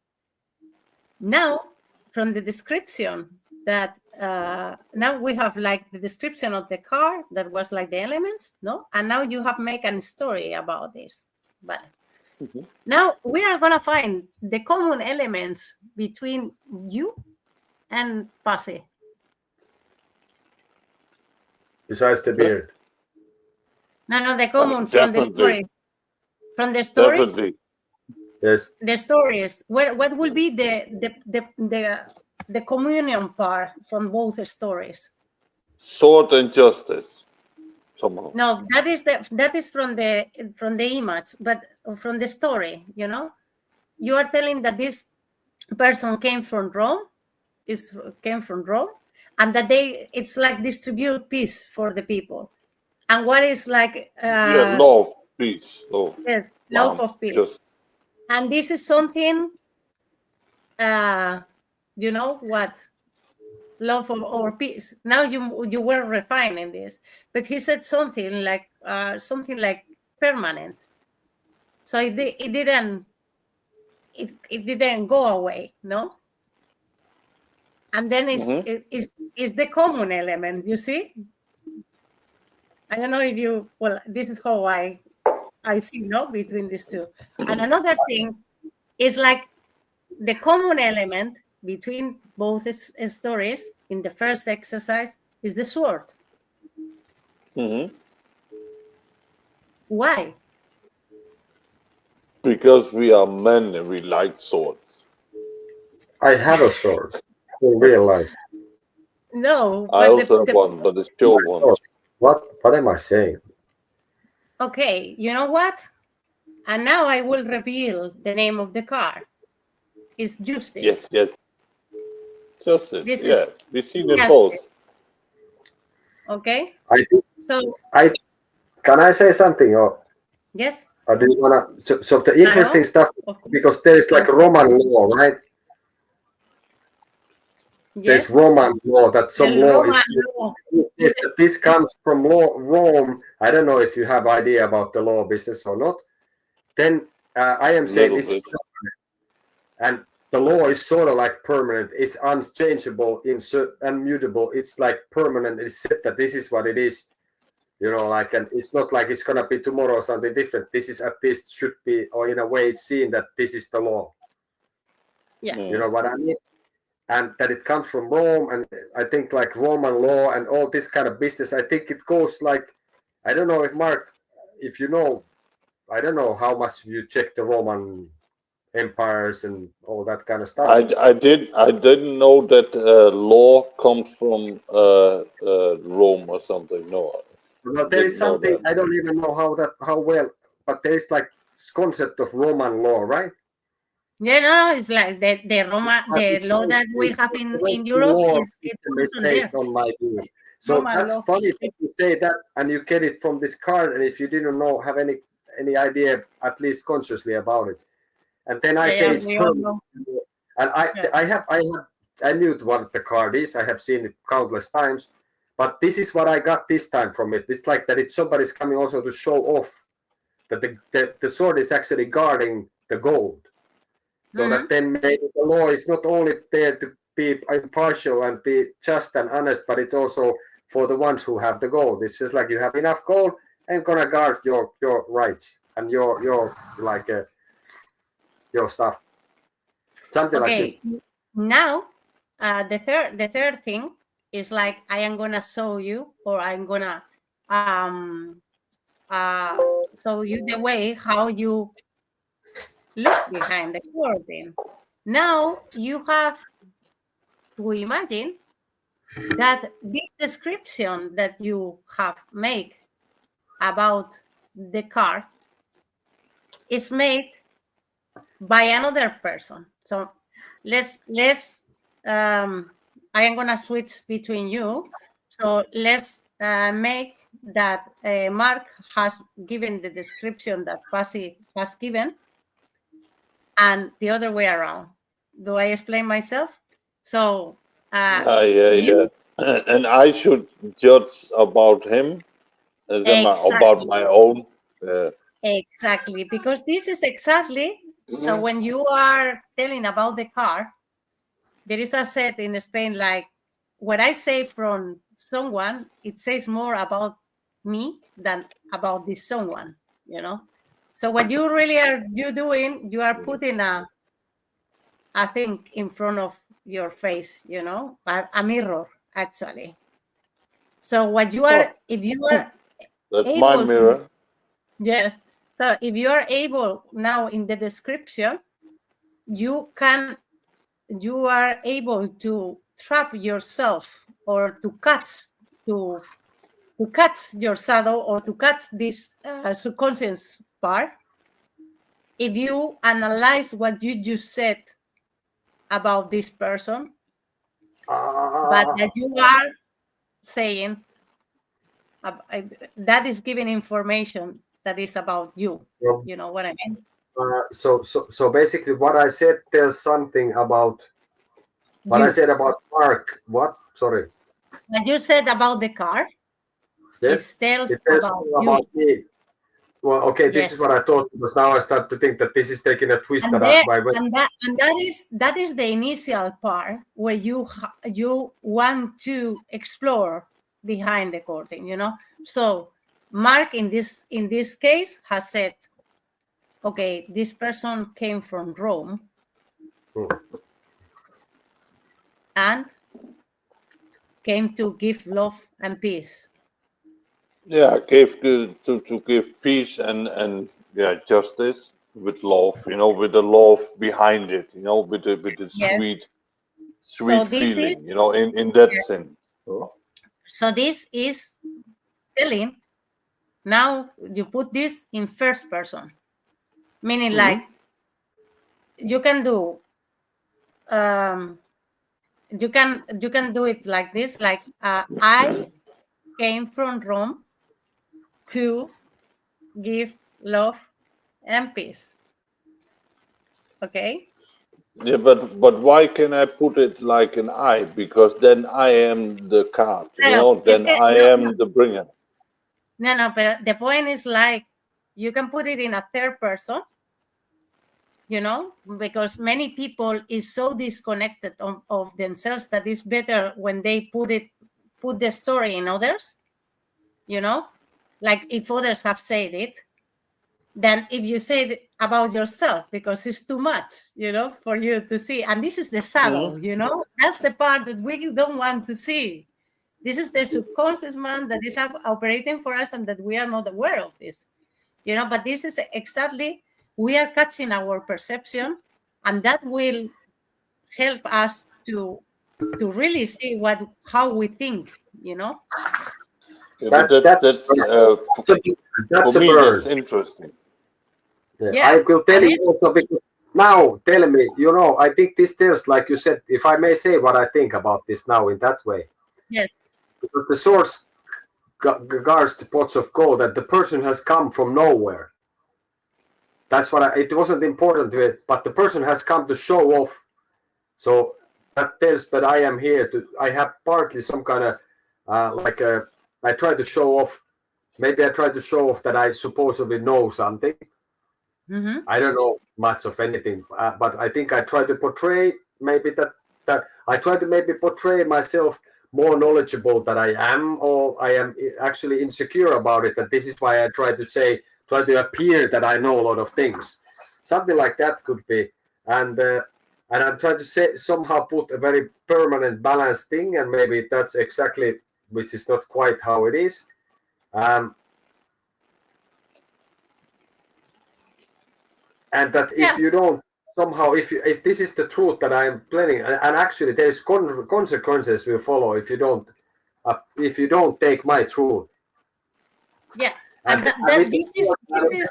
Now, from the description that now we have like the description of the car that was like the elements, no? And now you have made a story about this. But now we are gonna find the common elements between you and Pasi. Besides the beard. No, the common from the story. From the stories. Definitely. Yes. The stories. What will be the communion part from both stories? Sword and justice. Somehow. No, that is from the image, but from the story, you are telling that this person came from Rome, and that it's like distribute peace for the people. And what is like love, peace, love. Yes, love of peace. And this is something what? Love or peace. Now you were refining this, but he said something like permanent. So it didn't go away, no. And then it's the common element. You see, I don't know if you. Well, this is how I see between these two. And another thing is like the common element between both stories in the first exercise is the sword. Why? Because we are men and we like swords. I have a sword in real life. No, I also have one, but it's still one. What am I saying? Okay, you know what? And now I will reveal the name of the car. It's Justice. Yes. Justice. We've seen it both. Okay. Can I say something? Or yes. Or do you wanna? So the interesting stuff, because there is like Roman law, right? Yes. There's Roman law that some law is that this comes from Rome. I don't know if you have idea about the law business or not. Then I am saying it's permanent, and the law is sort of like permanent. It's unchangeable, immutable. It's like permanent. It's said that this is what it is. And it's not like it's gonna be tomorrow or something different. This is at least should be, or in a way, it's seen that this is the law. Yeah. You know what I mean? And that it comes from Rome, and I think like Roman law and all this kind of business. I think it goes like, I don't know if Mark, if you know, I don't know how much you check the Roman empires and all that kind of stuff. I didn't know that law comes from Rome or something. No. Well, there is something I don't even know how well, but there is like this concept of Roman law, right? Yeah, no, it's like the law that we have in Europe is based on my view. So Roman that's law. Funny that you say that, and you get it from this card, and if you didn't have any idea, at least consciously about it, and then I say it's permanent. And I knew what the card is. I have seen it countless times. But this is what I got this time from it. It's like that somebody's coming also to show off that the sword is actually guarding the gold. So that then maybe the law is not only there to be impartial and be just and honest, but it's also for the ones who have the gold. It's just like you have enough gold and gonna guard your rights and your stuff. Something like this. Now the third thing is like I am gonna show you, or I'm gonna show you the way how you look behind the curtain. Now you have to imagine that this description that you have made about the car is made by another person. So let's I am gonna switch between you. So let's make that Mark has given the description that Pasi has given, and the other way around. Do I explain myself? So yeah. And I should judge about him as about my own. Exactly, because this is exactly. So when you are telling about the car, there is a set in Spain like what I say from someone, it says more about me than about this someone, you know. So what you really are doing, you are putting a thing in front of your face, you know, a mirror actually. So what you are, if you are that's my mirror. Yes. So if you are able now in the description, you are able to trap yourself or to catch your shadow or to catch this subconscious part. If you analyze what you just said about this person, but that you are saying that is giving information that is about you. You know what I mean? So basically, what I said tells something about what I said about Mark. What? Sorry. What you said about the car. Yes. It tells about me. Well, okay, this is what I thought, but now I start to think that this is taking a twist. And that is the initial part where you want to explore behind the curtain, you know. So Mark in this case has said, okay, this person came from Rome and came to give love and peace. Yeah, to give peace and justice with love, you know, with the love behind it, you know, with the sweet feeling, you know, in that sense. So this is telling. Now you put this in first person, meaning like you can do you can do it like this, like I came from Rome to give love and peace. Okay. Yeah, but why can I put it like an I? Because then I am the card, you know, then I am the bringer. No, but the point is like you can put it in a third person, you know, because many people is so disconnected of themselves that it's better when they put the story in others, you know, like if others have said it, than if you say it about yourself, because it's too much, you know, for you to see. And this is the saddle, you know, that's the part that we don't want to see. This is the subconscious mind that is operating for us and that we are not aware of this, you know. But this is exactly, we are catching our perception, and that will help us to really see how we think, you know. Yeah, but that's for me, that's interesting. Yeah, I will tell you also, because now tell me, you know, I think this tells, like you said, if I may say what I think about this now in that way. Yes. Because the source guards the pots of gold, that the person has come from nowhere. That's what it wasn't important to it, but the person has come to show off. So that tells that I am here I have partly some kind of I try to show off. Maybe I try to show off that I supposedly know something. I don't know much of anything, but I think I try to portray maybe that I try to maybe portray myself more knowledgeable than I am, or I am actually insecure about it. That this is why I try to appear that I know a lot of things. Something like that could be. And And I'm trying to somehow put a very permanent balance thing, and maybe that's exactly, which is not quite how it is. And that if you don't somehow, if this is the truth that I'm planning, and actually there's consequences will follow if you don't take my truth. Yeah, and this is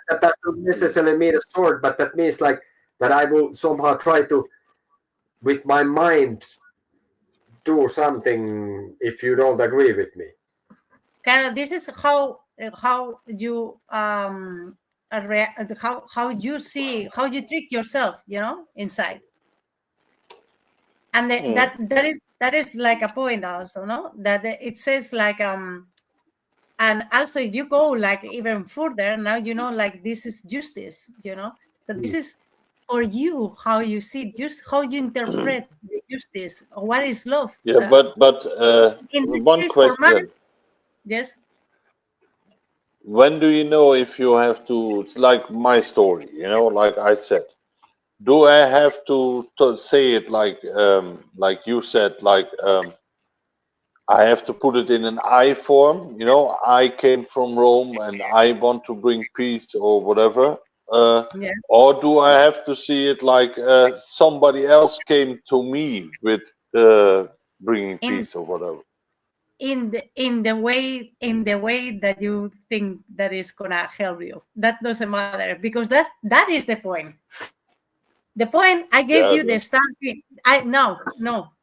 that doesn't necessarily mean a sword, but that means like that I will somehow try to, with my mind, do something if you don't agree with me. This is how you how you see, how you trick yourself, inside. And that is like a point also, no? That it says like and also if you go like even further, now like this is justice, so this is for you, how you see, just how you interpret the justice, or what is love. Yeah, but one question. Yes. When do you know if you have to, like my story, like I said, do I have to say it like you said, like I have to put it in an I form, I came from Rome and I want to bring peace or whatever, Yes. or do I have to see it like somebody else came to me with bringing peace or whatever? In the way that you think that is gonna help you, that doesn't matter, because that is the point. The point I gave you, the starting. No,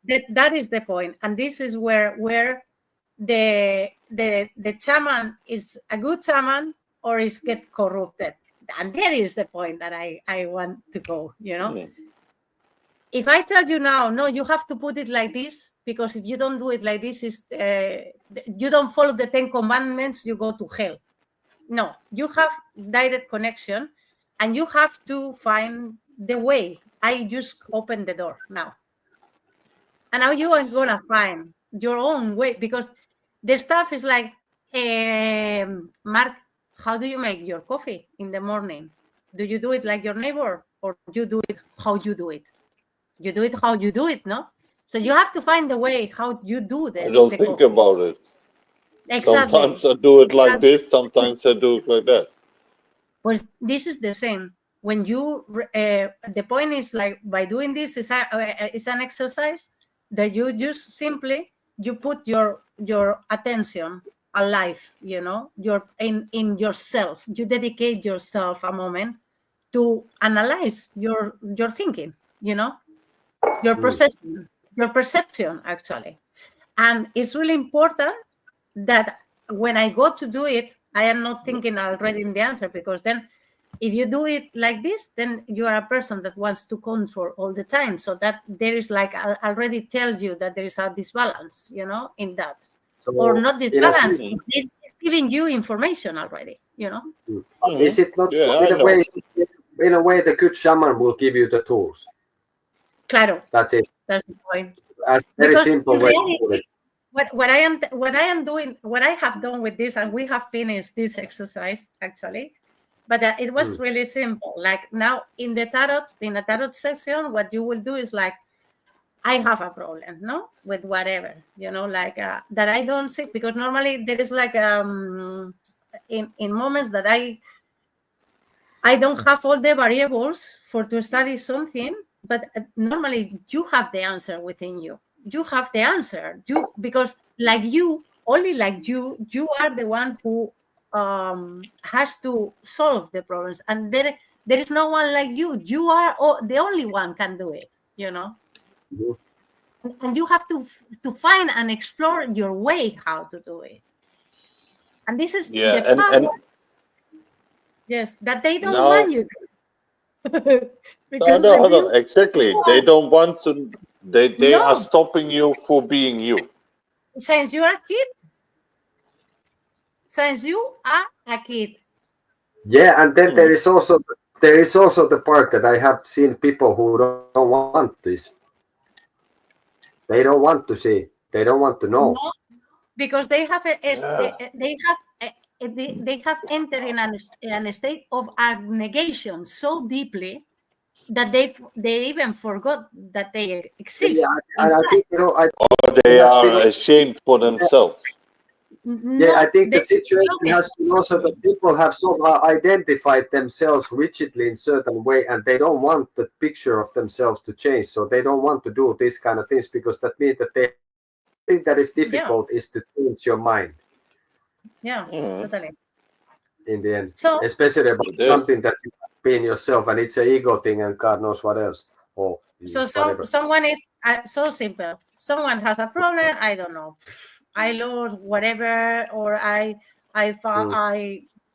that is the point, and this is where the shaman is a good shaman or is get corrupted, and there is the point that I want to go. If I tell you now, no, you have to put it like this, because if you don't do it like this, you don't follow the 10 commandments, you go to hell. No, you have direct connection, and you have to find the way. I just open the door now. And now you are going to find your own way, because the stuff is like, Mark, how do you make your coffee in the morning? Do you do it like your neighbor, or you do it how you do it? You do it how you do it, no? So you have to find the way how you do this. I don't think coffee. about it. Exactly. Sometimes I do it like this, sometimes I do it like that. Well, this is the same. When you, the point is like, by doing this is an exercise that you just simply, you put your attention alive, you're in yourself. You dedicate yourself a moment to analyze your thinking, your perception actually. And it's really important that when I go to do it, I am not thinking already in the answer, because then if you do it like this, then you are a person that wants to control all the time. So that there is like, I already tell you that there is a disbalance, in that. So or not disbalance, it's giving you information already, Is it not in a way the good shaman will give you the tools? Claro. That's it. That's the point. Very simple way to put it. What I am doing, what I have done with this, and we have finished this exercise actually, but it was really simple. Like now in a tarot session, what you will do is like, I have a problem, no, with whatever, like that I don't see, because normally there is like in moments that I don't have all the variables to study something, but normally you have the answer within you. You have the answer. Because only like you are the one who has to solve the problems, and there is no one like you. You are the only one can do it. And you have to find and explore your way how to do it. And this is the power. Yes, that they don't want you to. No, exactly. They don't want to. They are stopping you for being you. Since you are a kid. Yeah, and then there is also the part that I have seen people who don't want this. They don't want to see. They don't want to know. No, because they have they have entered in a state of abnegation so deeply that they even forgot that they exist. Yeah, and I think, or they are ashamed for themselves. Yeah, I think the situation has been also that people have somehow identified themselves rigidly in certain way, and they don't want the picture of themselves to change. So they don't want to do these kind of things because that means that they think that is difficult is to change your mind. Yeah, totally. In the end, so especially about something that you have been yourself, and it's an ego thing, and God knows what else. Or so someone is so simple. Someone has a problem. I don't know. I lose whatever, or I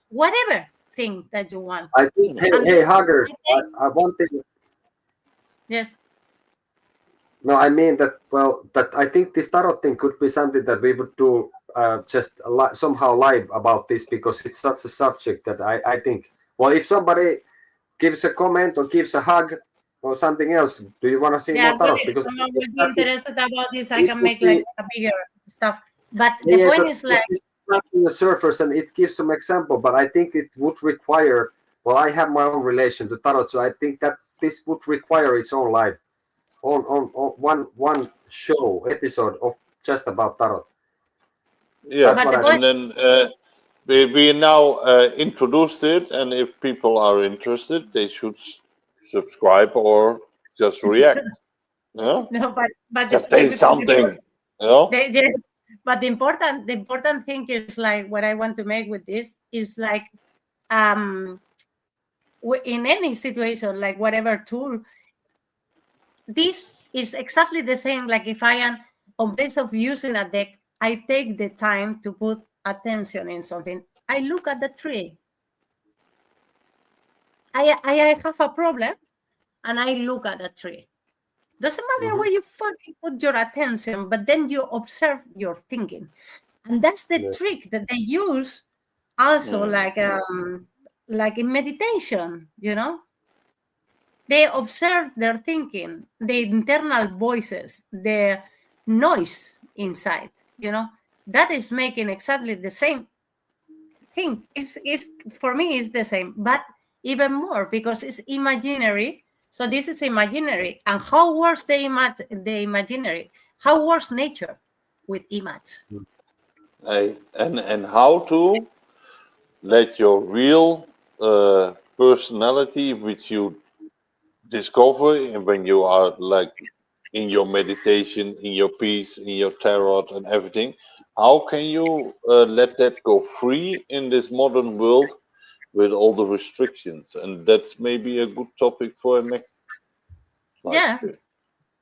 whatever thing that you want. I think. Hey, huggers. I one thing. Yes. No, I mean that. Well, that I think this tarot thing could be something that we would do just somehow live about this, because it's such a subject that I think. Well, if somebody gives a comment or gives a hug or something else, do you want to see more tarot? Because someone will be interested about this, I can make like a bigger stuff. But the point is like the surface, and it gives some example. But I think it would require. Well, I have my own relation to tarot, so I think that this would require its own life. On one show episode of just about tarot. Yeah, and then we now introduced it, and if people are interested, they should subscribe or just react. Yeah. No, but just say something. You know. But the important thing is like what I want to make with this is like in any situation, like whatever tool, this is exactly the same. Like if I am on place of using a deck, I take the time to put attention in something. I look at the tree. I have a problem, and I look at the tree. Doesn't matter where you fucking put your attention, but then you observe your thinking, and that's the trick that they use. Also, like in meditation, you know. They observe their thinking, the internal voices, the noise inside, you know, that is making exactly the same thing. It's for me, it's the same, but even more because it's imaginary. So this is imaginary. And how works the imaginary? How works nature with image? And how to let your real personality, which you discover when you are like in your meditation, in your peace, in your tarot and everything, how can you let that go free in this modern world with all the restrictions? And that's maybe a good topic for a next live stream.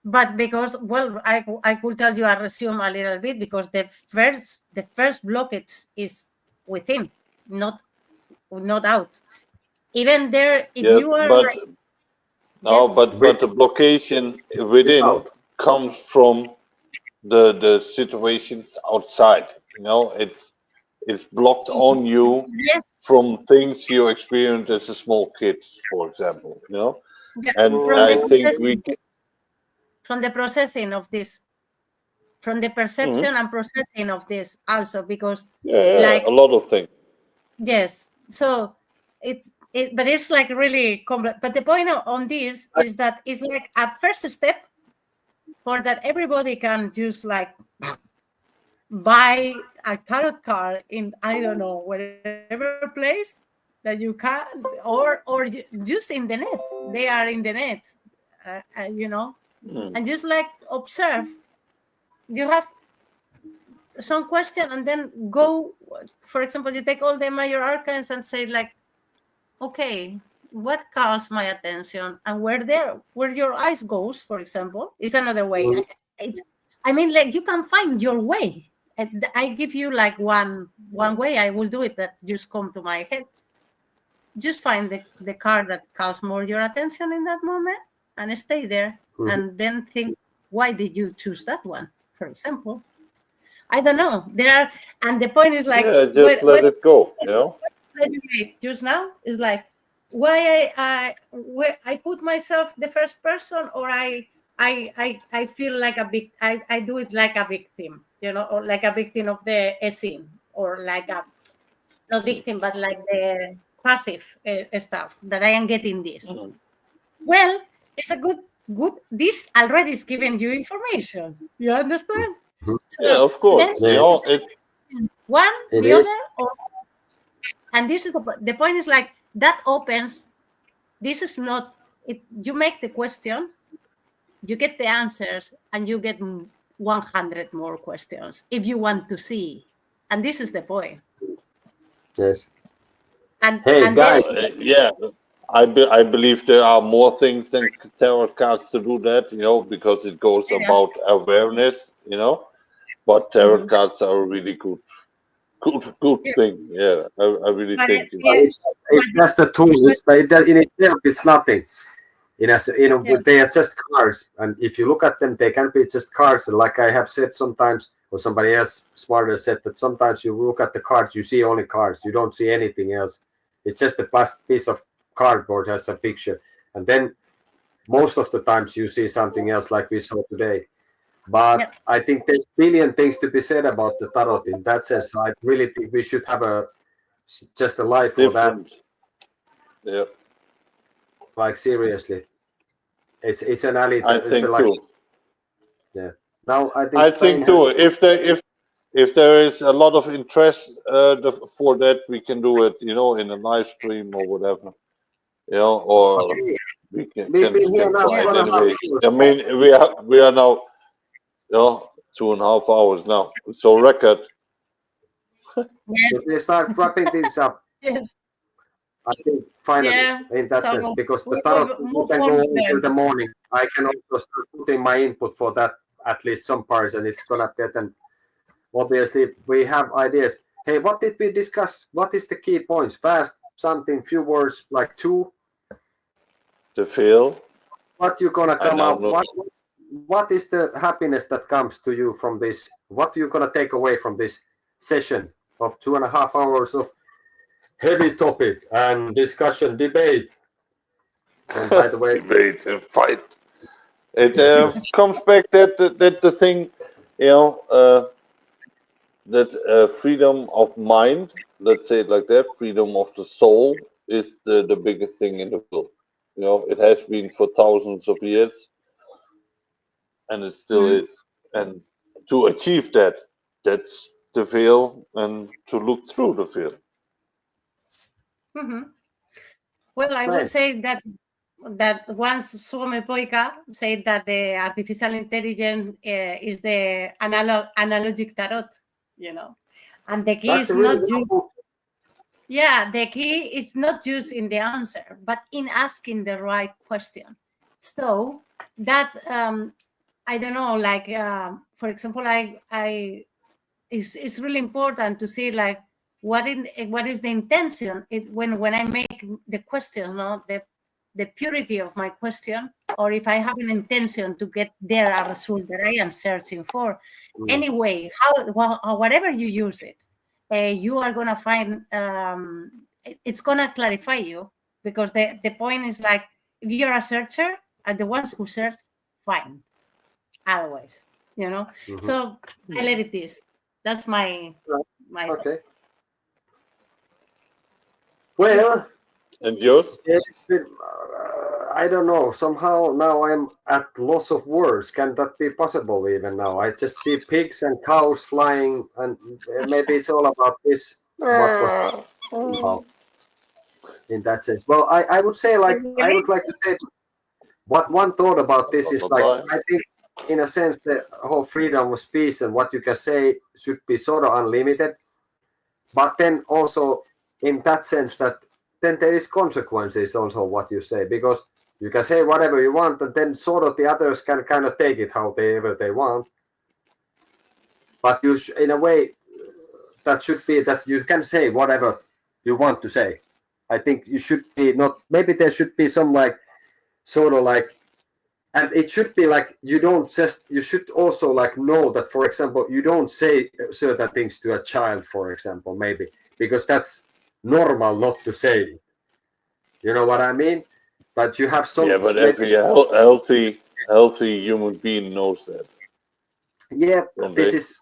But because, well, I could tell you, I resume a little bit, because the first blockage is within, not out. Even there, if you are but but the blockation within comes from the situations outside. You know, it's blocked on you from things you experienced as a small kid, for example. You know, and I think from the processing of this, from the perception and processing of this also, because like a lot of things. Yes, so but it's like really complex. But the point on this is that it's like a first step for that everybody can just like buy a tarot card in, I don't know, whatever place that you can, or just in the net. They are in the net, you know, and just like observe. You have some question, and then go. For example, you take all the major arcans and say like, okay, what calls my attention, and where your eyes goes, for example, is another way. I mean, like you can find your way. I give you like one way. I will do it that just come to my head. Just find the card that calls more your attention in that moment and stay there, and then think, why did you choose that one, for example? I don't know. There are, and the point is like, just let it go. You know, that you made just now is like, why I put myself the first person, or I feel like I do it like a victim, you know, or like a victim of the scene, or like a not victim, but like the passive stuff that I am getting this. Well, it's a good. This already is giving you information. You understand? Mhm. So Yeah, of course. then You know, it's one, It the is. other, and this is the point. Is like that opens. This is not. You make the question, you get the answers, and you get 100 more questions if you want to see. And this is the point. Yes. And Hey, and there guys. is yeah. I believe there are more things than tarot cards to do that, you know, because it goes about awareness, you know. But tarot cards are a really good thing. Yeah, I really but think. It's just the tool. It's that in itself, it's nothing. They are just cards, and if you look at them, they can be just cards. And like I have said sometimes, or somebody else smarter said that sometimes you look at the cards, you see only cards, you don't see anything else. It's just a piece of cardboard has a picture, and then most of the times you see something else, like we saw today. But I think there's a billion things to be said about the tarot in that sense. So I really think we should have just a live for that. Different. Yeah, Like seriously, it's an alley. I It's think like too. yeah. Now I think I Spain think has. too. If there is a lot of interest for that, we can do it, you know, in a live stream or whatever, you know, or we We've been here now try it 2.5 anyway. hours. I mean, we are now, you know, 2.5 hours now. So record. yes, If we start wrapping things up, yes, I think finally yeah. in that So sense, because the we tarot will you move can on go then. until the morning. I can also start putting my input for that at least some parts, and it's gonna get. And obviously we have ideas. Hey, what did we discuss? What is the key points? Fast, something, few words, like two. To feel. What you gonna I come now out? know. What is the happiness that comes to you from this? What are you gonna take away from this session of 2.5 hours of heavy topic and discussion, debate? And by the way, Debate and fight. It yes. comes back that the thing, you know, that freedom of mind, let's say it like that, freedom of the soul is the biggest thing in the world. You know, it has been for thousands of years, and it still is. And to achieve that, that's the veil, and to look through the veil. Well, I will Right. say that once Suomipoika said that the artificial intelligence is the analogic tarot, you know, and the key That's is a really not good just book. the key is not just in the answer, but in asking the right question. So that I don't know, like for example, it's really important to see like what is the intention when I make the question, no, the purity of my question, or if I have an intention to get there a result that I am searching for. Anyway, whatever you use it, you are gonna find it's gonna clarify you, because the point is like if you're a searcher, and the ones who search find otherwise, you know. So I let it is. That's my Okay. Well, And yours? it's been, I don't know. Somehow now I'm at loss of words. Can that be possible even now? I just see pigs and cows flying, and maybe it's all about this. What was somehow in that sense? Well, I would say like I would like to say what one thought about this is like Bye-bye. I think in a sense the whole freedom of speech and what you can say should be sort of unlimited, but then also in that sense that then there is consequences also what you say, because you can say whatever you want and then sort of the others can kind of take it however they want, but you in a way that should be that you can say whatever you want to say. I think you should be not, maybe there should be some like sort of like, and it should be like you don't just, you should also like know that, for example, you don't say certain things to a child, for example, maybe because that's normal not to say it. You know what I mean? But you have some Yeah, but maybe, every healthy human being knows that, yeah, don't this they? is,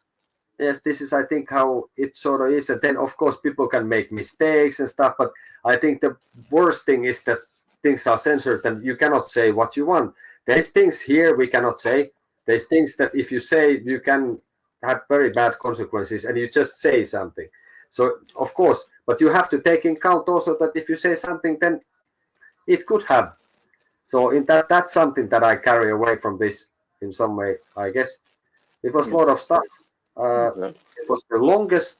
yes, this is I think how it sort of is. And then of course people can make mistakes and stuff, but I think the worst thing is that things are censored and you cannot say what you want. There's things here we cannot say. There's things that if you say, you can have very bad consequences, and you just say something. So of course, but you have to take in count also that if you say something, then it could have. So in that's something that I carry away from this in some way, I guess. It was a lot of stuff. It was the longest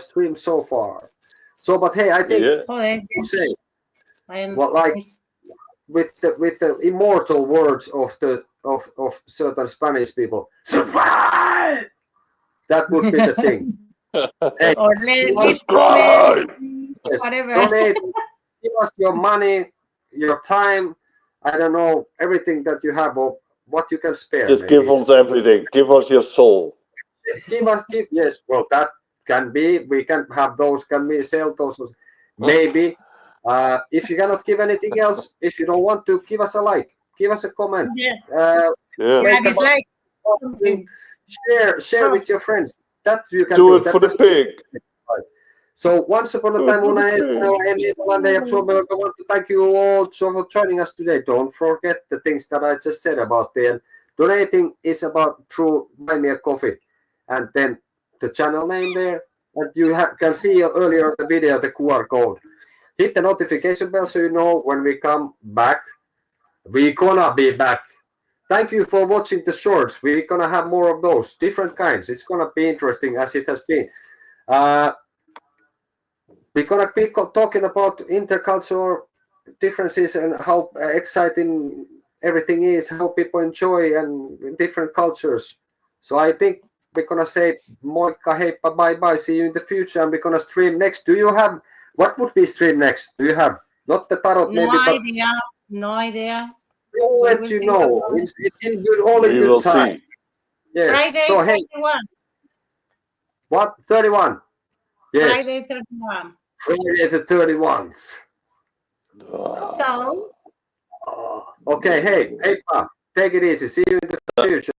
stream so far. So, but hey, I think you say, well, like with the immortal words of certain Spanish people, survive. That would be the thing. Hey, or whatever. Donate, give us your money, your time. I don't know, everything that you have or what you can spare. Just give us everything. Give us your soul. Yes. Well, that can be. We can have those. Can we sell those? Maybe. If you cannot give anything else, if you don't want to, give us a like, give us a comment. Dislike. Share with your friends. That you can do it for the pig. So once upon a time, Española and Nederlander of Suomipoika, I want to thank you all for joining us today. Don't forget the things that I just said about the donating is about through Buy Me a Coffee, and then the channel name there, and you can see earlier in the video the QR code. Hit the notification bell so you know when we come back. We're gonna be back. Thank you for watching the shorts. We're gonna have more of those, different kinds. It's gonna be interesting as it has been. We're gonna be talking about intercultural differences and how exciting everything is, how people enjoy and different cultures. So I think we're gonna say moikka, heippa, bye bye, see you in the future, and we're gonna stream next. Do you have what would be stream next? Do you have not the tarot? No maybe, idea. No idea. We'll let you know. It's in good, all in good time. See. Yes. Friday so, hey, 31. What? 31? Yes. Friday 31. Friday the 31th. So. Okay, hey, Pa, take it easy. See you in the future.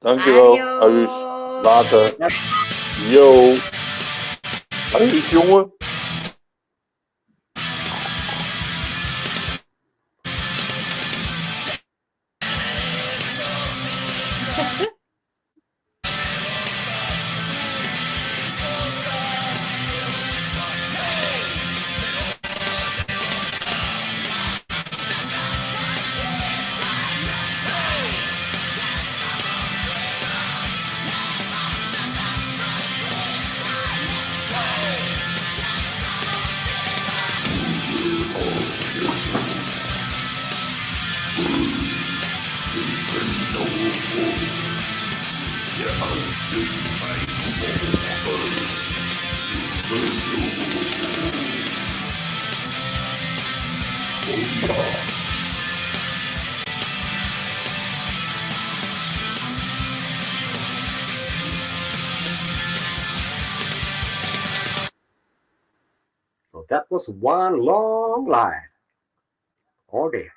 Dankjewel, Ayush. Later. Yo. Ayush, jongen. So that was one long line. Oh dear.